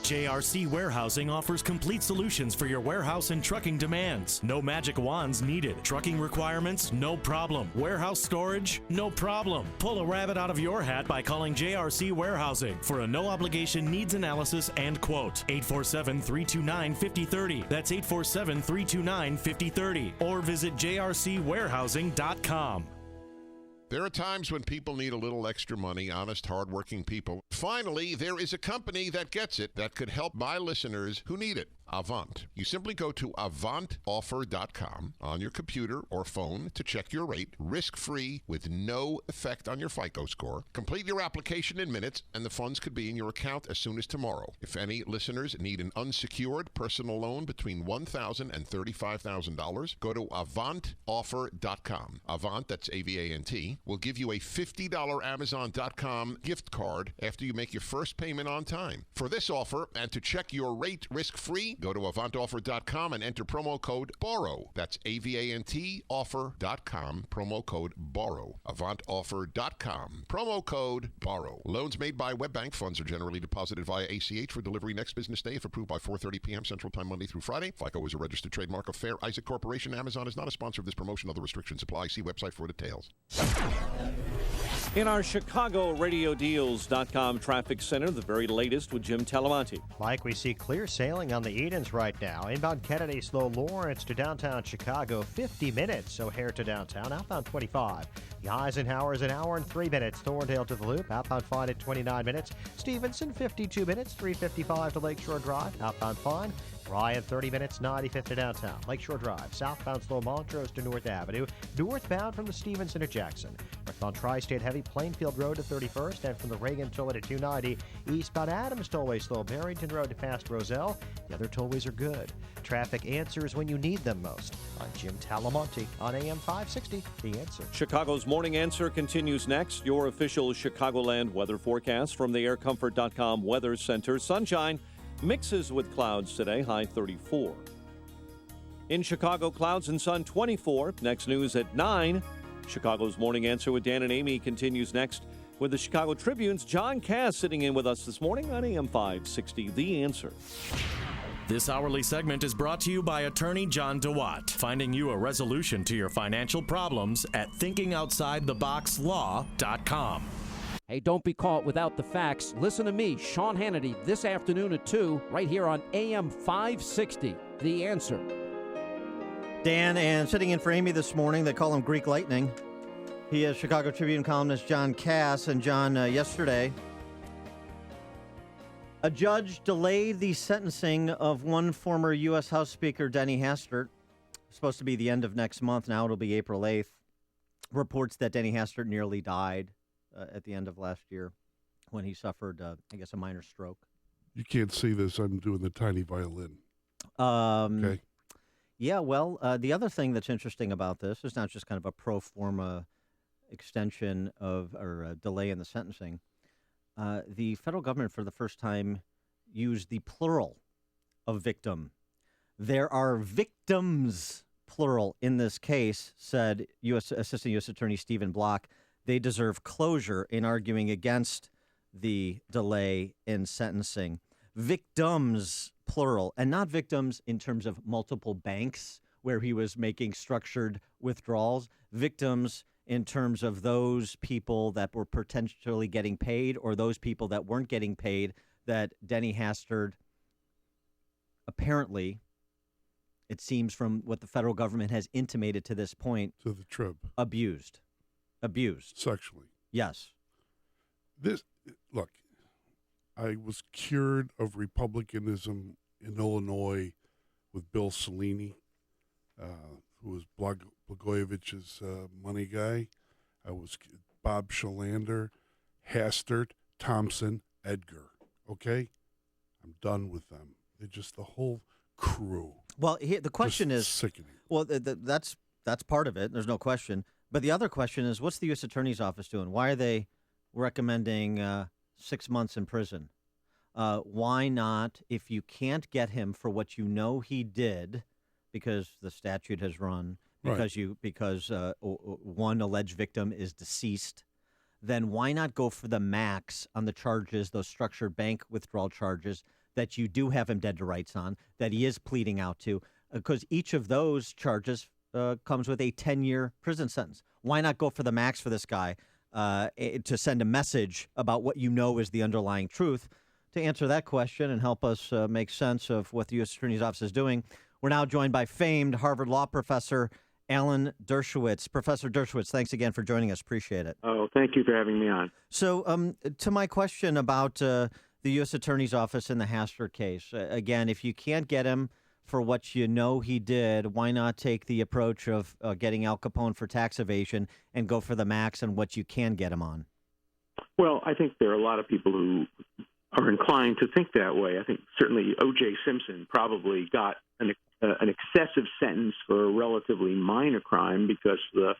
JRC Warehousing offers complete solutions for your warehouse and trucking demands. No magic wands needed. Trucking requirements? No problem. Warehouse storage? No problem. Pull a rabbit out of your hat by calling JRC Warehousing for a no-obligation needs analysis and quote. 847-329-5030. That's 847-329-5030. Or visit jrcwarehousing.com. There are times when people need a little extra money, honest, hardworking people. Finally, there is a company that gets it that could help my listeners who need it. Avant. You simply go to avantoffer.com on your computer or phone to check your rate, risk-free, with no effect on your FICO score. Complete your application in minutes, and the funds could be in your account as soon as tomorrow. If any listeners need an unsecured personal loan between $1,000 and $35,000, go to avantoffer.com. Avant, that's A-V-A-N-T, will give you a $50 Amazon.com gift card after you make your first payment on time. For this offer, and to check your rate risk-free, go to avantoffer.com and enter promo code BORROW. That's A-V-A-N-T offer.com, promo code BORROW. Avantoffer.com, promo code BORROW. Loans made by WebBank. Funds are generally deposited via ACH for delivery next business day if approved by 4:30 p.m. Central Time, Monday through Friday. FICO is a registered trademark of Fair Isaac Corporation. Amazon is not a sponsor of this promotion. Other restrictions apply. See website for details. In our ChicagoRadioDeals.com traffic center, the very latest with Jim Talamonte. Mike, we see clear sailing on the Edens right now. Inbound Kennedy, slow Lawrence to downtown Chicago, 50 minutes. O'Hare to downtown, outbound 25. The Eisenhower is an hour and 3 minutes. Thorndale to the Loop, outbound fine at 29 minutes. Stevenson, 52 minutes, 3:55 to Lakeshore Drive, outbound fine. Ryan, 30 minutes, 95th to downtown. Lakeshore Drive, southbound slow Montrose to North Avenue. Northbound from the Stevenson to Jackson. Northbound Tri-State heavy Plainfield Road to 31st, and from the Reagan Tollway to 290. Eastbound Adams Tollway slow Barrington Road to past Roselle. The other tollways are good. Traffic answers when you need them most. I'm Jim Talamonte on AM 560, The Answer. Chicago's Morning Answer continues next. Your official Chicagoland weather forecast from the AirComfort.com Weather Center. Sunshine mixes with clouds today, high 34. In Chicago, clouds and sun 24. Next news at 9. Chicago's Morning Answer with Dan and Amy continues next with the Chicago Tribune's John Cass sitting in with us this morning on AM 560, The Answer. This hourly segment is brought to you by attorney John DeWatt, finding you a resolution to your financial problems at thinkingoutsidetheboxlaw.com. Hey, don't be caught without the facts. Listen to me, Sean Hannity, this afternoon at 2, right here on AM 560, The Answer. Dan, and sitting in for Amy this morning, they call him Greek Lightning. He is Chicago Tribune columnist John Cass. And John, yesterday, a judge delayed the sentencing of one former U.S. House Speaker, Denny Hastert. It's supposed to be the end of next month. Now it'll be April 8th. Reports that Denny Hastert nearly died at the end of last year when he suffered, I guess, a minor stroke. You can't see this. I'm doing the tiny violin. Okay. Yeah, well, the other thing that's interesting about this is not just kind of a pro forma extension of or a delay in the sentencing. The federal government, for the first time, used the plural of victim. There are victims, plural, in this case, said Assistant U.S. Attorney Stephen Block. They deserve closure in arguing against the delay in sentencing. Victims, plural, and not victims in terms of multiple banks where he was making structured withdrawals. Victims in terms of those people that were potentially getting paid or those people that weren't getting paid that Denny Hastert apparently, it seems from what the federal government has intimated to this point, to the Trib, abused sexually. Yes. Look, I was cured of Republicanism in Illinois with Bill Cellini, who was Blagojevich's money guy. I was Bob Shalander, Hastert, Thompson, Edgar. Okay? I'm done with them. They're just the whole crew. Well, the question is sickening. Well, that's part of it. There's no question. But the other question is, what's the U.S. Attorney's Office doing? Why are they recommending 6 months in prison? Why not, if you can't get him for what you know he did, because the statute has run, because one alleged victim is deceased, then why not go for the max on the charges, those structured bank withdrawal charges that you do have him dead to rights on, that he is pleading out to, because each of those charges comes with a 10-year prison sentence. Why not go for the max for this guy to send a message about what you know is the underlying truth? To answer that question and help us make sense of what the U.S. Attorney's Office is doing, we're now joined by famed Harvard Law professor Alan Dershowitz. Professor Dershowitz, thanks again for joining us. Appreciate it. Oh, thank you for having me on. So to my question about the U.S. Attorney's Office in the Hastert case, again, if you can't get him for what you know he did, why not take the approach of getting Al Capone for tax evasion and go for the max on what you can get him on? Well, I think there are a lot of people who are inclined to think that way. I think certainly O.J. Simpson probably got an excessive sentence for a relatively minor crime because the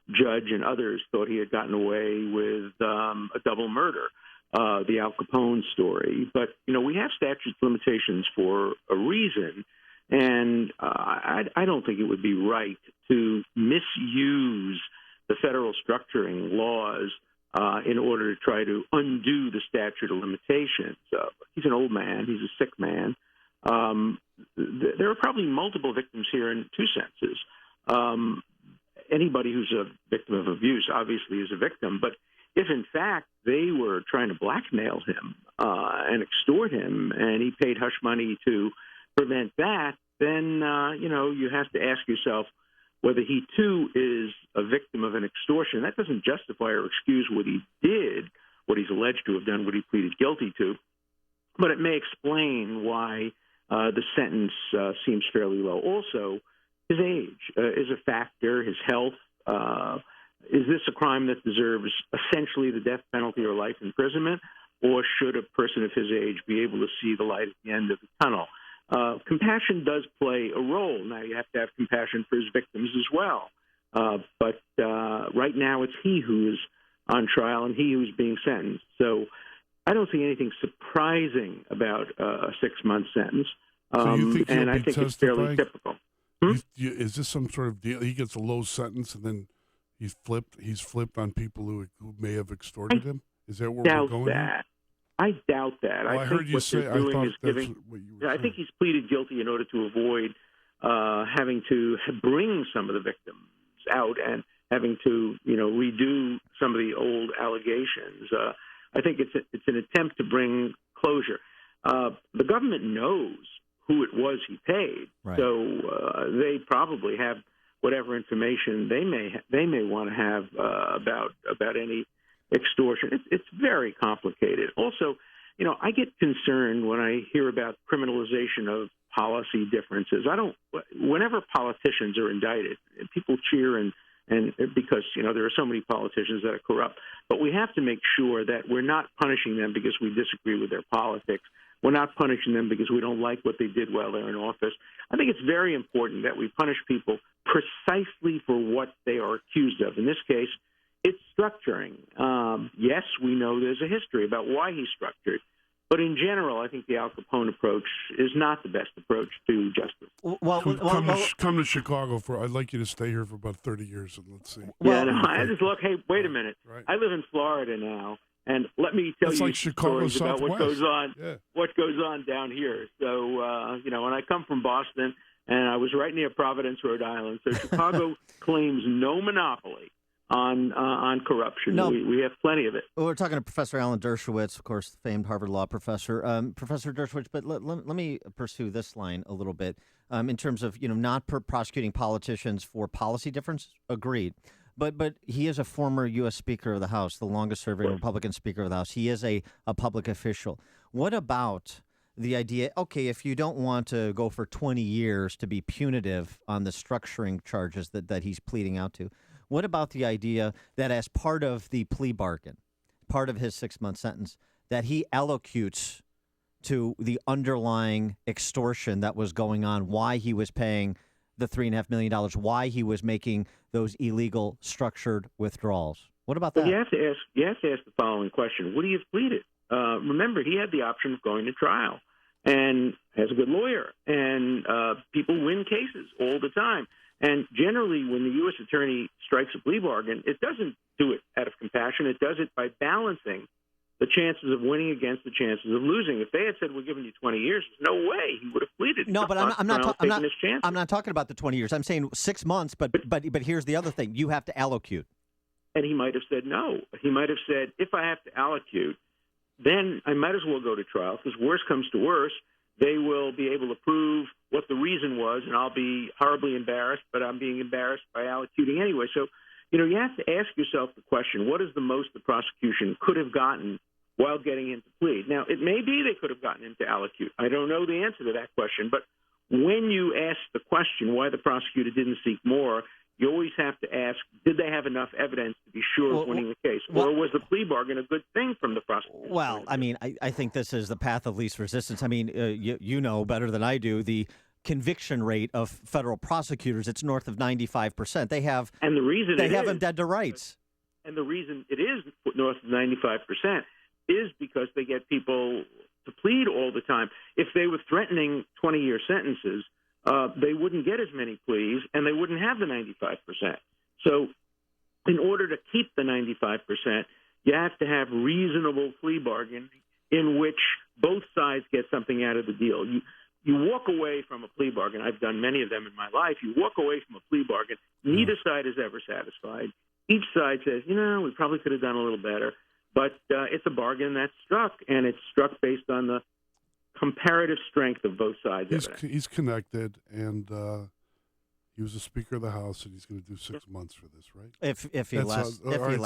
judge and others thought he had gotten away with a double murder, the Al Capone story. But, we have statute of limitations for a reason, and I don't think it would be right to misuse the federal structuring laws in order to try to undo the statute of limitations. He's an old man. He's a sick man. There are probably multiple victims here in two senses. Anybody who's a victim of abuse obviously is a victim, but if in fact they were trying to blackmail him and extort him and he paid hush money to prevent that, then, you have to ask yourself whether he too is a victim of an extortion. That doesn't justify or excuse what he did, what he's alleged to have done, what he pleaded guilty to, but it may explain why the sentence seems fairly low. Also, his age is a factor, his health. Is this a crime that deserves essentially the death penalty or life imprisonment, or should a person of his age be able to see the light at the end of the tunnel? Compassion does play a role. Now, you have to have compassion for his victims as well. But right now, it's he who is on trial and he who's being sentenced. So I don't see anything surprising about a 6-month sentence. So you think and I think it's fairly typical. Is this some sort of deal? He gets a low sentence and then he's flipped on people who may have extorted him? Is that where we're going? I doubt that. Well, I think heard you what say. they're I doing thought is that's giving. what you were I think he's pleaded guilty in order to avoid having to bring some of the victims out and having to, redo some of the old allegations. I think it's an attempt to bring closure. The government knows who it was he paid, so they probably have whatever information they may want to have about any extortion. It's very complicated. Also, I get concerned when I hear about criminalization of policy differences. Whenever politicians are indicted, people cheer and and because, there are so many politicians that are corrupt. But we have to make sure that we're not punishing them because we disagree with their politics. We're not punishing them because we don't like what they did while they're in office. I think it's very important that we punish people precisely for what they are accused of. In this case, it's structuring. Yes, we know there's a history about why he's structured. But in general, I think the Al Capone approach is not the best approach to justice. Come to Chicago I'd like you to stay here for about 30 years and let's see. I just look. Hey, wait a minute. Right. I live in Florida now, and let me tell you stories about what goes on. Yeah. What goes on down here. So when I come from Boston, and I was right near Providence, Rhode Island. So Chicago claims no monopoly on corruption. No. We have plenty of it. Well, we're talking to Professor Alan Dershowitz, of course, the famed Harvard law professor. Professor Dershowitz, but let me pursue this line a little bit in terms of not prosecuting politicians for policy difference. Agreed. But he is a former U.S. Speaker of the House, the longest-serving Republican Speaker of the House. He is a public official. What about the idea, okay, if you don't want to go for 20 years to be punitive on the structuring charges that he's pleading out to, what about the idea that as part of the plea bargain, part of his 6-month sentence, that he allocutes to the underlying extortion that was going on, why he was paying the $3.5 million, why he was making those illegal structured withdrawals? What about that? Well, you have to ask the following question. Would he have pleaded? Remember, he had the option of going to trial and has a good lawyer. And people win cases all the time. And generally, when the U.S. attorney strikes a plea bargain, it doesn't do it out of compassion. It does it by balancing the chances of winning against the chances of losing. If they had said, we're giving you 20 years, there's no way he would have pleaded. No, but I'm not talking about the 20 years. I'm saying 6 months, but here's the other thing. You have to allocute. And he might have said no. He might have said, if I have to allocute, then I might as well go to trial, because worse comes to worse, they will be able to prove what the reason was, and I'll be horribly embarrassed, but I'm being embarrassed by allocuting anyway. So, you have to ask yourself the question, what is the most the prosecution could have gotten while getting him to plead? Now, it may be they could have gotten him to allocute. I don't know the answer to that question, but when you ask the question why the prosecutor didn't seek more, you always have to ask, did they have enough evidence to be sure of winning the case? Or was the plea bargain a good thing from the prosecutor? Well, I mean, I think this is the path of least resistance. I mean, you know better than I do the conviction rate of federal prosecutors. It's north of 95%. They have, and the reason they have them dead to rights. And the reason it is north of 95% is because they get people to plead all the time. If they were threatening 20-year sentences, they wouldn't get as many pleas, and they wouldn't have the 95%. So in order to keep the 95%, you have to have reasonable plea bargains in which both sides get something out of the deal. You walk away from a plea bargain. I've done many of them in my life. You walk away from a plea bargain. Neither side is ever satisfied. Each side says, we probably could have done a little better. But it's a bargain that's struck, and it's struck based on the comparative strength of both sides. He's connected, and he was a Speaker of the House, and he's going to do 6 months for this, right? If he lasts. So whatever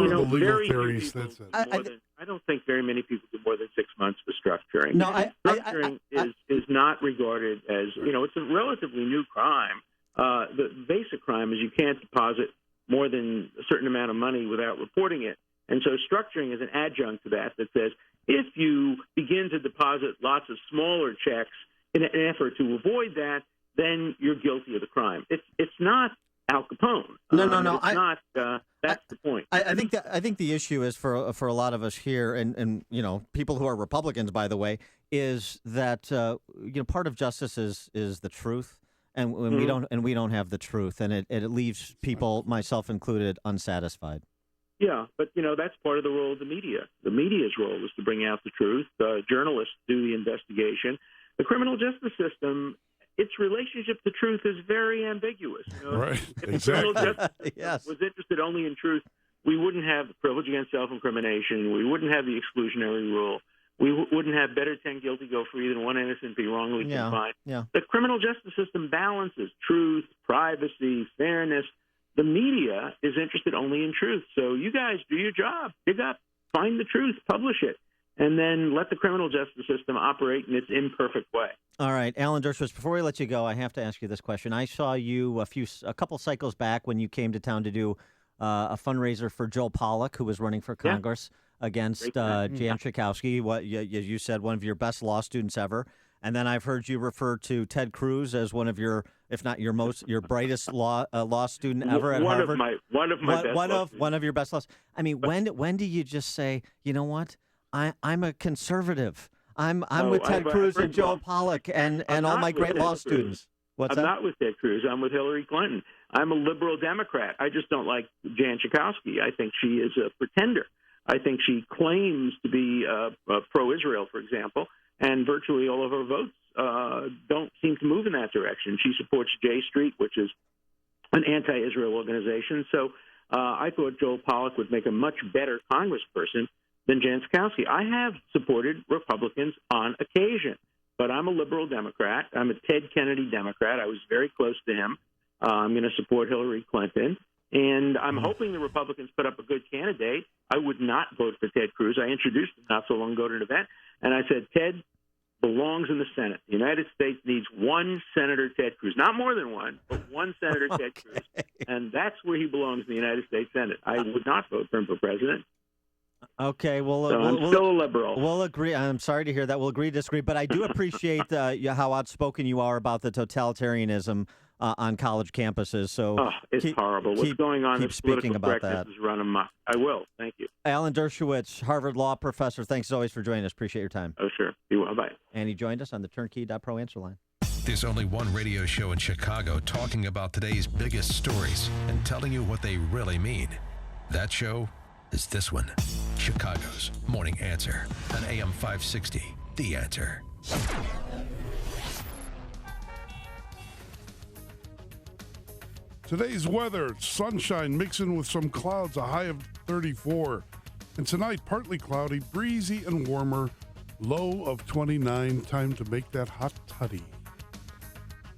the legal theories, that's it. I don't think very many people do more than 6 months for structuring. No, structuring is not regarded as, it's a relatively new crime. The basic crime is you can't deposit more than a certain amount of money without reporting it. And so structuring is an adjunct to that says if you begin to deposit lots of smaller checks in an effort to avoid that, then you're guilty of the crime. It's not Al Capone. That's the point. I think the issue is for a lot of us here, and people who are Republicans, by the way, is that part of justice is the truth, and we don't have the truth, and it leaves people, myself included, unsatisfied. Yeah, but that's part of the role of the media. The media's role is to bring out the truth. Journalists do the investigation. The criminal justice system, its relationship to truth is very ambiguous. Right, if the criminal justice was interested only in truth, we wouldn't have the privilege against self-incrimination. We wouldn't have the exclusionary rule. We wouldn't have better 10 guilty go free than one innocent be wrongly confined. Yeah. The criminal justice system balances truth, privacy, fairness. The media is interested only in truth. So you guys do your job. Dig up, find the truth, publish it. and then let the criminal justice system operate in its imperfect way. All right, Alan Dershowitz, before we let you go, I have to ask you this question. I saw you a couple cycles back when you came to town to do a fundraiser for Joe Pollock, who was running for Congress against Jan Schakowsky, what you said, one of your best law students ever. And then I've heard you refer to Ted Cruz as one of your, if not your brightest law student ever at Harvard. One of your best law. I mean, when do you just say, you know what, I'm a conservative. I'm with Ted Cruz and Joe Pollock and all my great law students. I'm not with Ted Cruz. I'm with Hillary Clinton. I'm a liberal Democrat. I just don't like Jan Schakowsky. I think she is a pretender. I think she claims to be pro-Israel, for example, and virtually all of her votes don't seem to move in that direction. She supports J Street, which is an anti-Israel organization. So I thought Joe Pollock would make a much better congressperson than Jan Schakowsky. I have supported Republicans on occasion, but I'm a liberal Democrat. I'm a Ted Kennedy Democrat. I was very close to him. I'm going to support Hillary Clinton, and I'm hoping the Republicans put up a good candidate. I would not vote for Ted Cruz. I introduced him not so long ago to an event, and I said, Ted belongs in the Senate. The United States needs one Senator Ted Cruz, not more than one, but one Senator Ted Cruz, and that's where he belongs in the United States Senate. I would not vote for him for president. Okay, well, I'm still a liberal. We'll agree. I'm sorry to hear that. We'll agree to disagree, but I do appreciate how outspoken you are about the totalitarianism on college campuses. So it's horrible. What's going on? Keep speaking about that. Is run amok. I will. Thank you. Alan Dershowitz, Harvard Law professor. Thanks as always for joining us. Appreciate your time. Oh, sure. You will. Bye. And he joined us on the Turnkey.pro answer line. There's only one radio show in Chicago talking about today's biggest stories and telling you what they really mean. That show is this one, Chicago's Morning Answer on AM 560, The Answer. Today's weather, sunshine mixing with some clouds, a high of 34. And tonight, partly cloudy, breezy and warmer, low of 29. Time to make that hot toddy.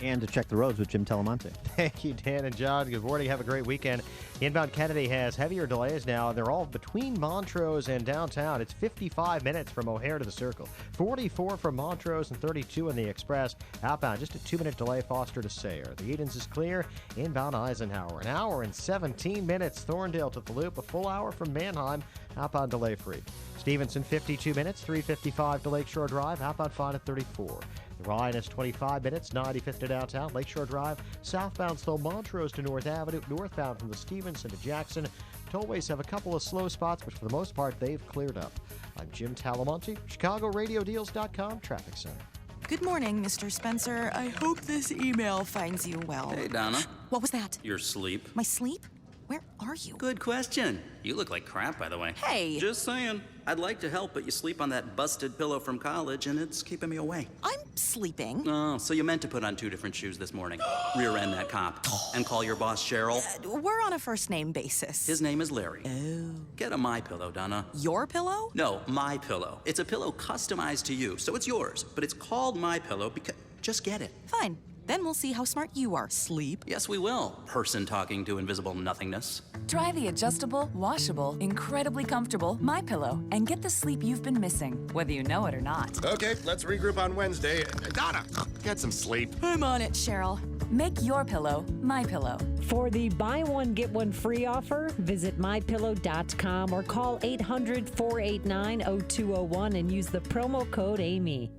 And to check the roads with Jim Telemonte. Thank you, Dan and John. Good morning. Have a great weekend. Inbound Kennedy has heavier delays now. They're all between Montrose and downtown. It's 55 minutes from O'Hare to the Circle. 44 from Montrose and 32 in the Express. Outbound, just a 2-minute delay, Foster to Sayre. The Edens is clear. Inbound Eisenhower. An hour and 17 minutes. Thorndale to the Loop. A full hour from Mannheim. Outbound delay free. Stevenson, 52 minutes. 3:55 to Lakeshore Drive. Outbound fine at 34. The Ryan is 25 minutes, 95th to downtown, Lakeshore Drive. Southbound slow Montrose to North Avenue. Northbound from the Stevenson to Jackson. Tollways have a couple of slow spots, but for the most part, they've cleared up. I'm Jim Talamonte, ChicagoRadioDeals.com Traffic Center. Good morning, Mr. Spencer. I hope this email finds you well. Hey, Donna. What was that? Your sleep. My sleep? Where are you? Good question. You look like crap, by the way. Hey! Just saying. I'd like to help, but you sleep on that busted pillow from college, and it's keeping me away. I'm sleeping. Oh, so you meant to put on 2 different shoes this morning. Rear end that cop. And call your boss Cheryl. We're on a first-name basis. His name is Larry. Oh. Get a My Pillow, Donna. Your pillow? No, My Pillow. It's a pillow customized to you, so it's yours. But it's called My Pillow because... Just get it. Fine. Then we'll see how smart you are, sleep. Yes, we will. Person talking to invisible nothingness. Try the adjustable, washable, incredibly comfortable MyPillow and get the sleep you've been missing, whether you know it or not. Okay, let's regroup on Wednesday. Donna, get some sleep. I'm on it, Cheryl. Make your pillow MyPillow. For the buy one, get one free offer, visit MyPillow.com or call 800-489-0201 and use the promo code AMY.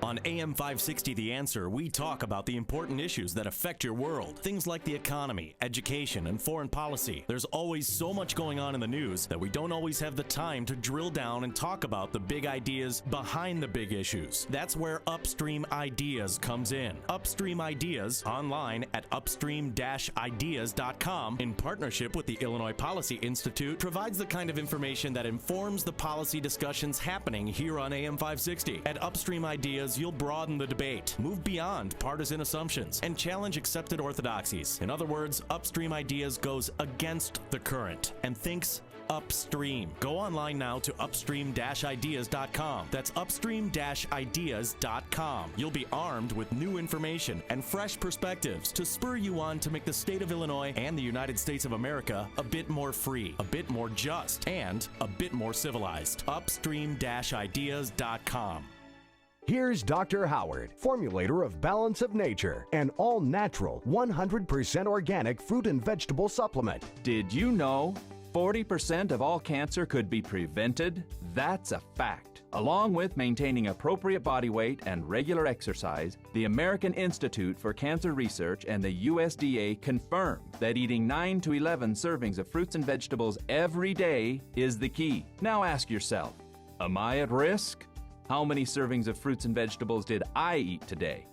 On AM 560 The Answer, we talk about the important issues that affect your world. Things like the economy, education, and foreign policy. There's always so much going on in the news that we don't always have the time to drill down and talk about the big ideas behind the big issues. That's where Upstream Ideas comes in. Upstream Ideas, online at upstream-ideas.com, in partnership with the Illinois Policy Institute, provides the kind of information that informs the policy discussions happening here on AM 560. At Upstream Ideas, you'll broaden the debate, move beyond partisan assumptions, and challenge accepted orthodoxies. In other words, Upstream Ideas goes against the current and thinks Upstream. Go online now to upstream-ideas.com. That's upstream-ideas.com. You'll be armed with new information and fresh perspectives to spur you on to make the state of Illinois and the United States of America a bit more free, a bit more just, and a bit more civilized. Upstream-ideas.com. Here's Dr. Howard, formulator of Balance of Nature, an all-natural, 100% organic fruit and vegetable supplement. Did you know 40% of all cancer could be prevented? That's a fact. Along with maintaining appropriate body weight and regular exercise, the American Institute for Cancer Research and the USDA confirm that eating 9 to 11 servings of fruits and vegetables every day is the key. Now ask yourself, am I at risk? How many servings of fruits and vegetables did I eat today?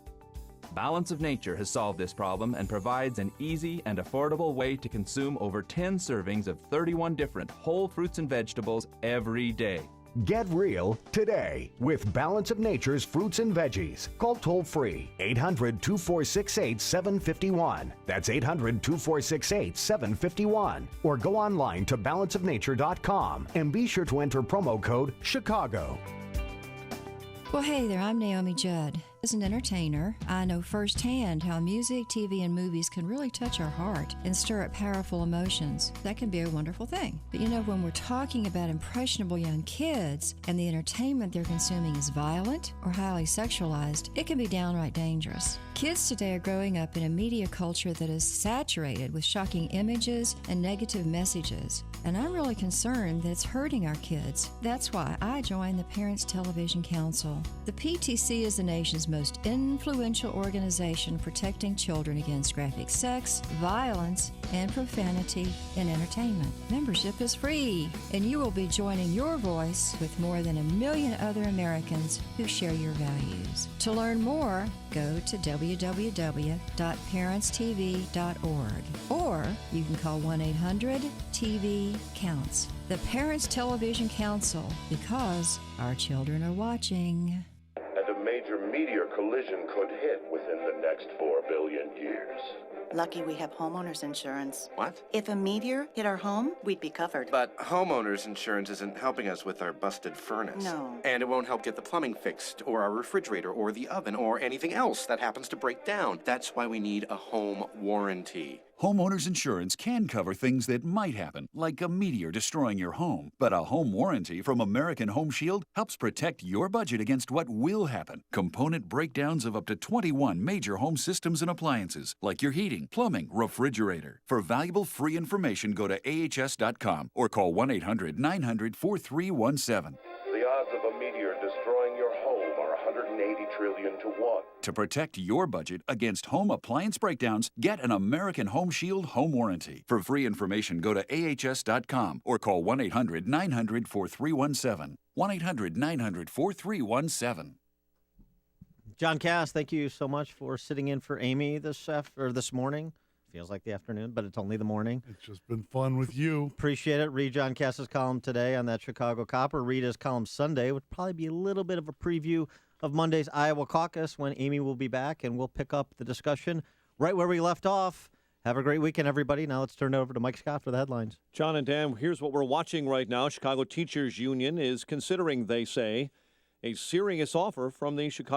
Balance of Nature has solved this problem and provides an easy and affordable way to consume over 10 servings of 31 different whole fruits and vegetables every day. Get real today with Balance of Nature's fruits and veggies. Call toll-free 800-2468-751. That's 800-2468-751. Or go online to balanceofnature.com and be sure to enter promo code CHICAGO. Well, hey there, I'm Naomi Judd. As an entertainer, I know firsthand how music, TV, and movies can really touch our heart and stir up powerful emotions. That can be a wonderful thing. But you know, when we're talking about impressionable young kids and the entertainment they're consuming is violent or highly sexualized, it can be downright dangerous. Kids today are growing up in a media culture that is saturated with shocking images and negative messages. And I'm really concerned that it's hurting our kids. That's why I joined the Parents Television Council. The PTC is the nation's most influential organization protecting children against graphic sex, violence, and profanity in entertainment. Membership is free, and you will be joining your voice with more than 1 million other Americans who share your values. To learn more, go to www.parentstv.org, or you can call 1-800-TV-COUNTS. The Parents Television Council, because our children are watching. And a major meteor collision could hit within the next 4 billion years. Lucky we have homeowners insurance. What? If a meteor hit our home, we'd be covered. But homeowners insurance isn't helping us with our busted furnace. No. And it won't help get the plumbing fixed, or our refrigerator, or the oven, or anything else that happens to break down. That's why we need a home warranty. Homeowners insurance can cover things that might happen, like a meteor destroying your home. But a home warranty from American Home Shield helps protect your budget against what will happen. Component breakdowns of up to 21 major home systems and appliances, like your heating, plumbing, refrigerator. For valuable free information, go to ahs.com or call 1-800-900-4317. The odds of a meteor destroying your home are 180 trillion to 1. To protect your budget against home appliance breakdowns, get an American Home Shield home warranty. For free information, go to ahs.com or call 1-800-900-4317. 1-800-900-4317. John Cass, thank you so much for sitting in for Amy this morning. Feels like the afternoon, but it's only the morning. It's just been fun with you. Appreciate it. Read John Cass's column today on that Chicago Copper. Read his column Sunday. Would probably be a little bit of a preview of Monday's Iowa caucus when Amy will be back, and we'll pick up the discussion right where we left off. Have a great weekend, everybody. Now let's turn it over to Mike Scott for the headlines. John and Dan, here's what we're watching right now. Chicago Teachers Union is considering, they say, a serious offer from the Chicago